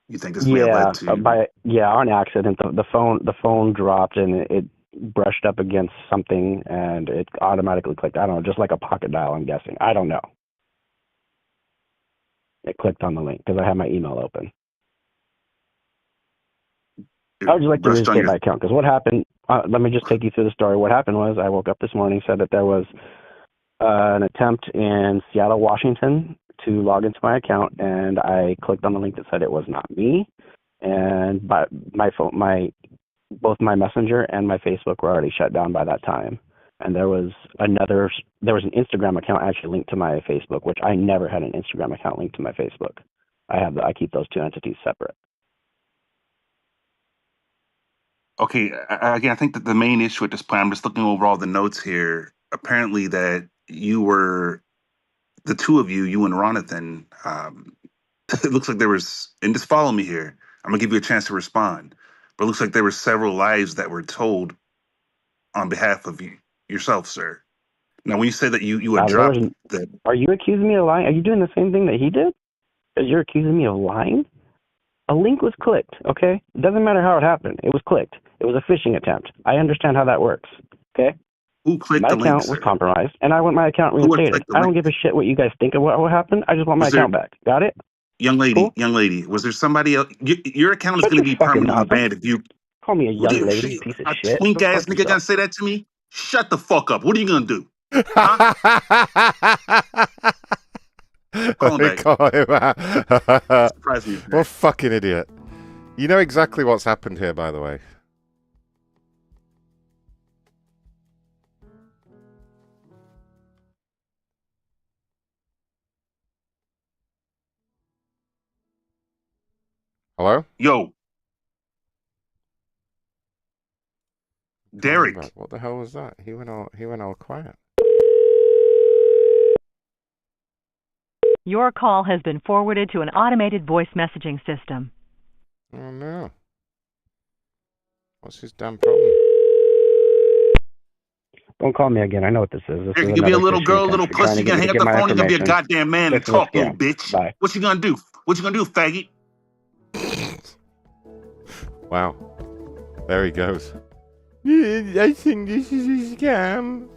You think this may have led to? On accident. The phone dropped and it brushed up against something and it automatically clicked. I don't know, just like a pocket dial. I'm guessing. I don't know. It clicked on the link because I had my email open. I would just like to reinstate my account because what happened, let me just take you through the story. What happened was I woke up this morning, said that there was an attempt in Seattle, Washington to log into my account, and I clicked on the link that said it was not me. And both my Messenger and my Facebook were already shut down by that time. And there was an Instagram account actually linked to my Facebook, which I never had an Instagram account linked to my Facebook. I keep those two entities separate. Okay, again, I think that the main issue at this point, I'm just looking over all the notes here. Apparently, that you were the two of you, you and Ronathan. It looks like there was, and just follow me here. I'm gonna give you a chance to respond. But it looks like there were several lies that were told on behalf of yourself, sir. Now, when you say that you had dropped the, are you accusing me of lying? Are you doing the same thing that he did? Because you're accusing me of lying? A link was clicked, okay? It doesn't matter how it happened. It was clicked. It was a phishing attempt. I understand how that works, okay? Who clicked my the link, account was compromised, and I want my account reinstated. I don't give a shit what you guys think of what happened. I just want my account back. Got it? Young lady, was there somebody else? Your account is going to be permanently banned if you call me a young lady, piece of shit. Twink ass nigga gonna say that to me? Shut the fuck up. What are you gonna do? Call him out. What a fucking idiot. You know exactly what's happened here, by the way. Hello? Yo. Derek. What the hell was that? He went all quiet. Your call has been forwarded to an automated voice messaging system. Oh no. What's his damn problem? Don't call me again. I know what this is. You can be a little girl, a little pussy. You gonna hang up the phone. You gonna be a goddamn man and talk, little bitch. Bye. What you gonna do? What you gonna do, faggot? Wow. There he goes. I think this is a scam.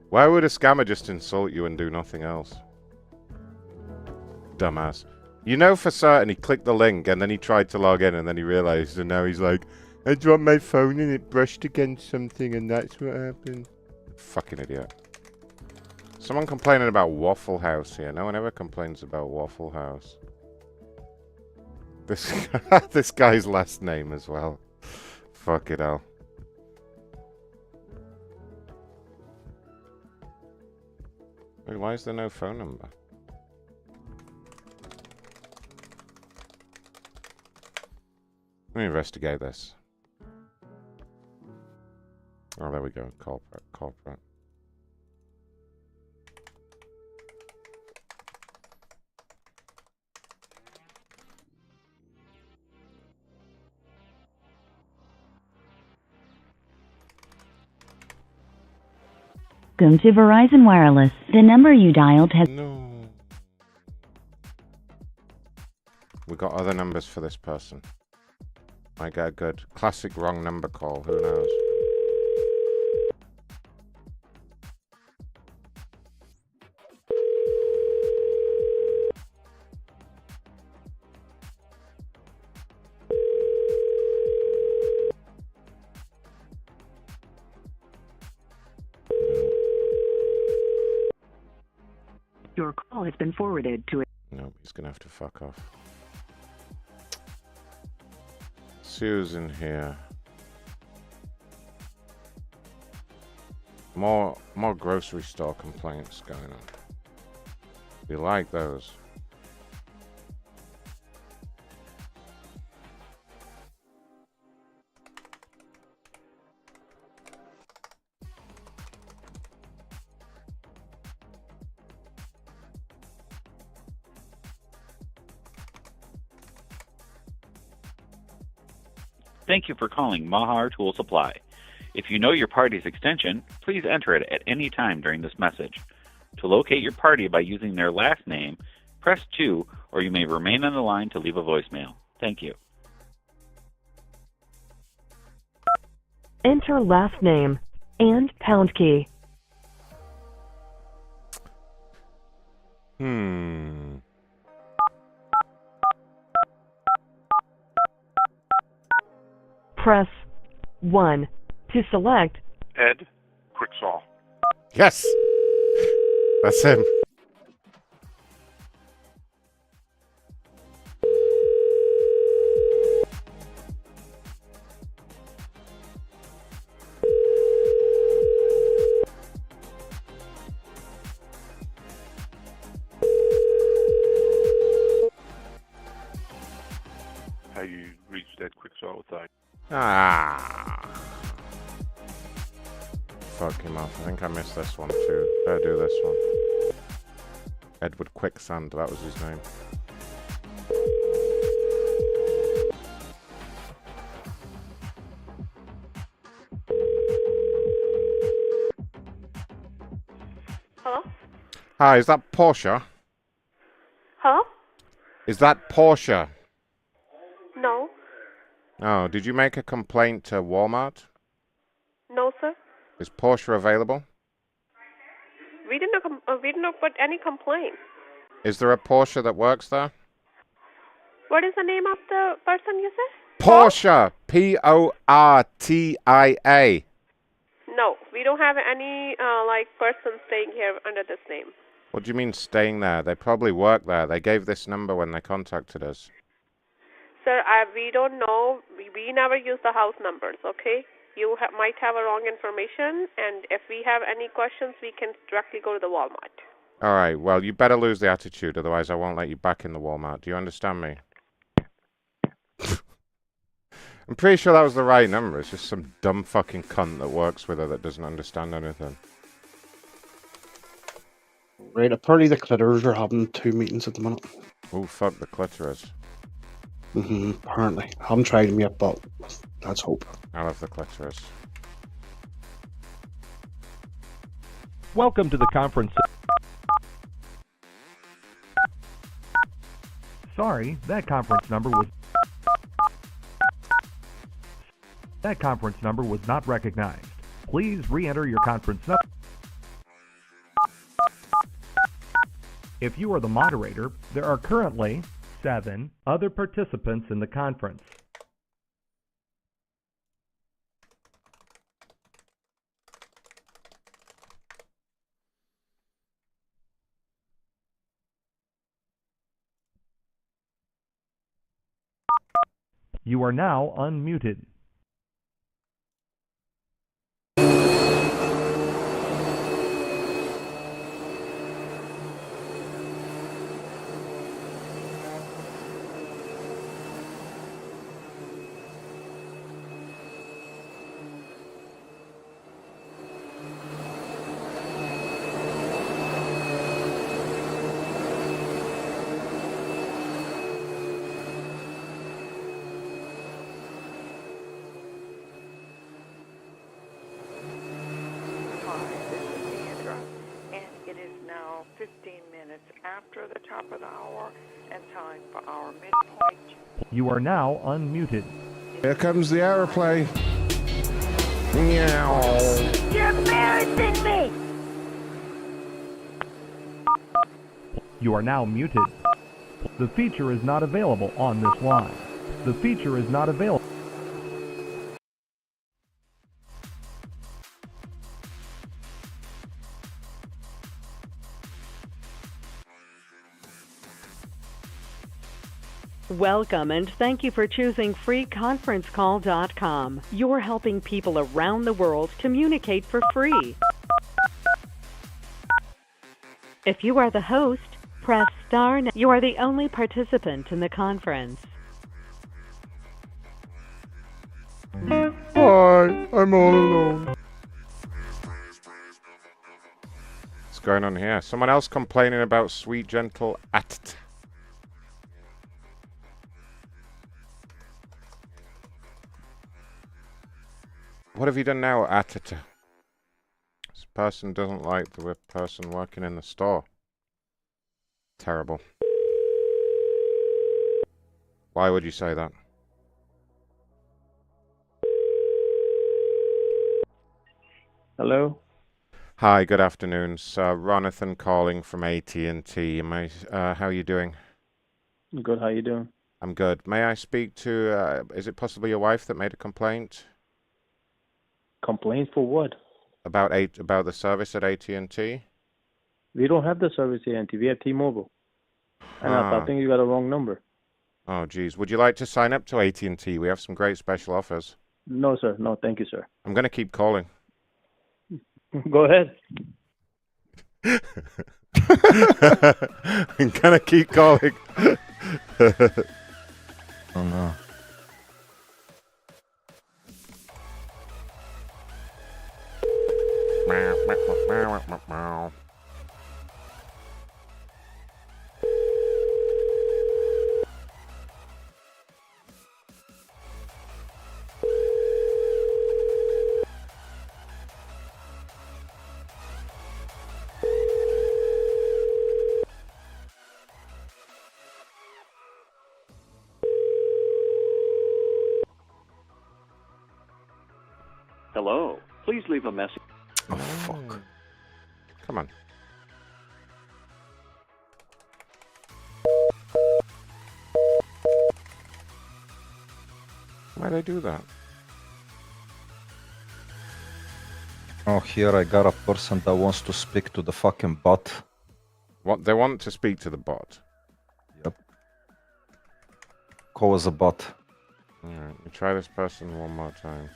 Why would a scammer just insult you and do nothing else? Dumbass. You know for certain he clicked the link and then he tried to log in and then he realized and now he's like, I dropped my phone and it brushed against something and that's what happened. Fucking idiot. Someone complaining about Waffle House here. No one ever complains about Waffle House. This guy's last name as well. Fuck it hell. Wait, why is there no phone number? Let me investigate this. Oh, there we go. Corporate. Welcome to Verizon Wireless. The number you dialed has... No. We got other numbers for this person. Might get a good classic wrong number call. Who knows? Your call has been forwarded to a... Nope, he's gonna have to fuck off. Sue's in here. More grocery store complaints going on. We like those. Thank you for calling Mahar Tool Supply. If you know your party's extension, please enter it at any time during this message. To locate your party by using their last name, press 2, or you may remain on the line to leave a voicemail. Thank you. Enter last name and pound key. Press 1 to select. Ed Quicksaw. Yes! That's him. How you reached Ed Quicksaw with that? Fuck him off. I think I missed this one too. Better do this one. Edward Quicksand, that was his name. Hello? Hi, is that Portia? Hello? Is that Portia? No. Oh, did you make a complaint to Walmart? No, sir. Is Portia available? We did not put any complaint. Is there a Portia that works there? What is the name of the person you said? Portia! Portia. No, we don't have any person staying here under this name. What do you mean staying there? They probably work there. They gave this number when they contacted us. Sir, we don't know. We never use the house numbers, okay? You might have a wrong information, and if we have any questions, we can directly go to the Walmart. All right, well, you better lose the attitude, otherwise I won't let you back in the Walmart. Do you understand me? I'm pretty sure that was the right number. It's just some dumb fucking cunt that works with her that doesn't understand anything. Right, apparently the clitters are having 2 meetings at the minute. Oh, fuck the clitoris. Apparently. I haven't tried them yet, but let's hope. I love the clitoris. Welcome to the conference. Sorry, that conference number was not recognized. Please re-enter your conference number. If you are the moderator, there are currently 7 other participants in the conference. You are now unmuted. It is now 15 minutes after the top of the hour and time for our midpoint. You are now unmuted. Here comes the airplane. Meow. You're embarrassing me! You are now muted. The feature is not available on this line. The feature is not available. Welcome and thank you for choosing freeconferencecall.com. You're helping people around the world communicate for free. If you are the host, press star now. You are the only participant in the conference. Hi, I'm all alone. What's going on here? Someone else complaining about sweet, gentle at. What have you done now, Atata? This person doesn't like the person working in the store. Terrible. Why would you say that? Hello? Hi, good afternoon. It's Ronathan calling from AT&T. How are you doing? Good, how you doing? I'm good. May I speak to, is it possibly your wife that made a complaint? Complaint for what? About the service at AT&T? We don't have the service here, AT&T. We have T-Mobile. And I think you got a wrong number. Oh, geez. Would you like to sign up to AT&T? We have some great special offers. No, sir. No, thank you, sir. I'm going to keep calling. Go ahead. I'm going to keep calling. Oh, no. Hello. Please leave a message. Oh, fuck. Come on. Why'd I do that? Oh, here I got a person that wants to speak to the fucking bot. What? They want to speak to the bot? Yep. Call as a bot. Alright, let me try this person one more time.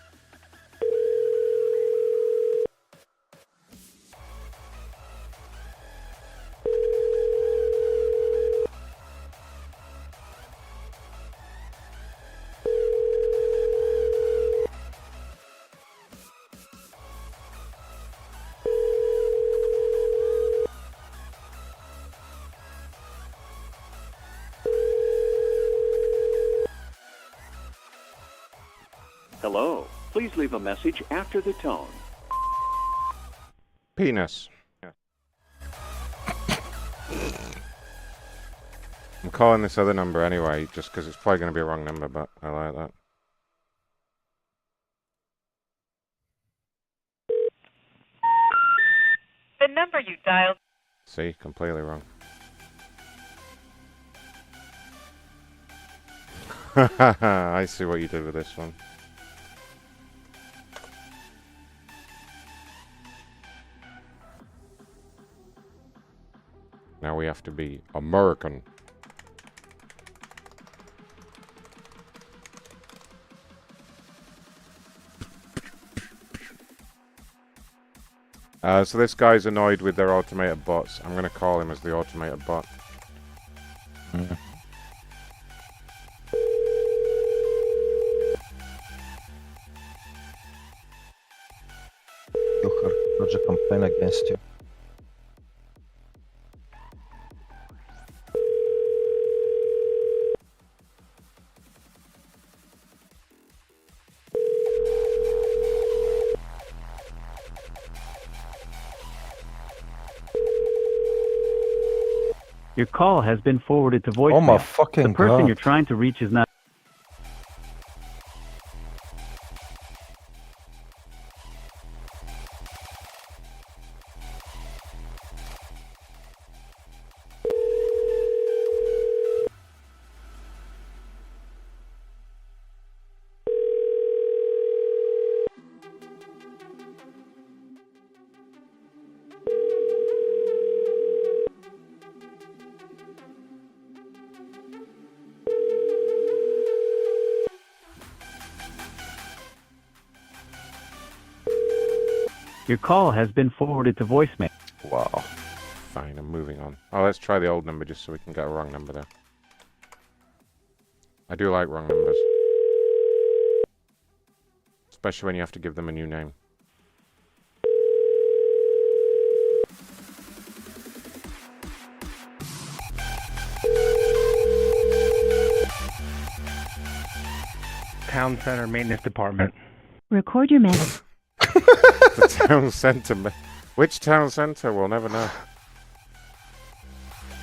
Hello. Please leave a message after the tone. Penis. I'm calling this other number anyway, just because it's probably going to be a wrong number, but I like that. The number you dialed. See, completely wrong. I see what you did with this one. Now we have to be American. So this guy's annoyed with their automated bots. I'm going to call him as the automated bot. Lodge a complaint against you. Your call has been forwarded to voicemail. Oh my fucking The person God. you're trying to reach is not. Your call has been forwarded to voicemail. Wow. Fine, I'm moving on. Oh, let's try the old number just so we can get a wrong number there. I do like wrong numbers. Especially when you have to give them a new name. Town Center Maintenance Department. Record your message. The town centre. Which town centre? We'll never know.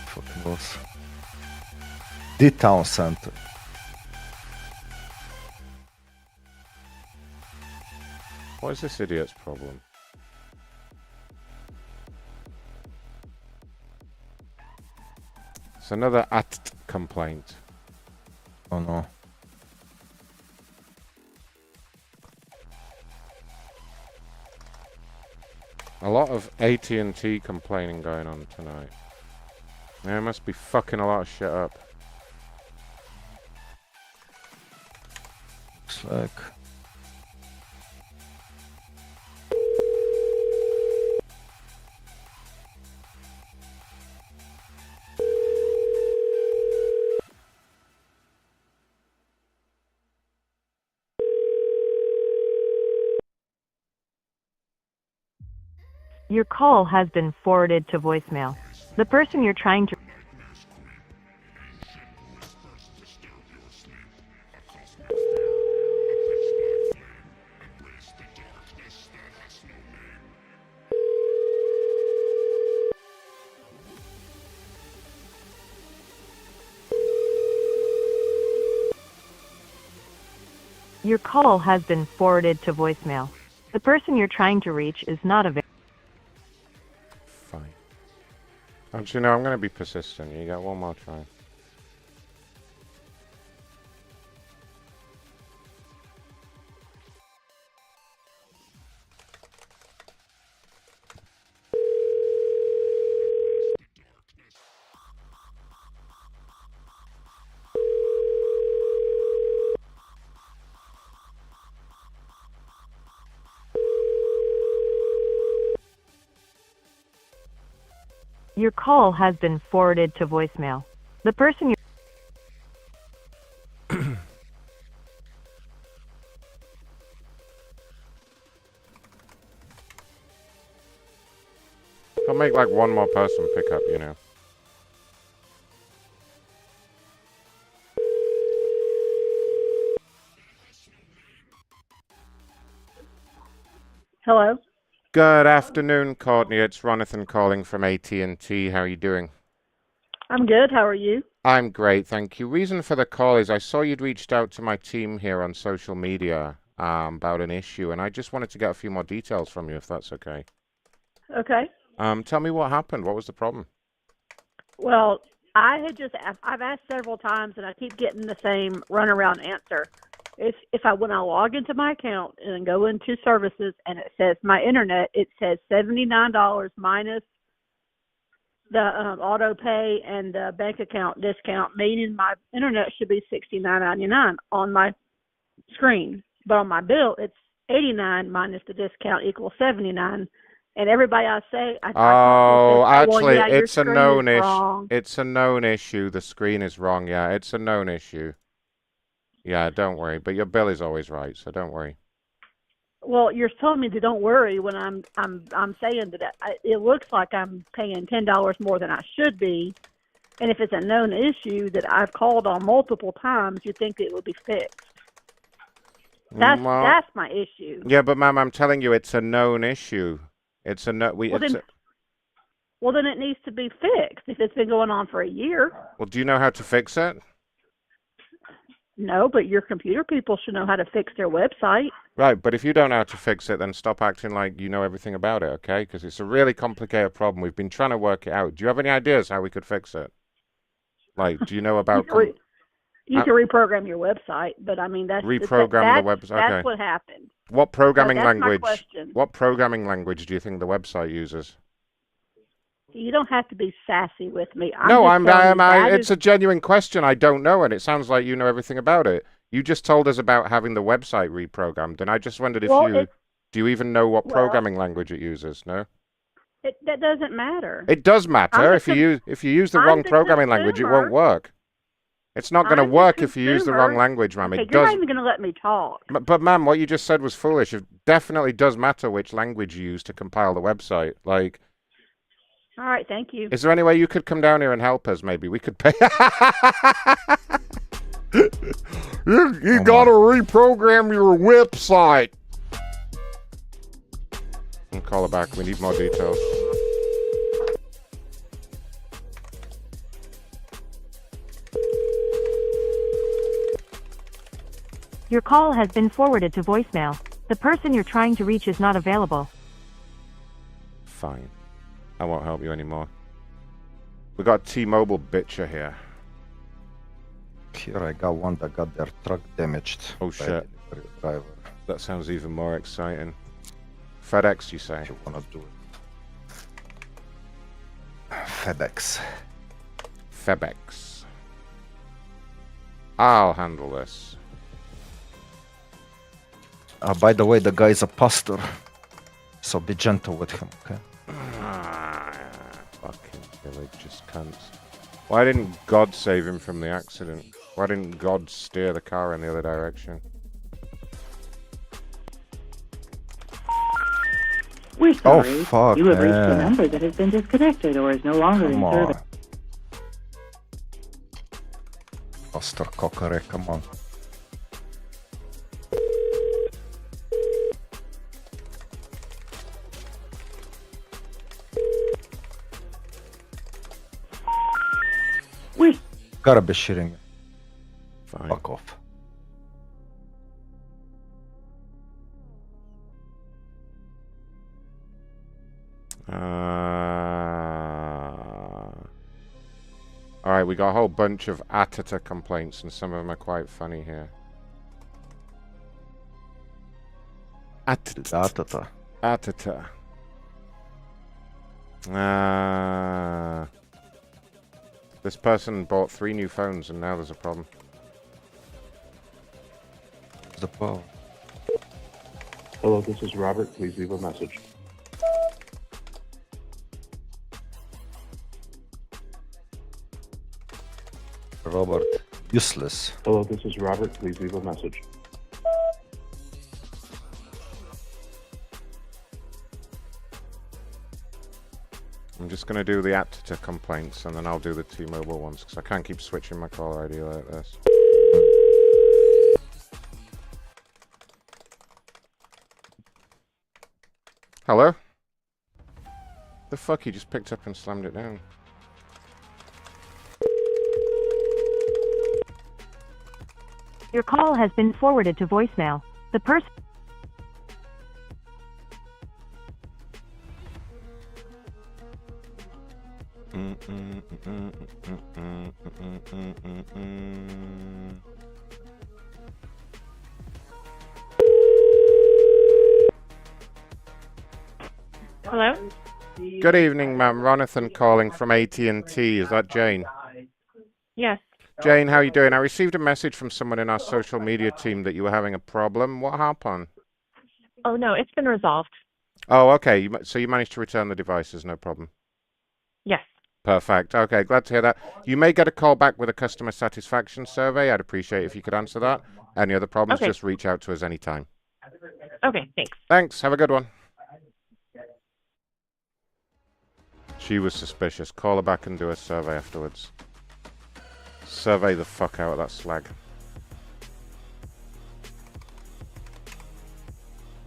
Fucking knows. The town center. What is this idiot's problem? It's another complaint. Oh no. A lot of AT&T complaining going on tonight. They must be fucking a lot of shit up. Looks like. Your call has been forwarded to voicemail. The person you're trying to... Your call has been forwarded to voicemail. The person you're trying to reach is not available. Fine. Actually, no, I'm going to be persistent. You got one more try. Your call has been forwarded to voicemail. The person you're... I'll make like one more person pick up, you know. Hello? Good afternoon, Courtney. It's Ronathan calling from AT&T. How are you doing? I'm good. How are you? I'm great, thank you. Reason for the call is I saw you'd reached out to my team here on social media about an issue, and I just wanted to get a few more details from you, if that's okay. Okay. Tell me what happened. What was the problem? Well, I've asked several times, and I keep getting the same runaround answer. If when I log into my account and go into services and it says my internet, it says $79 minus the auto pay and the bank account discount, meaning my internet should be $69.99 on my screen. But on my bill, it's $89 minus the discount equals $79. And everybody I say, I Oh, talk to says, actually, well, yeah, it's a your known screen is issue. wrong. It's a known issue. The screen is wrong. Yeah, it's a known issue. Yeah, don't worry. But your bill is always right, so don't worry. Well, you're telling me to don't worry when I'm saying that it looks like I'm paying $10 more than I should be, and if it's a known issue that I've called on multiple times, you'd think it would be fixed. That's my issue. Yeah, but ma'am, I'm telling you, it's a known issue. It's a no. Well, then it needs to be fixed if it's been going on for a year. Well, do you know how to fix it? No, but your computer people should know how to fix their website. Right, but if you don't know how to fix it, then stop acting like you know everything about it, okay? Because it's a really complicated problem. We've been trying to work it out. Do you have any ideas how we could fix it? Like, do you know about... You can reprogram your website, but I mean, that's... Reprogram the website, okay. That's what happened. What programming language? My question. What programming language do you think the website uses? You don't have to be sassy with me. It's a genuine question. I don't know, and it sounds like you know everything about it. You just told us about having the website reprogrammed, and I just wondered do you even know what programming language it uses? No? That doesn't matter. It does matter. If you use the wrong programming language, it won't work. It's not going to work if you use the wrong language, ma'am. Okay, you're not even going to let me talk. But ma'am, what you just said was foolish. It definitely does matter which language you use to compile the website. Like... All right, thank you. Is there any way you could come down here and help us, maybe? We could pay... you gotta reprogram your website. I'll call her back. We need more details. Your call has been forwarded to voicemail. The person you're trying to reach is not available. Fine. I won't help you anymore. We got T-Mobile bitcher here. Here I got one that got their truck damaged. Oh shit. Driver. That sounds even more exciting. FedEx, you say? You wanna do it? FedEx. FedEx. I'll handle this. By the way, the guy is a pastor, so be gentle with him, okay? Fucking religious cunts. Why didn't God save him from the accident? Why didn't God steer the car in the other direction? We're sorry. Oh, fuck, you have reached a man. number that has been disconnected or is no longer in service. Pastor Cockere, come on. Gotta be shitting me. Fine. Fuck off. Alright, we got a whole bunch of Atata complaints, and some of them are quite funny here. Atata. Atata. This person bought 3 new phones, and now there's a problem. The problem. Hello, this is Robert. Please leave a message. Robert, useless. Hello, this is Robert. Please leave a message. I'm just going to do the Atata complaints, and then I'll do the T-Mobile ones, because I can't keep switching my caller ID like this. Hello? The fuck, he just picked up and slammed it down. Your call has been forwarded to voicemail. The person... Hello? Good evening, ma'am. Ronathan calling from AT&T. Is that Jane? Yes. Jane, how are you doing? I received a message from someone in our social media team that you were having a problem. What happened? Oh, no, it's been resolved. Oh, okay. So you managed to return the devices, no problem. Yes. Perfect. Okay, glad to hear that. You may get a call back with a customer satisfaction survey. I'd appreciate if you could answer that. Any other problems, Okay. just reach out to us anytime. Okay, thanks. Thanks. Have a good one. She was suspicious. Call her back and do a survey afterwards. Survey the fuck out of that slag.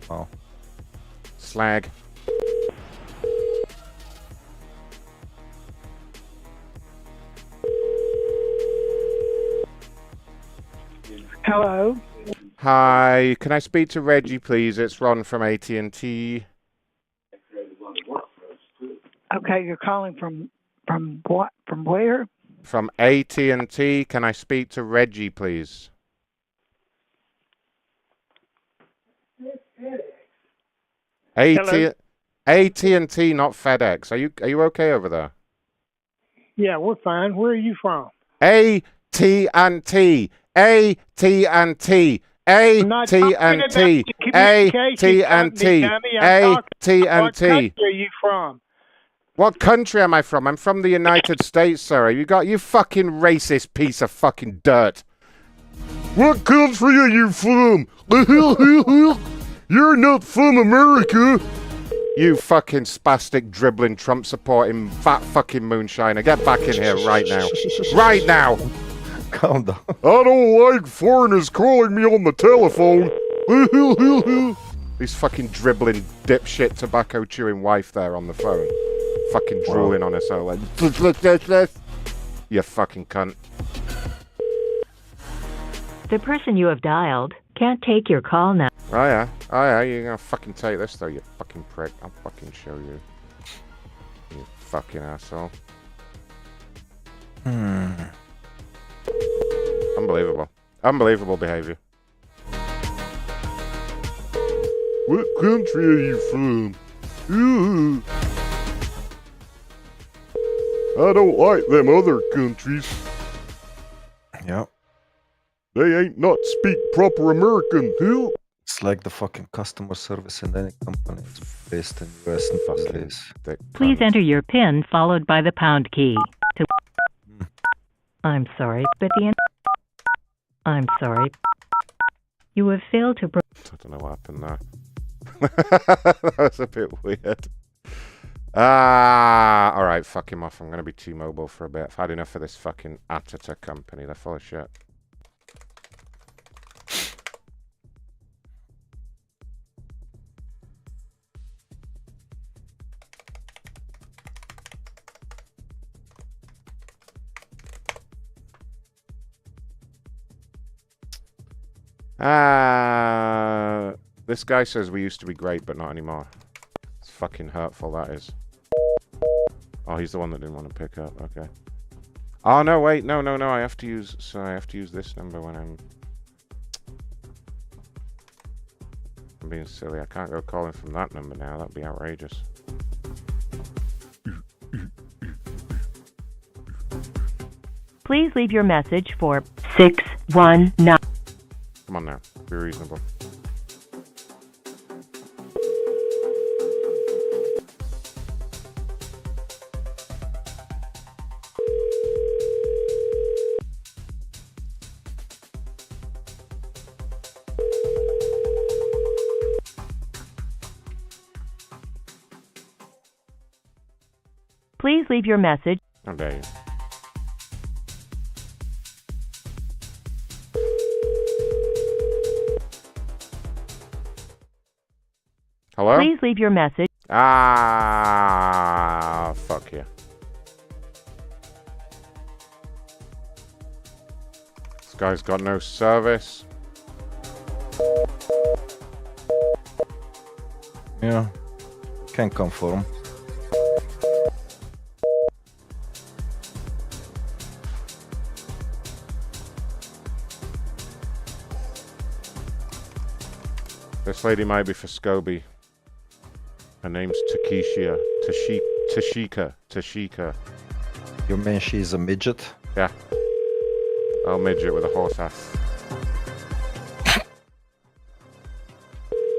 Oh. Slag. Hello. Hi, can I speak to Reggie, please? It's Ron from AT&T. Okay, you're calling from what? From where? From AT&T. Can I speak to Reggie, please? Hello? AT&T, not FedEx. Are you okay over there? Yeah, we're fine. Where are you from? AT&T. AT&T. AT&T. AT&T. What country are you from? What country am I from? I'm from the United States, sir. You fucking racist piece of fucking dirt. What country are you from? You're not from America. You fucking spastic, dribbling, Trump supporting, fat fucking moonshiner. Get back in here right now. Right now. Calm down. I don't like foreigners calling me on the telephone. This fucking dribbling, dipshit, tobacco chewing wife there on the phone. Fucking drooling on herself like, you fucking cunt. The person you have dialed can't take your call now. Oh yeah, you're gonna fucking take this though, you fucking prick. I'll fucking show you. You fucking asshole. Unbelievable. Unbelievable behavior. What country are you from? Ooh. I don't like them other countries. Yep. They ain't not speak proper American, too. It's like the fucking customer service in any company. It's based in US nowadays. Please enter your PIN followed by the pound key. I'm sorry, but I'm sorry. You have failed to... I don't know what happened there. That was a bit weird. Alright, fuck him off. I'm going to be T-Mobile for a bit. I've had enough of this fucking Atata company. They're full of shit. This guy says we used to be great, but not anymore. It's fucking hurtful, that is. Oh, he's the one that didn't want to pick up. Okay. Oh, no, wait. No. I have to use... Sorry, I have to use this number when I'm being silly. I can't go calling from that number now. That'd be outrageous. Please leave your message for 619. Come on now. Be reasonable. Please leave your message. How dare you? Hello? Please leave your message. Fuck you. This guy's got no service. Yeah. Can't confirm. This lady might be for Scobie. Her name's Tashika. You mean she's a midget? Yeah. Oh, midget with a horse ass.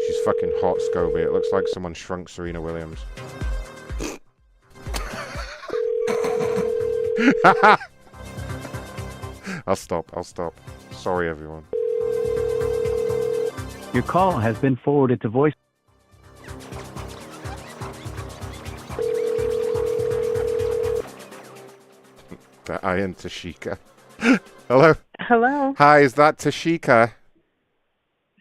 She's fucking hot, Scobie. It looks like someone shrunk Serena Williams. I'll stop. Sorry, everyone. Your call has been forwarded to voice. That I am Tashika. Hello? Hello. Hi, is that Tashika?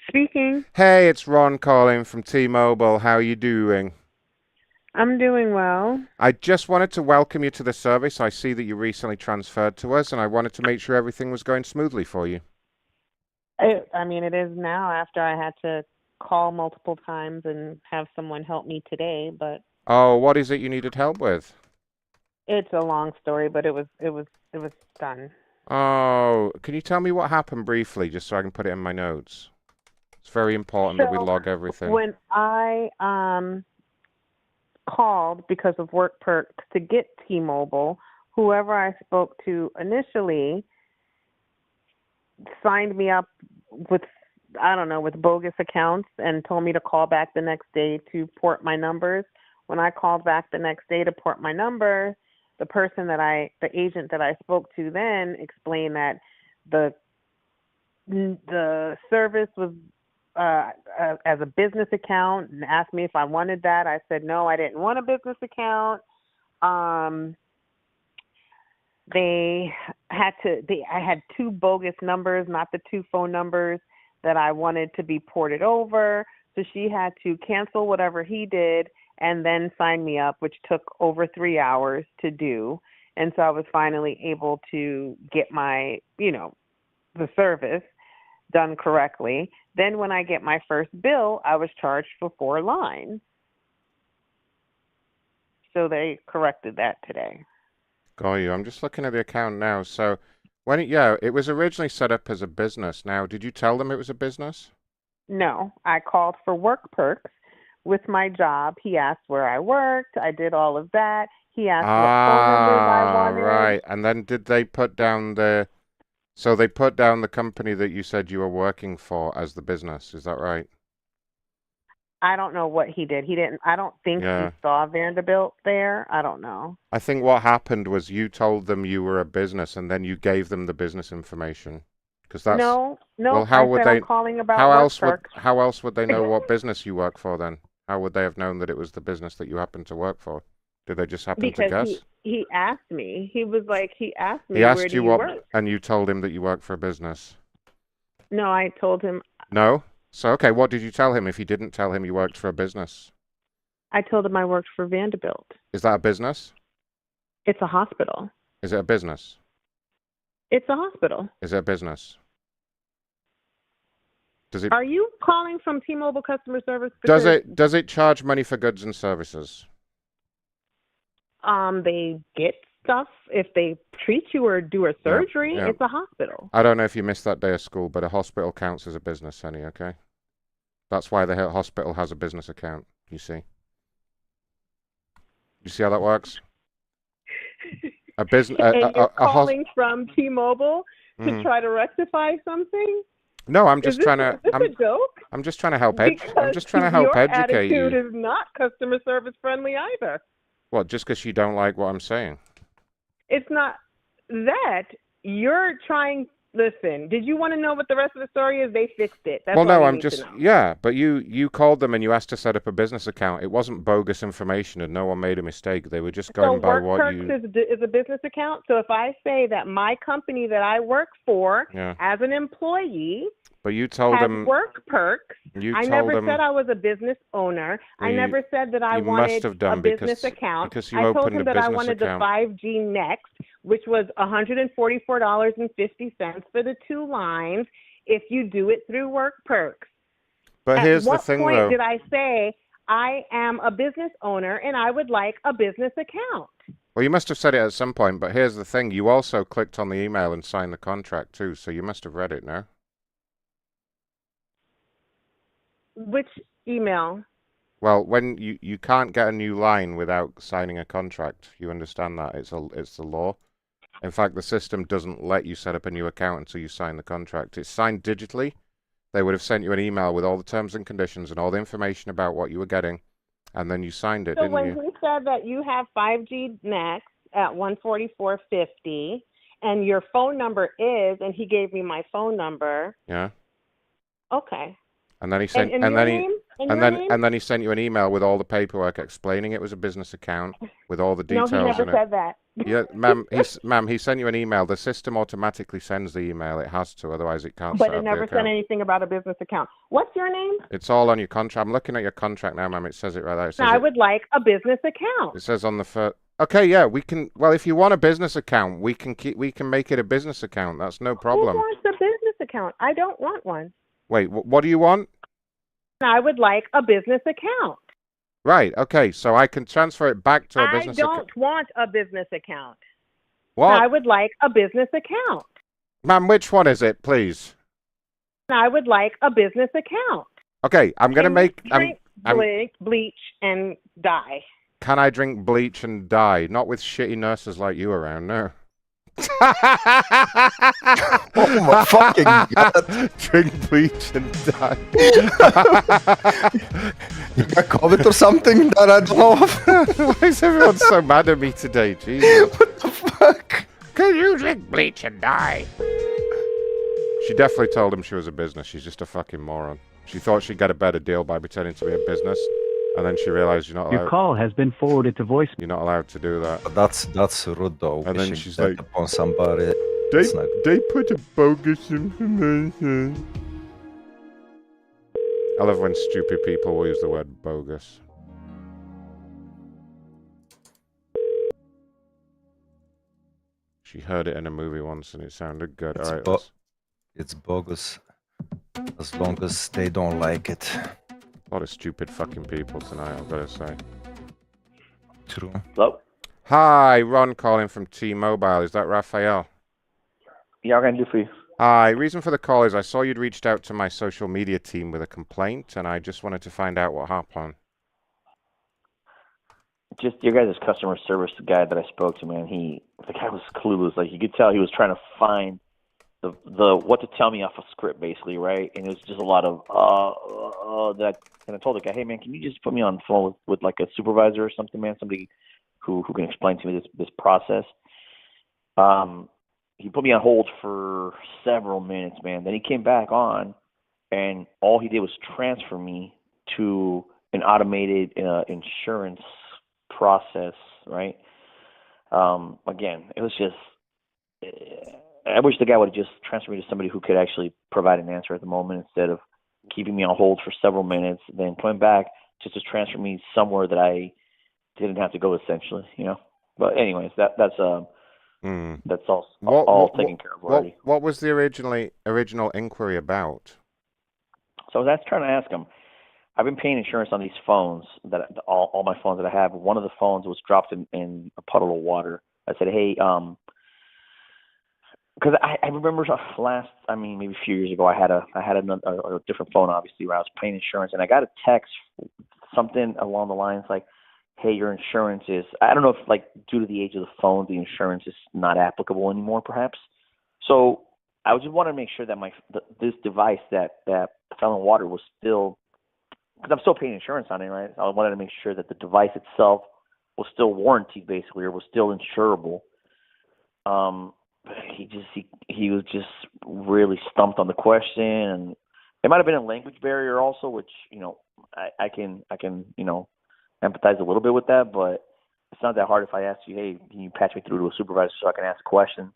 Speaking. Hey, it's Ron calling from T-Mobile. How are you doing? I'm doing well. I just wanted to welcome you to the service. I see that you recently transferred to us, and I wanted to make sure everything was going smoothly for you. It is now after I had to call multiple times and have someone help me today, but Oh, what is it you needed help with? it's a long story, but it was done. Oh, can you tell me what happened briefly, just so I can put it in my notes? It's very important that we log everything. When I called because of work perks to get T-Mobile, whoever I spoke to initially signed me up with, with bogus accounts and told me to call back the next day to port my numbers. When I called back the next day to port my number, the agent that I spoke to then explained that the service was as a business account and asked me if I wanted that. I said no, I didn't want a business account. I had two bogus numbers, not the two phone numbers that I wanted to be ported over. So she had to cancel whatever he did and then sign me up, which took over 3 hours to do. And so I was finally able to get my, the service done correctly. Then when I get my first bill, I was charged for 4 lines. So they corrected that today. Got you. I'm just looking at the account now. So, it was originally set up as a business. Now, did you tell them it was a business? No, I called for work perks with my job. He asked where I worked. I did all of that. He asked what phone numbers I wanted. Right. And then did they put down the company that you said you were working for as the business? Is that right? I don't know what he did. I don't think he saw Vanderbilt there. I don't know. I think what happened was you told them you were a business and then you gave them the business information. No. Well, how would I'm calling about how else would they know what business you work for then? How would they have known that it was the business that you happened to work for? Did they just happen to guess? He asked me. He asked me, he asked where do you you what, work? And you told him that you work for a business. No, I told him. No? So, okay, what did you tell him if you didn't tell him you worked for a business? I told him I worked for Vanderbilt. Is that a business? It's a hospital. Is it a business? It's a hospital. Is it a business? Are you calling from T-Mobile customer service? Does it charge money for goods and services? They get stuff if they treat you or do a surgery. Yeah. It's a hospital. I don't know if you missed that day of school, but a hospital counts as a business, honey, okay? That's why the hospital has a business account, you see. You see how that works? A business. You're calling from T-Mobile to try to rectify something? No, I'm just trying to. Is this a joke? I'm just trying to help. I'm just trying to help educate you. Your attitude is not customer service friendly either. What? Just because you don't like what I'm saying? It's not that you're trying. Listen, did you want to know what the rest of the story is? They fixed it. That's well, no, all I'm just but you called them and you asked to set up a business account. It wasn't bogus information, and no one made a mistake. They were just going by what you. Work Perks is a business account. So if I say that my company that I work for as an employee. But you told them work perks. I never said I was a business owner. I never said that I wanted a business account. Because you I told opened him that I wanted the 5G Next, which was $144.50 for the 2 lines if you do it through work perks. But here's the thing, though. At what point though. did I say I am a business owner and I would like a business account? Well, you must have said it at some point, but here's the thing. You also clicked on the email and signed the contract too, so you must have read it, no? Which email? Well, when you can't get a new line without signing a contract. You understand that? It's the law. In fact, the system doesn't let you set up a new account until you sign the contract. It's signed digitally, they would have sent you an email with all the terms and conditions and all the information about what you were getting, and then you signed it, So didn't when you? he said that you have 5G next at 144.50, and your phone number is, and he gave me my phone number. Yeah. Okay. And then he sent, and and your then he, name? And and your then name? and then he sent you an email with all the paperwork explaining it was a business account with all the No, details he never in it. said that. Yeah, ma'am, he sent you an email. The system automatically sends the email. It has to, otherwise it can't But set it up the never said account. anything about a business account. What's your name? It's all on your contract. I'm looking at your contract now, ma'am. It says it right there. It says I would like a business account. It says on the first. Okay, yeah, we can. Well, if you want a business account, we can make it a business account. That's no problem. Who wants a business account? I don't want one. Wait, what do you want? I would like a business account. Right. Okay, so I can transfer it back to a I business don't account. want a business account. What? I would like a business account. Ma'am, which one is it, please? I would like a business account. Okay, I'm gonna make. Drink bleach and dye. Can I drink bleach and die? Not with shitty nurses like you around, no. Oh my fucking god. Drink bleach and die. You got COVID or something that I don't know of? Why is everyone so mad at me today? Jesus. What the fuck? Can you drink bleach and die? She definitely told him she was a business. She's just a fucking moron. She thought she'd get a better deal by pretending to be a business. And then she realized you're not allowed. Your call has been forwarded to voice. You're not allowed to do that. That's rude though. And then Wishing she's that like, upon somebody. They put a bogus information. I love when stupid people will use the word bogus. She heard it in a movie once and it sounded good. It's, All right, it's bogus as long as they don't like it. a lot of stupid fucking people tonight, I've got to say. True. Hello? Hi, Ron calling from T-Mobile. Is that Raphael? Yeah, what can I do for you? Hi, reason for the call is I saw you'd reached out to my social media team with a complaint, and I just wanted to find out what happened. Just your guys' customer service guy that I spoke to, man, the guy was clueless. Like, you could tell he was trying to find the what to tell me off a script, basically, right? And it was just a lot of that. And I told the guy, hey, man, can you just put me on the phone with like a supervisor or something, man? Somebody who can explain to me this process. He put me on hold for several minutes, man. Then he came back on, and all he did was transfer me to an automated insurance process, right? Again, it was just, I wish the guy would have just transferred me to somebody who could actually provide an answer at the moment instead of keeping me on hold for several minutes, then coming back just to transfer me somewhere that I didn't have to go, essentially, you know? But anyways, that's all taken care of already. What was the original inquiry about? So I was trying to ask him, I've been paying insurance on these phones, all my phones that I have. One of the phones was dropped in a puddle of water. I said, hey, because I remember maybe a few years ago, I had a different phone, obviously, where I was paying insurance, and I got a text, something along the lines like, hey, your insurance is, I don't know if, like, due to the age of the phone, the insurance is not applicable anymore, perhaps. So I just wanted to make sure that this device that fell in water was still, because I'm still paying insurance on it, right? I wanted to make sure that the device itself was still warranted, basically, or was still insurable. He was just really stumped on the question, and it might have been a language barrier also, which, you know, I can you know, empathize a little bit with that, but it's not that hard if I ask you, hey, can you patch me through to a supervisor so I can ask a question?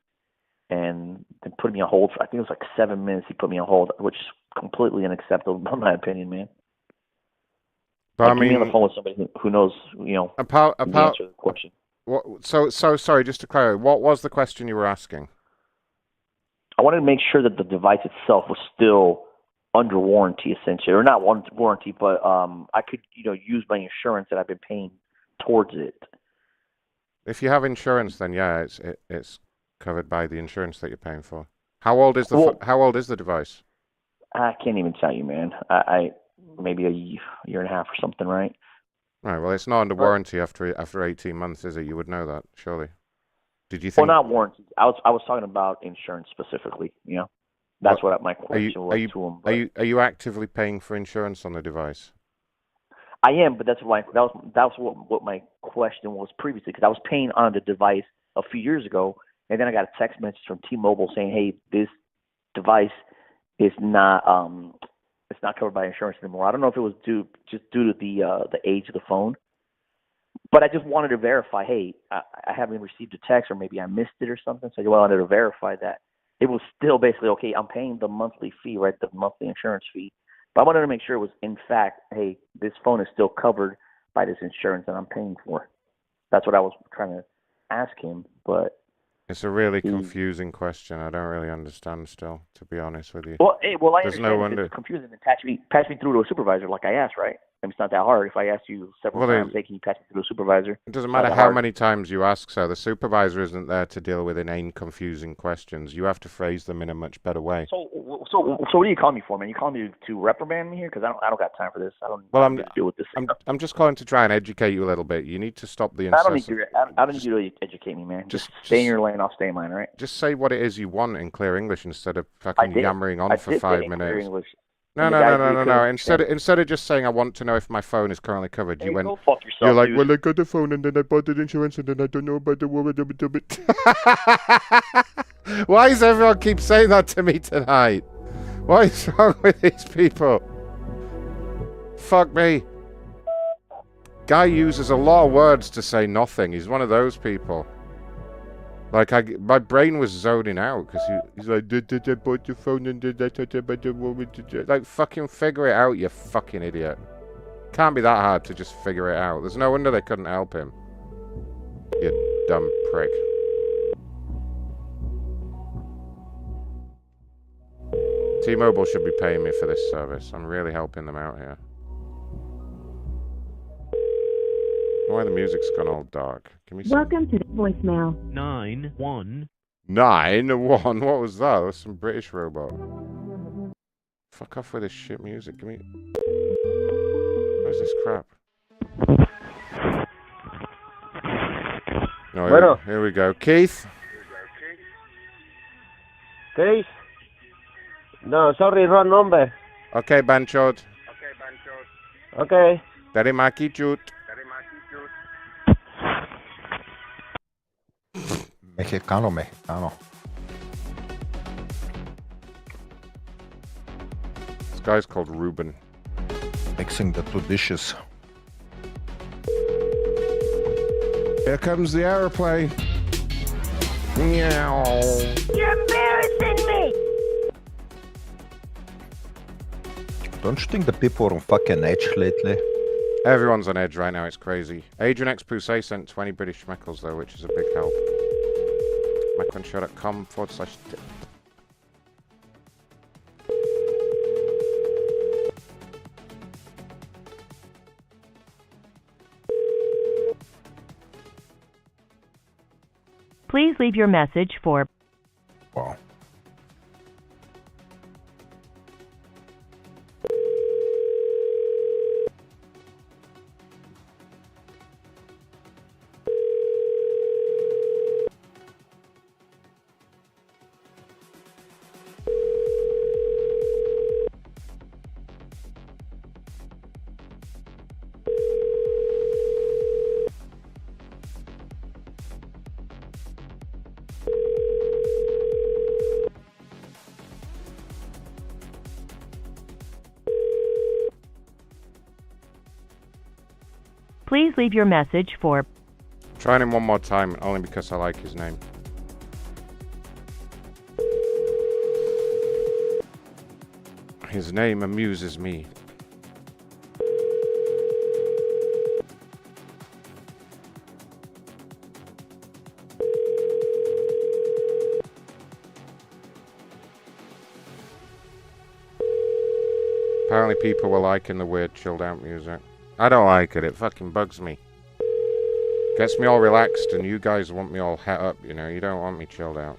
And then put me on hold for, I think it was like 7 minutes he put me on hold, which is completely unacceptable in my opinion, man. But like, I mean, on the phone with somebody who knows, you know, the answer to the question. So sorry, just to clarify, what was the question you were asking? I wanted to make sure that the device itself was still under warranty, essentially, or not warranty, but I could, you know, use my insurance that I've been paying towards it. If you have insurance, then yeah, it's covered by the insurance that you're paying for. How old is the device? I can't even tell you, man. I maybe a year and a half or something, right? Right. Well, it's not under warranty after 18 months, is it? You would know that, surely. Did you think? Well, not warranty. I was talking about insurance specifically. You know. That's what my question was to him. Are you actively paying for insurance on the device? I am, but that's why that was what my question was previously, because I was paying on the device a few years ago, and then I got a text message from T-Mobile saying, "Hey, this device is not it's not covered by insurance anymore." I don't know if it was due to the age of the phone, but I just wanted to verify. Hey, I haven't received a text, or maybe I missed it or something. So I wanted to verify that it was still basically okay. I'm paying the monthly fee, right? The monthly insurance fee. But I wanted to make sure it was, in fact, hey, this phone is still covered by this insurance that I'm paying for. That's what I was trying to ask him, but... It's a really confusing question. I don't really understand still, to be honest with you. Well, I There's understand no if wonder. it's confusing, then patch me through to a supervisor like I asked, right? I mean, it's not that hard. If I asked you several times, hey, can you patch me through to a supervisor? It doesn't matter how many times you ask so. The supervisor isn't there to deal with inane, confusing questions. You have to phrase them in a much better way. So what do you call me for, man? You call me to reprimand me here? Because I don't got time for this. I don't need to deal with this. I'm just calling to try and educate you a little bit. You need to stop the I don't incessant... need you to educate me, man. Just stay in your lane, I'll stay in mine, right? Just say what it is you want in clear English instead of fucking yammering on for 5 minutes. No. Instead of just saying, I want to know if my phone is currently covered, you went, go fuck yourself, You're like, dude. well, I got the phone and then I bought the insurance and then I don't know about the woman. Why does everyone keep saying that to me tonight? What is wrong with these people? Fuck me. Guy uses a lot of words to say nothing. He's one of those people. Like, my brain was zoning out because he's like, I bought the phone and like, fucking figure it out, you fucking idiot. Can't be that hard to just figure it out. There's no wonder they couldn't help him. You dumb prick. T-Mobile should be paying me for this service. I'm really helping them out here. Why the music's gone all dark? Give me some... Welcome to the voicemail. 9-1. 9-1? What was that? That was some British robot. Fuck off with this shit music. Give me... Where's this crap? No, here we go. Keith? Keith? No, sorry, wrong number. Okay, Banchot. Okay. Terimaki chut. Mexicano. This guy's called Ruben. Mixing the two dishes. Here comes the aeroplane. Meow. You're embarrassing me! Don't you think the people are on fucking edge lately? Everyone's on edge right now, it's crazy. Adrian X Pousse sent 20 British schmeckles though, which is a big help. macronshow.com/tip. Please leave your message for... Wow. Please leave your message for... Trying him one more time, only because I like his name. His name amuses me. Apparently people were liking the weird chilled out music. I don't like it, it fucking bugs me. Gets me all relaxed and you guys want me all het up, you know, you don't want me chilled out.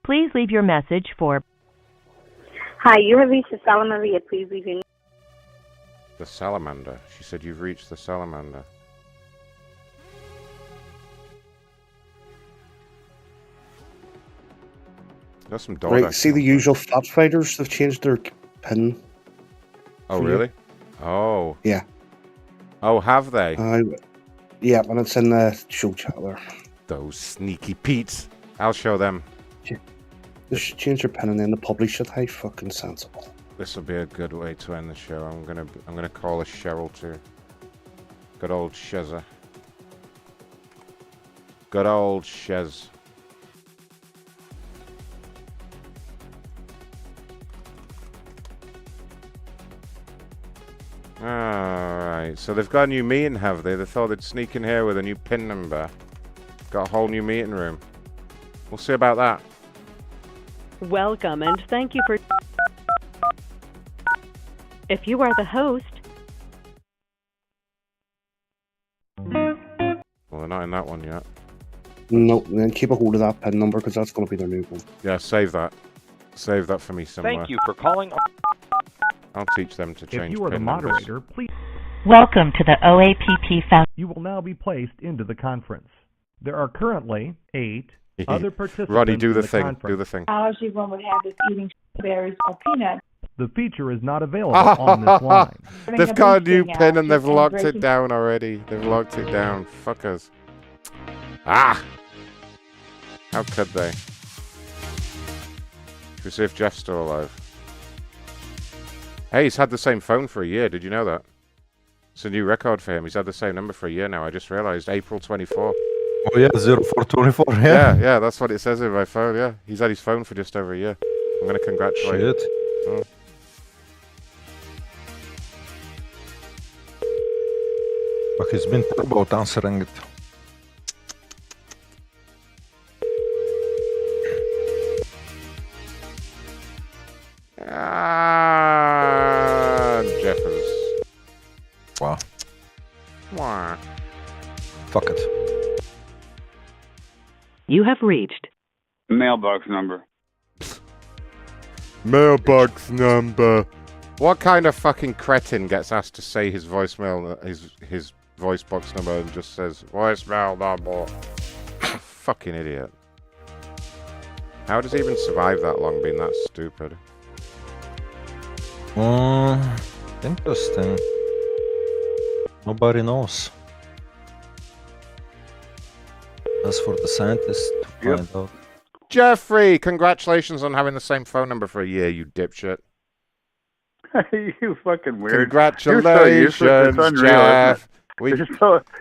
Please leave your message for... Hi, you have reached the Salamaria. Please leave your... The salamander. She said you've reached the salamander. Got some DoorDash. Right, see the usual fat fighters, they've changed their pin. Oh, really? Oh. Yeah. Oh, have they? Yeah, and it's in the show chat there. Those sneaky Pete's. I'll show them. They should change their pin and then they publish it. How fucking sensible. This will be a good way to end the show. I'm gonna call a Cheryl too. Good old Shezza. Good old Shez. Alright, so they've got a new meeting, have they? They thought they'd sneak in here with a new PIN number. Got a whole new meeting room. We'll see about that. Welcome and thank you for... If you are the host... Well, they're not in that one yet. No, then keep a hold of that PIN number because that's going to be their new one. Yeah, save that. Save that for me somewhere. Thank you for calling. I'll teach them to change If you are the PIN numbers. moderator, please. Welcome to the OAPP Foundation. You will now be placed into the conference. There are currently 8 other participants Roddy, do the in thing. conference. Do the thing. Allergy one would have is eating berries or peanuts. The feature is not available on this line. They've got a new PIN and they've locked it down already. They've locked it down. Fuckers. Ah! How could they? Should we see if Jeff's still alive? Hey, he's had the same phone for a year. Did you know that? It's a new record for him. He's had the same number for a year now. I just realized. April 24. Oh, yeah, 0424, Yeah, yeah, that's what it says in my phone, yeah. He's had his phone for just over a year. I'm going to congratulate him. Oh. But he's been poor about answering it. Jeffers. Wow. Wah. Fuck it. You have reached Mailbox number. Mailbox number. What kind of fucking cretin gets asked to say his voicemail, his voice box number and just says voicemail number? Fucking idiot. How does he even survive that long being that stupid? Interesting. Nobody knows. As for the scientists to find out. Jeffrey, congratulations on having the same phone number for a year, you dipshit. You fucking weird. Congratulations, You're so useless. It's unreal, Jeff.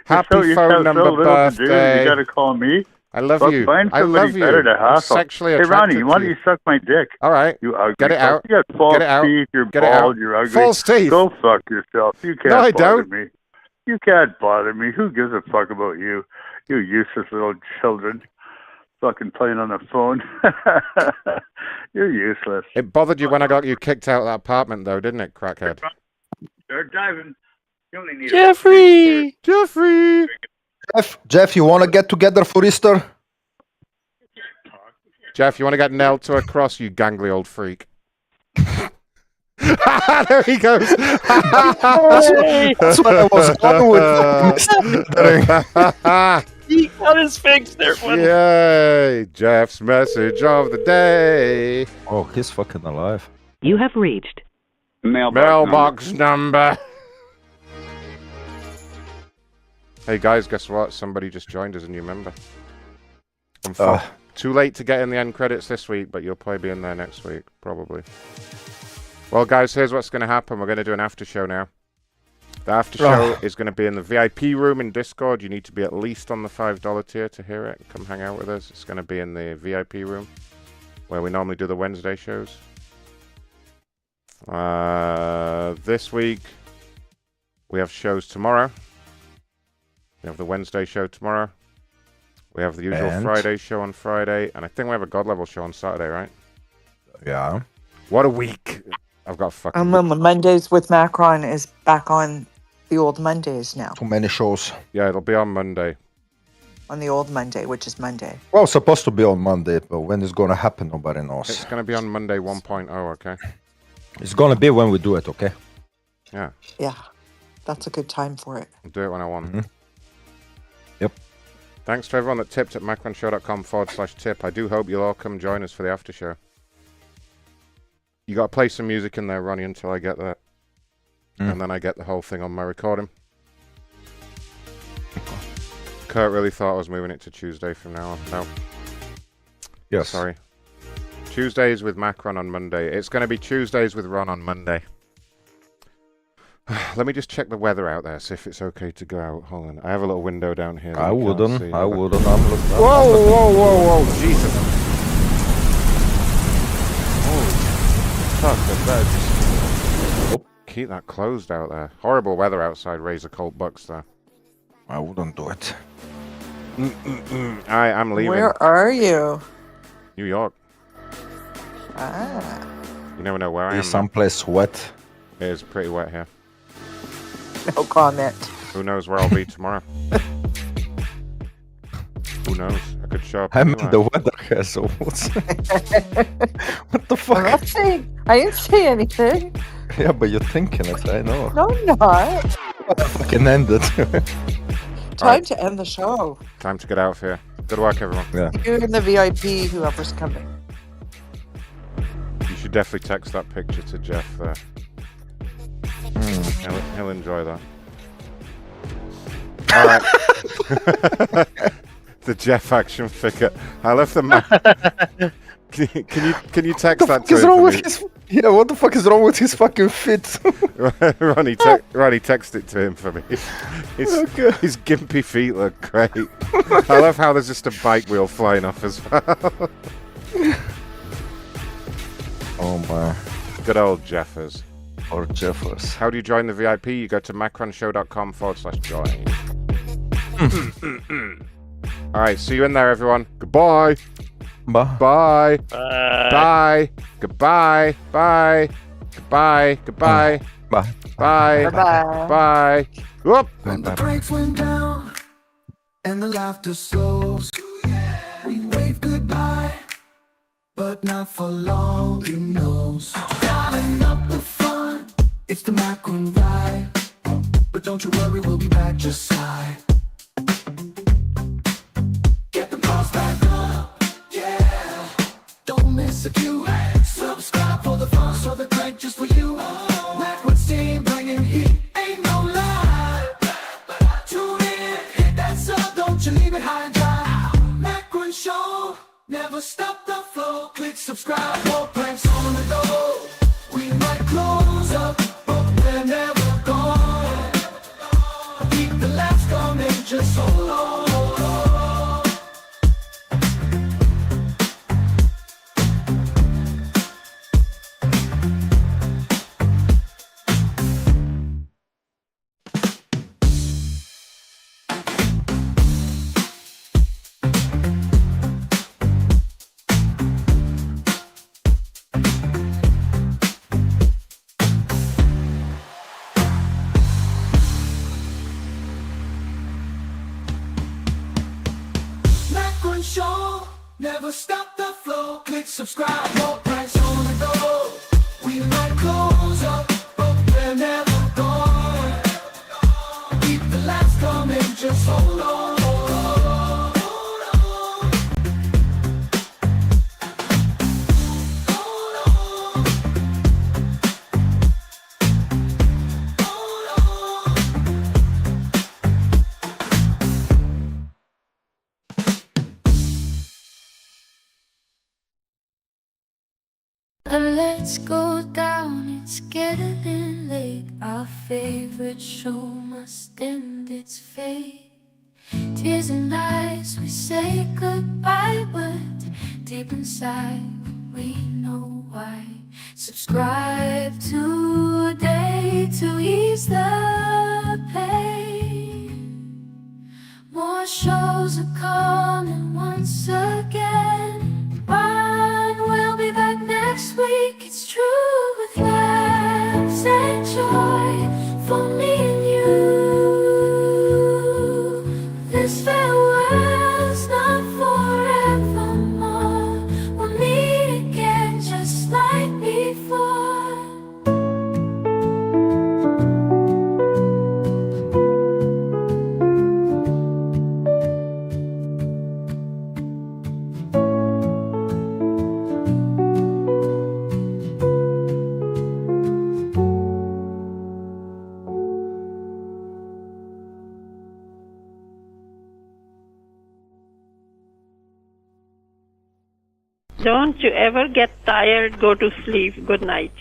Happy phone number birthday. You gotta call me. I love Fuck, you. Find I somebody love you. better to I'm hassle. sexually Hey, attracted Ronnie, why to don't you. you suck my dick? All right. You ugly Get it fuck. out. You got false Get it out. teeth. You're Get it bald. out. You're ugly. False teeth. Go fuck yourself. You can't No, I bother don't. me. You can't bother me. Who gives a fuck about you? You useless little children. Fucking playing on the phone. You're useless. It bothered you when I got you kicked out of that apartment, though, didn't it, crackhead? Start diving. You only need Jeffrey! Jeffrey! Jeff, you want to get together for Easter? Jeff, you want to get nailed to a cross, you gangly old freak? There he goes. That's what I was going with. He got his face there. Yay! Jeff's message of the day. Oh, he's fucking alive. You have reached Mailbox number. Hey guys, guess what? Somebody just joined as a new member. Too late to get in the end credits this week, but you'll probably be in there next week, probably. Well, guys, here's what's going to happen. We're going to do an after show now. The after show is going to be in the VIP room in Discord. You need to be at least on the $5 tier to hear it. Come hang out with us. It's going to be in the VIP room where we normally do the Wednesday shows. This week, we have shows tomorrow. We have the Wednesday show tomorrow. We have the usual Friday show on Friday. And I think we have a God Level show on Saturday, right? Yeah. What a week. I've got fucking... And then the Mondays with Macron is back on the old Mondays now. Too many shows. Yeah, it'll be on Monday. On the old Monday, which is Monday. Well, it's supposed to be on Monday, but when it's going to happen, nobody knows. It's going to be on Monday 1.0, okay? It's going to be when we do it, okay? Thanks to everyone that tipped at macronshow.com/tip. I do hope you'll all come join us for the after show. You got to play some music in there, Ronnie, until I get that. And then I get the whole thing on my recording. Kurt really thought I was moving it to Tuesday from now on. No. Yes. Sorry. Tuesdays with Macron on Monday. It's going to be Tuesdays with Ron on Monday. Let me just check the weather out there, see if it's okay to go out. Hold on. I have a little window down here. I wouldn't. I'm looking. Whoa, Jesus. Holy fuck, that just... Keep that closed out there. Horrible weather outside, Razor Colt Bucks there. I wouldn't do it. I'm leaving. Where are you? New York. Ah. You never know where I am. Someplace wet. It is pretty wet here. No comment. Who knows where I'll be tomorrow? Who knows? I could show up. I mean, anywhere. the weather here, so what's... What the fuck? I didn't say anything. Yeah, but you're thinking it, I know. No, I'm not. Fucking end it. Time to end the show. Time to get out of here. Good work, everyone. Yeah. You and the VIP, whoever's coming. You should definitely text that picture to Jeff there. He'll enjoy that. All right. The Jeff action figure. I left the man. Can you text that to him for me? Yeah, what the fuck is wrong with his fucking fit? Ronnie, text it to him for me. His gimpy feet look great. I love how there's just a bike wheel flying off as well. Oh my. Good old Jeffers. Or Jeffers. How do you join the VIP? You go to macronshow.com/join. Alright, see you in there, everyone. Goodbye. Bye. Bye. Bye. Goodbye. Bye. Goodbye. Goodbye. Bye. Bye. Bye. Bye. Whoop. When the brakes went down and the laughter slows, we wave goodbye, but not for long, who knows? Dialing up the fun, it's the Macron ride, but don't you worry, we'll be back just slide. Get the pulse back up, yeah, don't miss a cue. Subscribe for the fun, so the crank just for you. Macron's team bringing heat, ain't no lie. Tune in, hit that sub, don't you leave it high and dry. Macron Show, never stop the flow. Click subscribe, more pranks on the go. We might close up, but they're never gone. Keep the laughs coming, just hold on. Macron Show, never stop the flow. Click subscribe, more pranks on the go. We might close up, but they're never gone. Keep the laughs coming, just hold on. Let's go down, it's getting late. Our favorite show must end its fate. Tears and lies, we say goodbye, but deep inside we know why. Subscribe today to ease the pain. More shows are coming once again. We'll be back next week, it's true, with laughs and joy for me and you. This farewell's not forevermore. We'll meet again just like before. Don't you ever get tired, go to sleep. Good night.